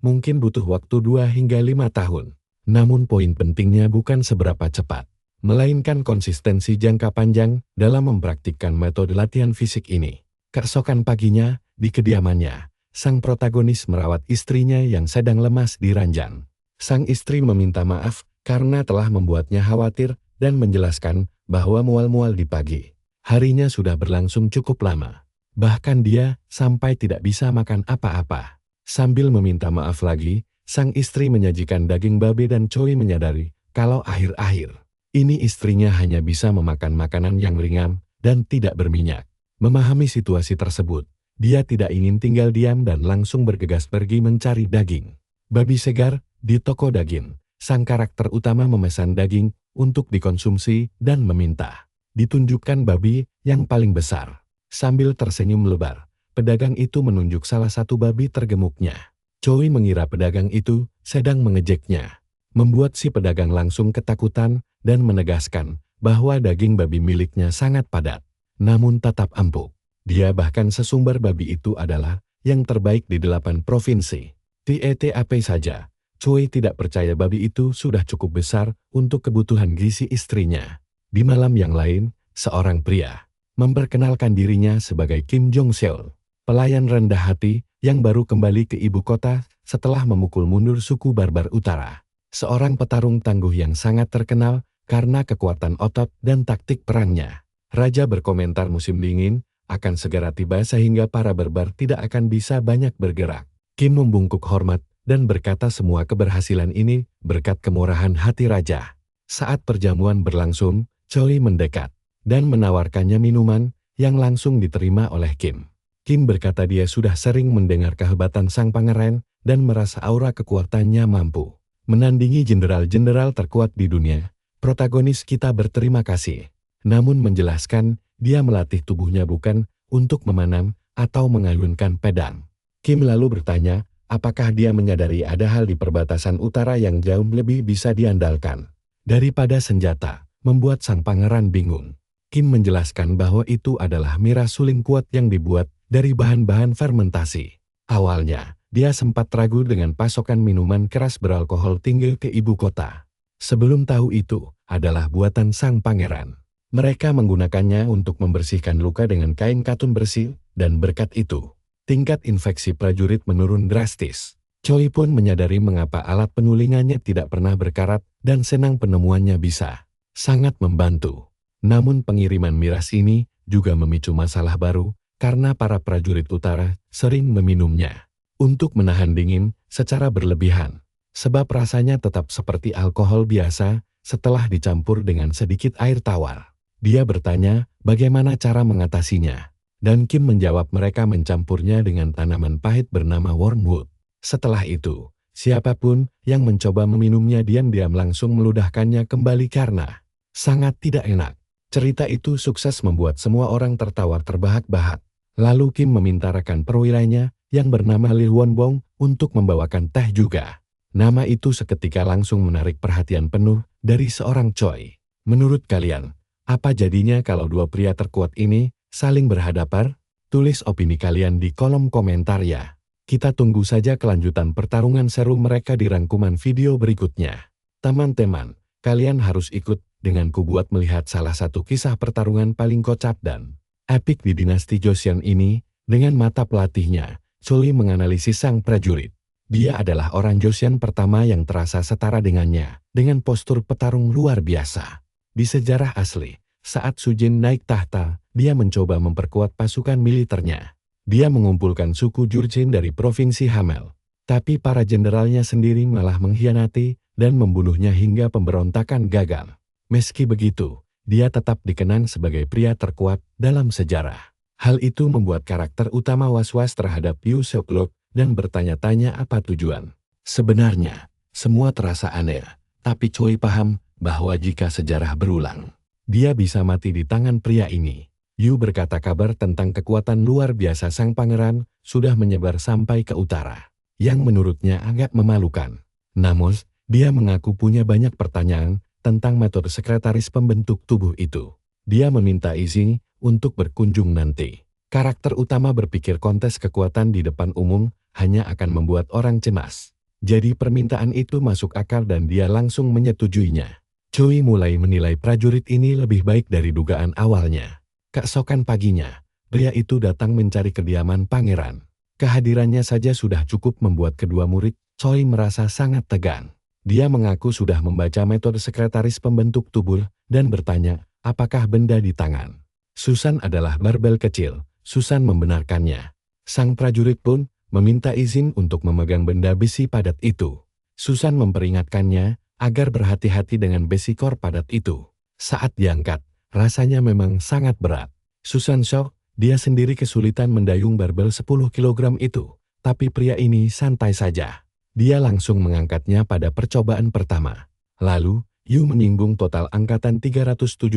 mungkin butuh waktu 2 hingga 5 tahun. Namun poin pentingnya bukan seberapa cepat, melainkan konsistensi jangka panjang dalam mempraktikkan metode latihan fisik ini. Keesokan paginya, di kediamannya, sang protagonis merawat istrinya yang sedang lemas di ranjang. Sang istri meminta maaf karena telah membuatnya khawatir dan menjelaskan bahwa mual-mual di pagi harinya sudah berlangsung cukup lama. Bahkan dia sampai tidak bisa makan apa-apa. Sambil meminta maaf lagi, sang istri menyajikan daging babi dan Choi menyadari kalau akhir-akhir ini istrinya hanya bisa memakan makanan yang ringan dan tidak berminyak. Memahami situasi tersebut, dia tidak ingin tinggal diam dan langsung bergegas pergi mencari daging babi segar di toko daging. Sang karakter utama memesan daging untuk dikonsumsi dan meminta ditunjukkan babi yang paling besar. Sambil tersenyum lebar, pedagang itu menunjuk salah satu babi tergemuknya. Choi mengira pedagang itu sedang mengejeknya, membuat si pedagang langsung ketakutan dan menegaskan bahwa daging babi miliknya sangat padat, namun tetap empuk. Dia bahkan sesumber babi itu adalah yang terbaik di 8 provinsi. TETAP saja, Choi tidak percaya babi itu sudah cukup besar untuk kebutuhan gizi istrinya. Di malam yang lain, seorang pria memperkenalkan dirinya sebagai Kim Jong-seol, pelayan rendah hati yang baru kembali ke ibu kota setelah memukul mundur suku Barbar Utara. Seorang petarung tangguh yang sangat terkenal karena kekuatan otot dan taktik perangnya. Raja berkomentar musim dingin akan segera tiba sehingga para Barbar tidak akan bisa banyak bergerak. Kim membungkuk hormat dan berkata semua keberhasilan ini berkat kemurahan hati raja. Saat perjamuan berlangsung, Choi mendekat dan menawarkannya minuman yang langsung diterima oleh Kim. Kim berkata dia sudah sering mendengar kehebatan sang pangeran dan merasa aura kekuatannya mampu menandingi jenderal-jenderal terkuat di dunia. Protagonis kita berterima kasih, namun menjelaskan dia melatih tubuhnya bukan untuk memanam atau mengayunkan pedang. Kim lalu bertanya, apakah dia menyadari ada hal di perbatasan utara yang jauh lebih bisa diandalkan daripada senjata, membuat sang pangeran bingung. Kim menjelaskan bahwa itu adalah miras suling kuat yang dibuat dari bahan-bahan fermentasi. Awalnya, dia sempat ragu dengan pasokan minuman keras beralkohol tinggi ke ibu kota. Sebelum tahu itu adalah buatan sang pangeran. Mereka menggunakannya untuk membersihkan luka dengan kain katun bersih, dan berkat itu, tingkat infeksi prajurit menurun drastis. Choi pun menyadari mengapa alat penulingannya tidak pernah berkarat dan senang penemuannya bisa sangat membantu. Namun pengiriman miras ini juga memicu masalah baru karena para prajurit utara sering meminumnya untuk menahan dingin secara berlebihan, sebab rasanya tetap seperti alkohol biasa setelah dicampur dengan sedikit air tawar. Dia bertanya bagaimana cara mengatasinya, dan Kim menjawab mereka mencampurnya dengan tanaman pahit bernama wormwood. Setelah itu, siapapun yang mencoba meminumnya diam-diam langsung meludahkannya kembali karena sangat tidak enak. Cerita itu sukses membuat semua orang tertawa terbahak-bahak. Lalu Kim meminta rekan perwilanya yang bernama Lee Won-bong untuk membawakan teh juga. Nama itu seketika langsung menarik perhatian penuh dari seorang Choi. Menurut kalian, apa jadinya kalau dua pria terkuat ini saling berhadapan? Tulis opini kalian di kolom komentar ya. Kita tunggu saja kelanjutan pertarungan seru mereka di rangkuman video berikutnya. Teman-teman, kalian harus ikut denganku buat melihat salah satu kisah pertarungan paling kocak dan epik di dinasti Joseon ini. Dengan mata pelatihnya, Choi menganalisis sang prajurit. Dia adalah orang Joseon pertama yang terasa setara dengannya, dengan postur petarung luar biasa. Di sejarah asli, saat Sujin naik tahta, dia mencoba memperkuat pasukan militernya. Dia mengumpulkan suku Jurchen dari provinsi Hamel. Tapi para jenderalnya sendiri malah mengkhianati dan membunuhnya hingga pemberontakan gagal. Meski begitu, dia tetap dikenang sebagai pria terkuat dalam sejarah. Hal itu membuat karakter utama was-was terhadap Yu Seok-lok dan bertanya-tanya apa tujuan. Sebenarnya, semua terasa aneh, tapi Choi paham bahwa jika sejarah berulang, dia bisa mati di tangan pria ini. Yu berkata kabar tentang kekuatan luar biasa sang pangeran sudah menyebar sampai ke utara, yang menurutnya agak memalukan. Namun, dia mengaku punya banyak pertanyaan tentang metode sekretaris pembentuk tubuh itu. Dia meminta izin untuk berkunjung nanti. Karakter utama berpikir kontes kekuatan di depan umum hanya akan membuat orang cemas. Jadi permintaan itu masuk akal dan dia langsung menyetujuinya. Choi mulai menilai prajurit ini lebih baik dari dugaan awalnya. Keesokan paginya, pria itu datang mencari kediaman pangeran. Kehadirannya saja sudah cukup membuat kedua murid Choi merasa sangat tegang. Dia mengaku sudah membaca metode sekretaris pembentuk tubuh dan bertanya, apakah benda di tangan Susan adalah barbel kecil. Susan membenarkannya. Sang prajurit pun meminta izin untuk memegang benda besi padat itu. Susan memperingatkannya agar berhati-hati dengan besi kor padat itu. Saat diangkat, rasanya memang sangat berat. Susan shock, dia sendiri kesulitan mendayung barbel 10 kg itu. Tapi pria ini santai saja. Dia langsung mengangkatnya pada percobaan pertama. Lalu, Yu menyinggung total angkatan 375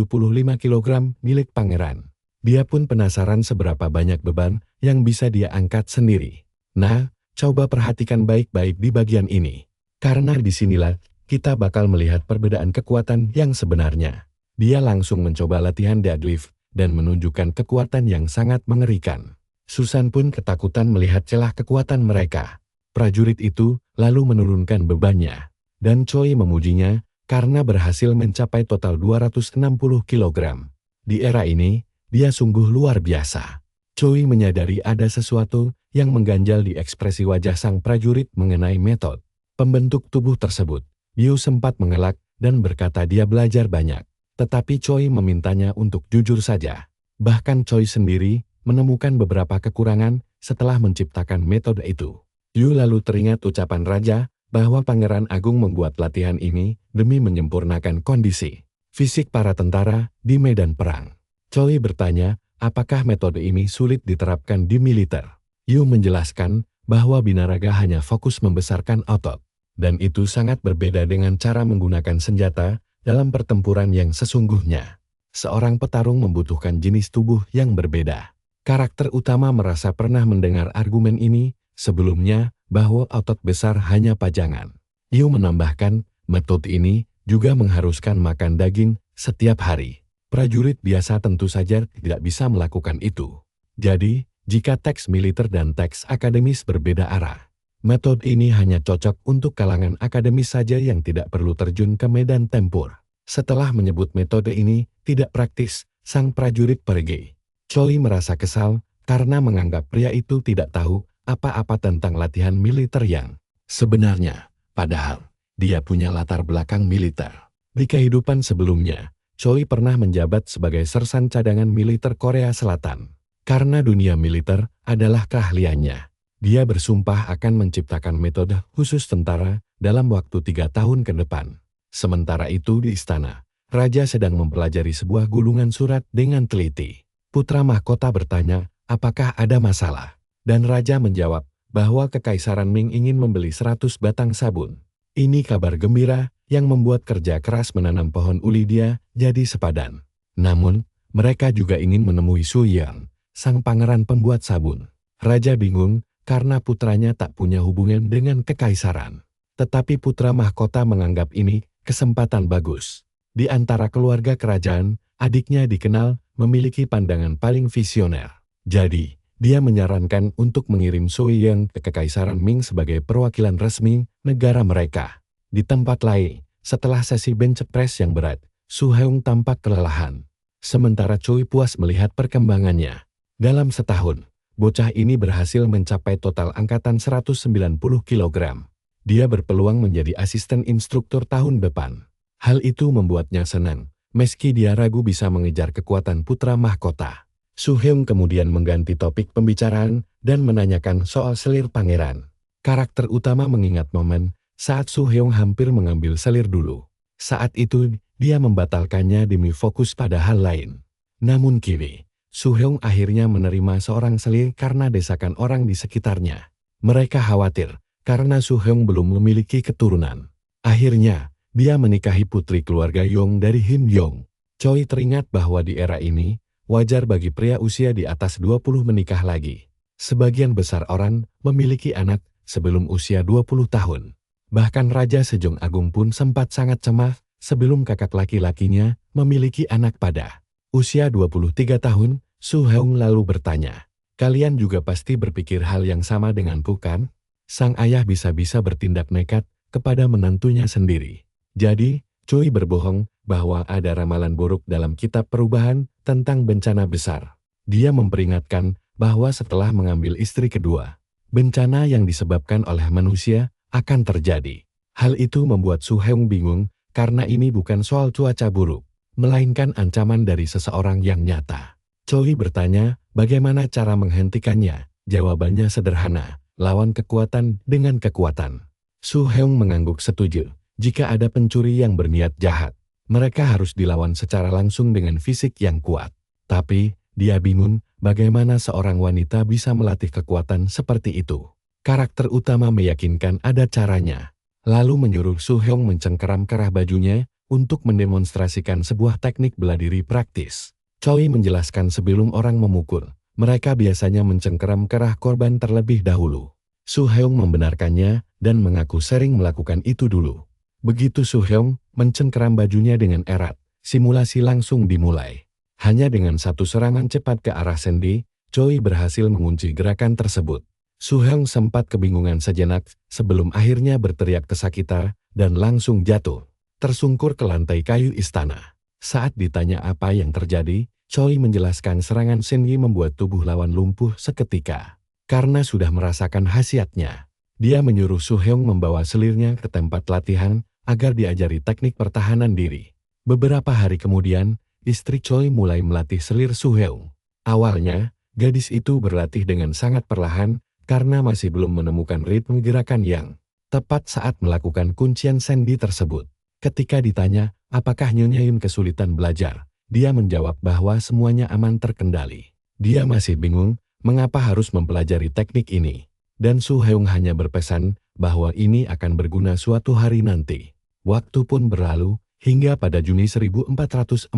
kg milik pangeran. Dia pun penasaran seberapa banyak beban yang bisa dia angkat sendiri. Nah, coba perhatikan baik-baik di bagian ini. Karena disinilah kita bakal melihat perbedaan kekuatan yang sebenarnya. Dia langsung mencoba latihan deadlift dan menunjukkan kekuatan yang sangat mengerikan. Susan pun ketakutan melihat celah kekuatan mereka. Prajurit itu lalu menurunkan bebannya. Dan Choi memujinya karena berhasil mencapai total 260 kg. Di era ini, dia sungguh luar biasa. Choi menyadari ada sesuatu yang mengganjal di ekspresi wajah sang prajurit mengenai metode pembentuk tubuh tersebut. Yu sempat mengelak dan berkata dia belajar banyak. Tetapi Choi memintanya untuk jujur saja. Bahkan Choi sendiri menemukan beberapa kekurangan setelah menciptakan metode itu. Yu lalu teringat ucapan raja bahwa Pangeran Agung membuat latihan ini demi menyempurnakan kondisi fisik para tentara di medan perang. Choi bertanya, apakah metode ini sulit diterapkan di militer? Yu menjelaskan bahwa binaraga hanya fokus membesarkan otot, dan itu sangat berbeda dengan cara menggunakan senjata dalam pertempuran yang sesungguhnya. Seorang petarung membutuhkan jenis tubuh yang berbeda. Karakter utama merasa pernah mendengar argumen ini sebelumnya bahwa otot besar hanya pajangan. Yu menambahkan, metode ini juga mengharuskan makan daging setiap hari. Prajurit biasa tentu saja tidak bisa melakukan itu. Jadi, jika teks militer dan teks akademis berbeda arah, metode ini hanya cocok untuk kalangan akademis saja yang tidak perlu terjun ke medan tempur. Setelah menyebut metode ini tidak praktis, sang prajurit pergi. Choi merasa kesal karena menganggap pria itu tidak tahu apa-apa tentang latihan militer yang sebenarnya, padahal dia punya latar belakang militer. Di kehidupan sebelumnya, Choi pernah menjabat sebagai sersan cadangan militer Korea Selatan. Karena dunia militer adalah keahliannya, dia bersumpah akan menciptakan metode khusus tentara dalam waktu 3 tahun ke depan. Sementara itu di istana, Raja sedang mempelajari sebuah gulungan surat dengan teliti. Putra mahkota bertanya, apakah ada masalah? Dan Raja menjawab bahwa Kekaisaran Ming ingin membeli 100 batang sabun. Ini kabar gembira yang membuat kerja keras menanam pohon uli dia jadi sepadan. Namun, mereka juga ingin menemui Su Yang, sang pangeran pembuat sabun. Raja bingung karena putranya tak punya hubungan dengan kekaisaran. Tetapi putra mahkota menganggap ini kesempatan bagus. Di antara keluarga kerajaan, adiknya dikenal memiliki pandangan paling visioner. Jadi, dia menyarankan untuk mengirim Su Yang ke Kekaisaran Ming sebagai perwakilan resmi negara mereka. Di tempat lain, setelah sesi bench press yang berat, Su Heung tampak kelelahan. Sementara Choi puas melihat perkembangannya. Dalam setahun, bocah ini berhasil mencapai total angkatan 190 kg. Dia berpeluang menjadi asisten instruktur tahun depan. Hal itu membuatnya senang, meski dia ragu bisa mengejar kekuatan putra mahkota. Su Heung kemudian mengganti topik pembicaraan dan menanyakan soal selir pangeran. Karakter utama mengingat momen saat Su Heung hampir mengambil selir dulu. Saat itu, dia membatalkannya demi fokus pada hal lain. Namun kini, Su Heung akhirnya menerima seorang selir karena desakan orang di sekitarnya. Mereka khawatir karena Su Heung belum memiliki keturunan. Akhirnya, dia menikahi putri keluarga Yong dari Him Yong. Choi teringat bahwa di era ini, wajar bagi pria usia di atas 20 menikah lagi. Sebagian besar orang memiliki anak sebelum usia 20 tahun. Bahkan Raja Sejong Agung pun sempat sangat cemas sebelum kakak laki-lakinya memiliki anak pada usia 23 tahun. Su Heung lalu bertanya, Kalian juga pasti berpikir hal yang sama denganku kan? Sang ayah bisa-bisa bertindak nekat kepada menantunya sendiri. Jadi, Choi berbohong bahwa ada ramalan buruk dalam kitab perubahan tentang bencana besar. Dia memperingatkan bahwa setelah mengambil istri kedua, bencana yang disebabkan oleh manusia akan terjadi. Hal itu membuat Su Heung bingung karena ini bukan soal cuaca buruk, melainkan ancaman dari seseorang yang nyata. Choi bertanya, bagaimana cara menghentikannya? Jawabannya sederhana, lawan kekuatan dengan kekuatan. Su Heung mengangguk setuju. Jika ada pencuri yang berniat jahat, mereka harus dilawan secara langsung dengan fisik yang kuat. Tapi, dia bingung bagaimana seorang wanita bisa melatih kekuatan seperti itu. Karakter utama meyakinkan ada caranya, lalu menyuruh Su Heung mencengkeram kerah bajunya untuk mendemonstrasikan sebuah teknik bela diri praktis. Choi menjelaskan sebelum orang memukul, mereka biasanya mencengkeram kerah korban terlebih dahulu. Su Heung membenarkannya dan mengaku sering melakukan itu dulu. Begitu Su Heung mencengkeram bajunya dengan erat, simulasi langsung dimulai. Hanya dengan satu serangan cepat ke arah sendi, Choi berhasil mengunci gerakan tersebut. Su Heung sempat kebingungan sejenak sebelum akhirnya berteriak kesakitan dan langsung jatuh, tersungkur ke lantai kayu istana. Saat ditanya apa yang terjadi, Choi menjelaskan serangan sendi membuat tubuh lawan lumpuh seketika. Karena sudah merasakan khasiatnya, dia menyuruh Su Heung membawa selirnya ke tempat latihan agar diajari teknik pertahanan diri. Beberapa hari kemudian, istri Choi mulai melatih selir Su Heung. Awalnya, gadis itu berlatih dengan sangat perlahan karena masih belum menemukan ritme gerakan yang tepat saat melakukan kuncian sendi tersebut. Ketika ditanya, apakah Nyonya Yun kesulitan belajar, dia menjawab bahwa semuanya aman terkendali. Dia masih bingung mengapa harus mempelajari teknik ini. Dan Su Heung hanya berpesan bahwa ini akan berguna suatu hari nanti. Waktu pun berlalu, hingga pada Juni 1442,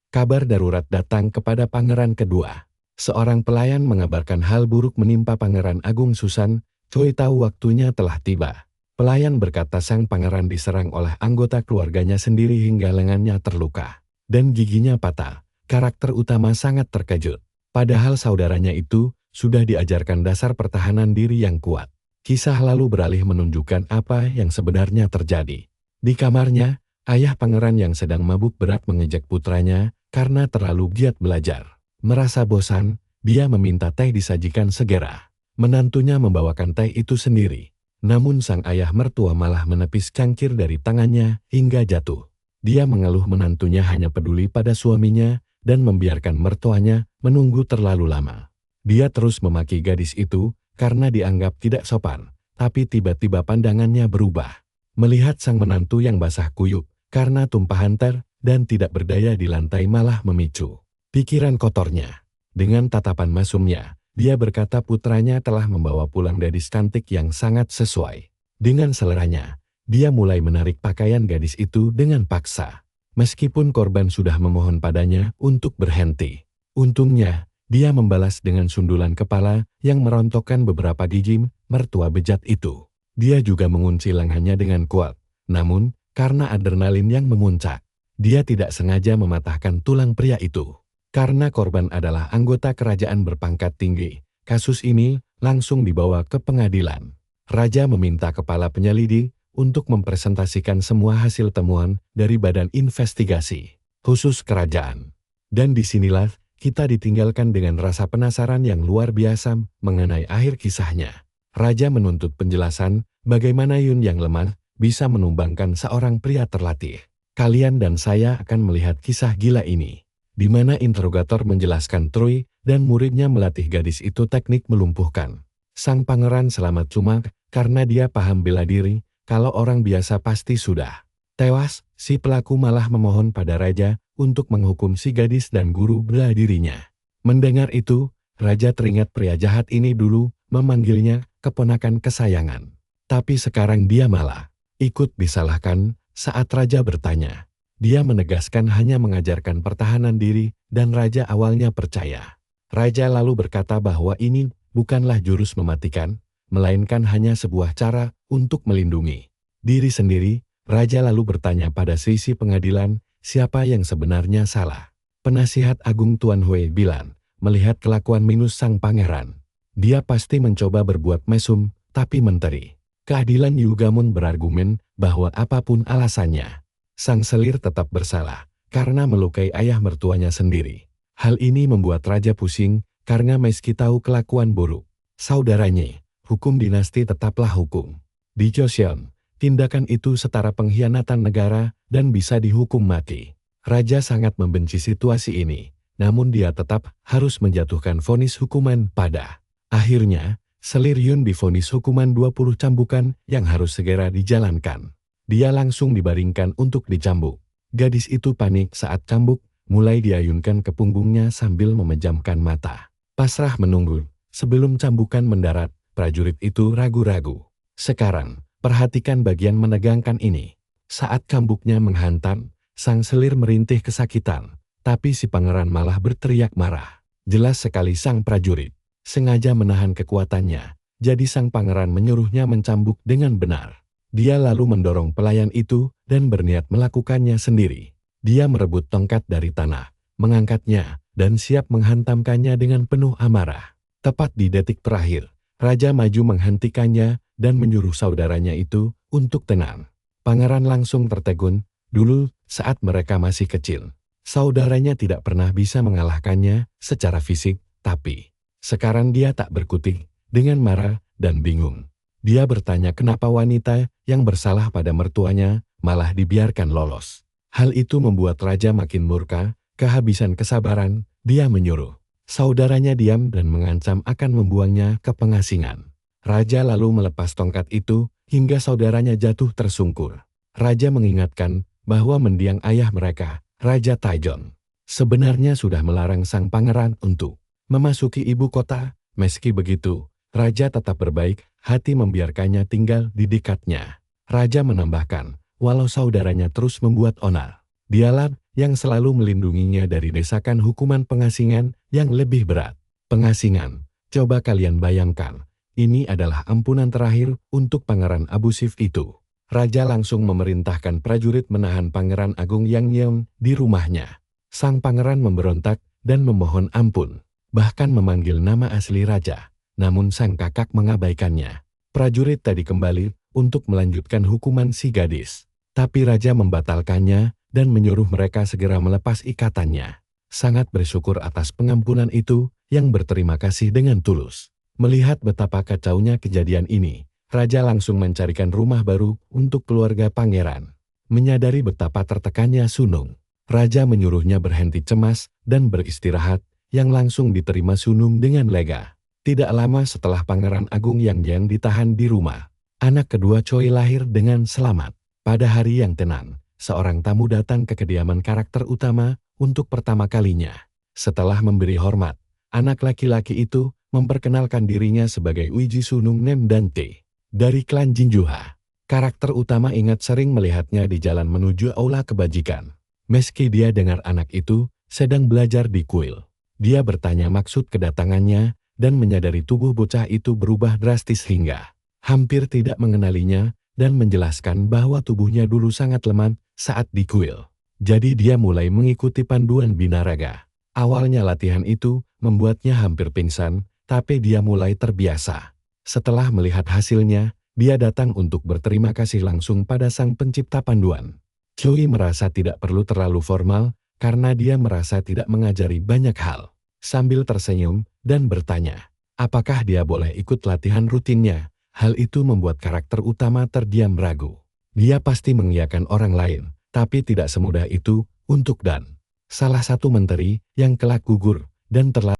kabar darurat datang kepada pangeran kedua. Seorang pelayan mengabarkan hal buruk menimpa Pangeran Agung Susan. Choi tahu waktunya telah tiba. Pelayan berkata sang pangeran diserang oleh anggota keluarganya sendiri hingga lengannya terluka, dan giginya patah. Karakter utama sangat terkejut. Padahal saudaranya itu sudah diajarkan dasar pertahanan diri yang kuat. Kisah lalu beralih menunjukkan apa yang sebenarnya terjadi. Di kamarnya, ayah pangeran yang sedang mabuk berat mengejek putranya karena terlalu giat belajar. Merasa bosan, dia meminta teh disajikan segera. Menantunya membawakan teh itu sendiri. Namun sang ayah mertua malah menepis cangkir dari tangannya hingga jatuh. Dia mengeluh menantunya hanya peduli pada suaminya dan membiarkan mertuanya menunggu terlalu lama. Dia terus memaki gadis itu karena dianggap tidak sopan, tapi tiba-tiba pandangannya berubah. Melihat sang menantu yang basah kuyup karena tumpahan teh dan tidak berdaya di lantai malah memicu pikiran kotornya. Dengan tatapan masumnya, dia berkata putranya telah membawa pulang gadis cantik yang sangat sesuai. Dengan seleranya, dia mulai menarik pakaian gadis itu dengan paksa. Meskipun korban sudah memohon padanya untuk berhenti. Untungnya, dia membalas dengan sundulan kepala yang merontokkan beberapa gigi mertua bejat itu. Dia juga mengunci lengannya dengan kuat. Namun, karena adrenalin yang memuncak, dia tidak sengaja mematahkan tulang pria itu. Karena korban adalah anggota kerajaan berpangkat tinggi, kasus ini langsung dibawa ke pengadilan. Raja meminta kepala penyelidik untuk mempresentasikan semua hasil temuan dari Badan Investigasi Khusus Kerajaan. Dan disinilah kita ditinggalkan dengan rasa penasaran yang luar biasa mengenai akhir kisahnya. Raja menuntut penjelasan bagaimana Yun yang lemah bisa menumbangkan seorang pria terlatih. Kalian dan saya akan melihat kisah gila ini, di mana interrogator menjelaskan Troy dan muridnya melatih gadis itu teknik melumpuhkan. Sang pangeran selamat cuma karena dia paham bela diri, kalau orang biasa pasti sudah tewas. Si pelaku malah memohon pada raja untuk menghukum si gadis dan guru bela dirinya. Mendengar itu, raja teringat pria jahat ini dulu memanggilnya keponakan kesayangan. Tapi sekarang dia malah ikut disalahkan saat raja bertanya. Dia menegaskan hanya mengajarkan pertahanan diri dan raja awalnya percaya. Raja lalu berkata bahwa ini bukanlah jurus mematikan, melainkan hanya sebuah cara untuk melindungi diri sendiri. Raja lalu bertanya pada sisi pengadilan, siapa yang sebenarnya salah. Penasihat Agung Tuan Hui bilang melihat kelakuan minus sang pangeran. Dia pasti mencoba berbuat mesum, tapi menteri keadilan Yugamon berargumen bahwa apapun alasannya, sang selir tetap bersalah karena melukai ayah mertuanya sendiri. Hal ini membuat raja pusing karena meski tahu kelakuan buruk saudaranya, hukum dinasti tetaplah hukum. Di Joseon, tindakan itu setara pengkhianatan negara dan bisa dihukum mati. Raja sangat membenci situasi ini, namun dia tetap harus menjatuhkan vonis hukuman pada. Akhirnya, Selir Yun divonis hukuman 20 cambukan yang harus segera dijalankan. Dia langsung dibaringkan untuk dicambuk. Gadis itu panik saat cambuk, mulai diayunkan ke punggungnya sambil memejamkan mata. Pasrah menunggu, sebelum cambukan mendarat, prajurit itu ragu-ragu. Sekarang, perhatikan bagian menegangkan ini. Saat cambuknya menghantam, sang selir merintih kesakitan, tapi si pangeran malah berteriak marah. Jelas sekali sang prajurit sengaja menahan kekuatannya, jadi sang pangeran menyuruhnya mencambuk dengan benar. Dia lalu mendorong pelayan itu dan berniat melakukannya sendiri. Dia merebut tongkat dari tanah, mengangkatnya, dan siap menghantamkannya dengan penuh amarah. Tepat di detik terakhir, raja maju menghentikannya dan menyuruh saudaranya itu untuk tenang. Pangeran langsung tertegun. Dulu, saat mereka masih kecil, saudaranya tidak pernah bisa mengalahkannya secara fisik, tapi sekarang dia tak berkutik, dengan marah dan bingung. Dia bertanya kenapa wanita yang bersalah pada mertuanya malah dibiarkan lolos. Hal itu membuat raja makin murka, kehabisan kesabaran. Dia menyuruh saudaranya diam dan mengancam akan membuangnya ke pengasingan. Raja lalu melepas tongkat itu hingga saudaranya jatuh tersungkur. Raja mengingatkan bahwa mendiang ayah mereka, Raja Taejon, sebenarnya sudah melarang sang pangeran untuk memasuki ibu kota. Meski begitu, raja tetap berbaik hati membiarkannya tinggal di dekatnya. Raja menambahkan, walau saudaranya terus membuat onar, dialah yang selalu melindunginya dari desakan hukuman pengasingan yang lebih berat. Pengasingan, coba kalian bayangkan, ini adalah ampunan terakhir untuk pangeran abusif itu. Raja langsung memerintahkan prajurit menahan Pangeran Agung Yang Yeon di rumahnya. Sang pangeran memberontak dan memohon ampun, bahkan memanggil nama asli raja. Namun sang kakak mengabaikannya. Prajurit tadi kembali untuk melanjutkan hukuman si gadis. Tapi raja membatalkannya dan menyuruh mereka segera melepas ikatannya. Sangat bersyukur atas pengampunan itu, yang berterima kasih dengan tulus. Melihat betapa kacaunya kejadian ini, raja langsung mencarikan rumah baru untuk keluarga pangeran. Menyadari betapa tertekannya Sunung, raja menyuruhnya berhenti cemas dan beristirahat, yang langsung diterima Sunung dengan lega. Tidak lama setelah Pangeran Agung Yang ditahan di rumah, anak kedua Choi lahir dengan selamat. Pada hari yang tenang, seorang tamu datang ke kediaman karakter utama untuk pertama kalinya. Setelah memberi hormat, anak laki-laki itu memperkenalkan dirinya sebagai Uiji Sunung Nem Dante dari klan Jinjuha. Karakter utama ingat sering melihatnya di jalan menuju aula kebajikan. Meski dia dengar anak itu sedang belajar di kuil, dia bertanya maksud kedatangannya dan menyadari tubuh bocah itu berubah drastis hingga hampir tidak mengenalinya dan menjelaskan bahwa tubuhnya dulu sangat lemah saat di kuil. Jadi dia mulai mengikuti panduan binaraga. Awalnya latihan itu membuatnya hampir pingsan, tapi dia mulai terbiasa. Setelah melihat hasilnya, dia datang untuk berterima kasih langsung pada sang pencipta panduan. Choi merasa tidak perlu terlalu formal, karena dia merasa tidak mengajari banyak hal. Sambil tersenyum dan bertanya, apakah dia boleh ikut latihan rutinnya? Hal itu membuat karakter utama terdiam ragu. Dia pasti mengiyakan orang lain, tapi tidak semudah itu untuk Dan, salah satu menteri yang kelak gugur dan terlalu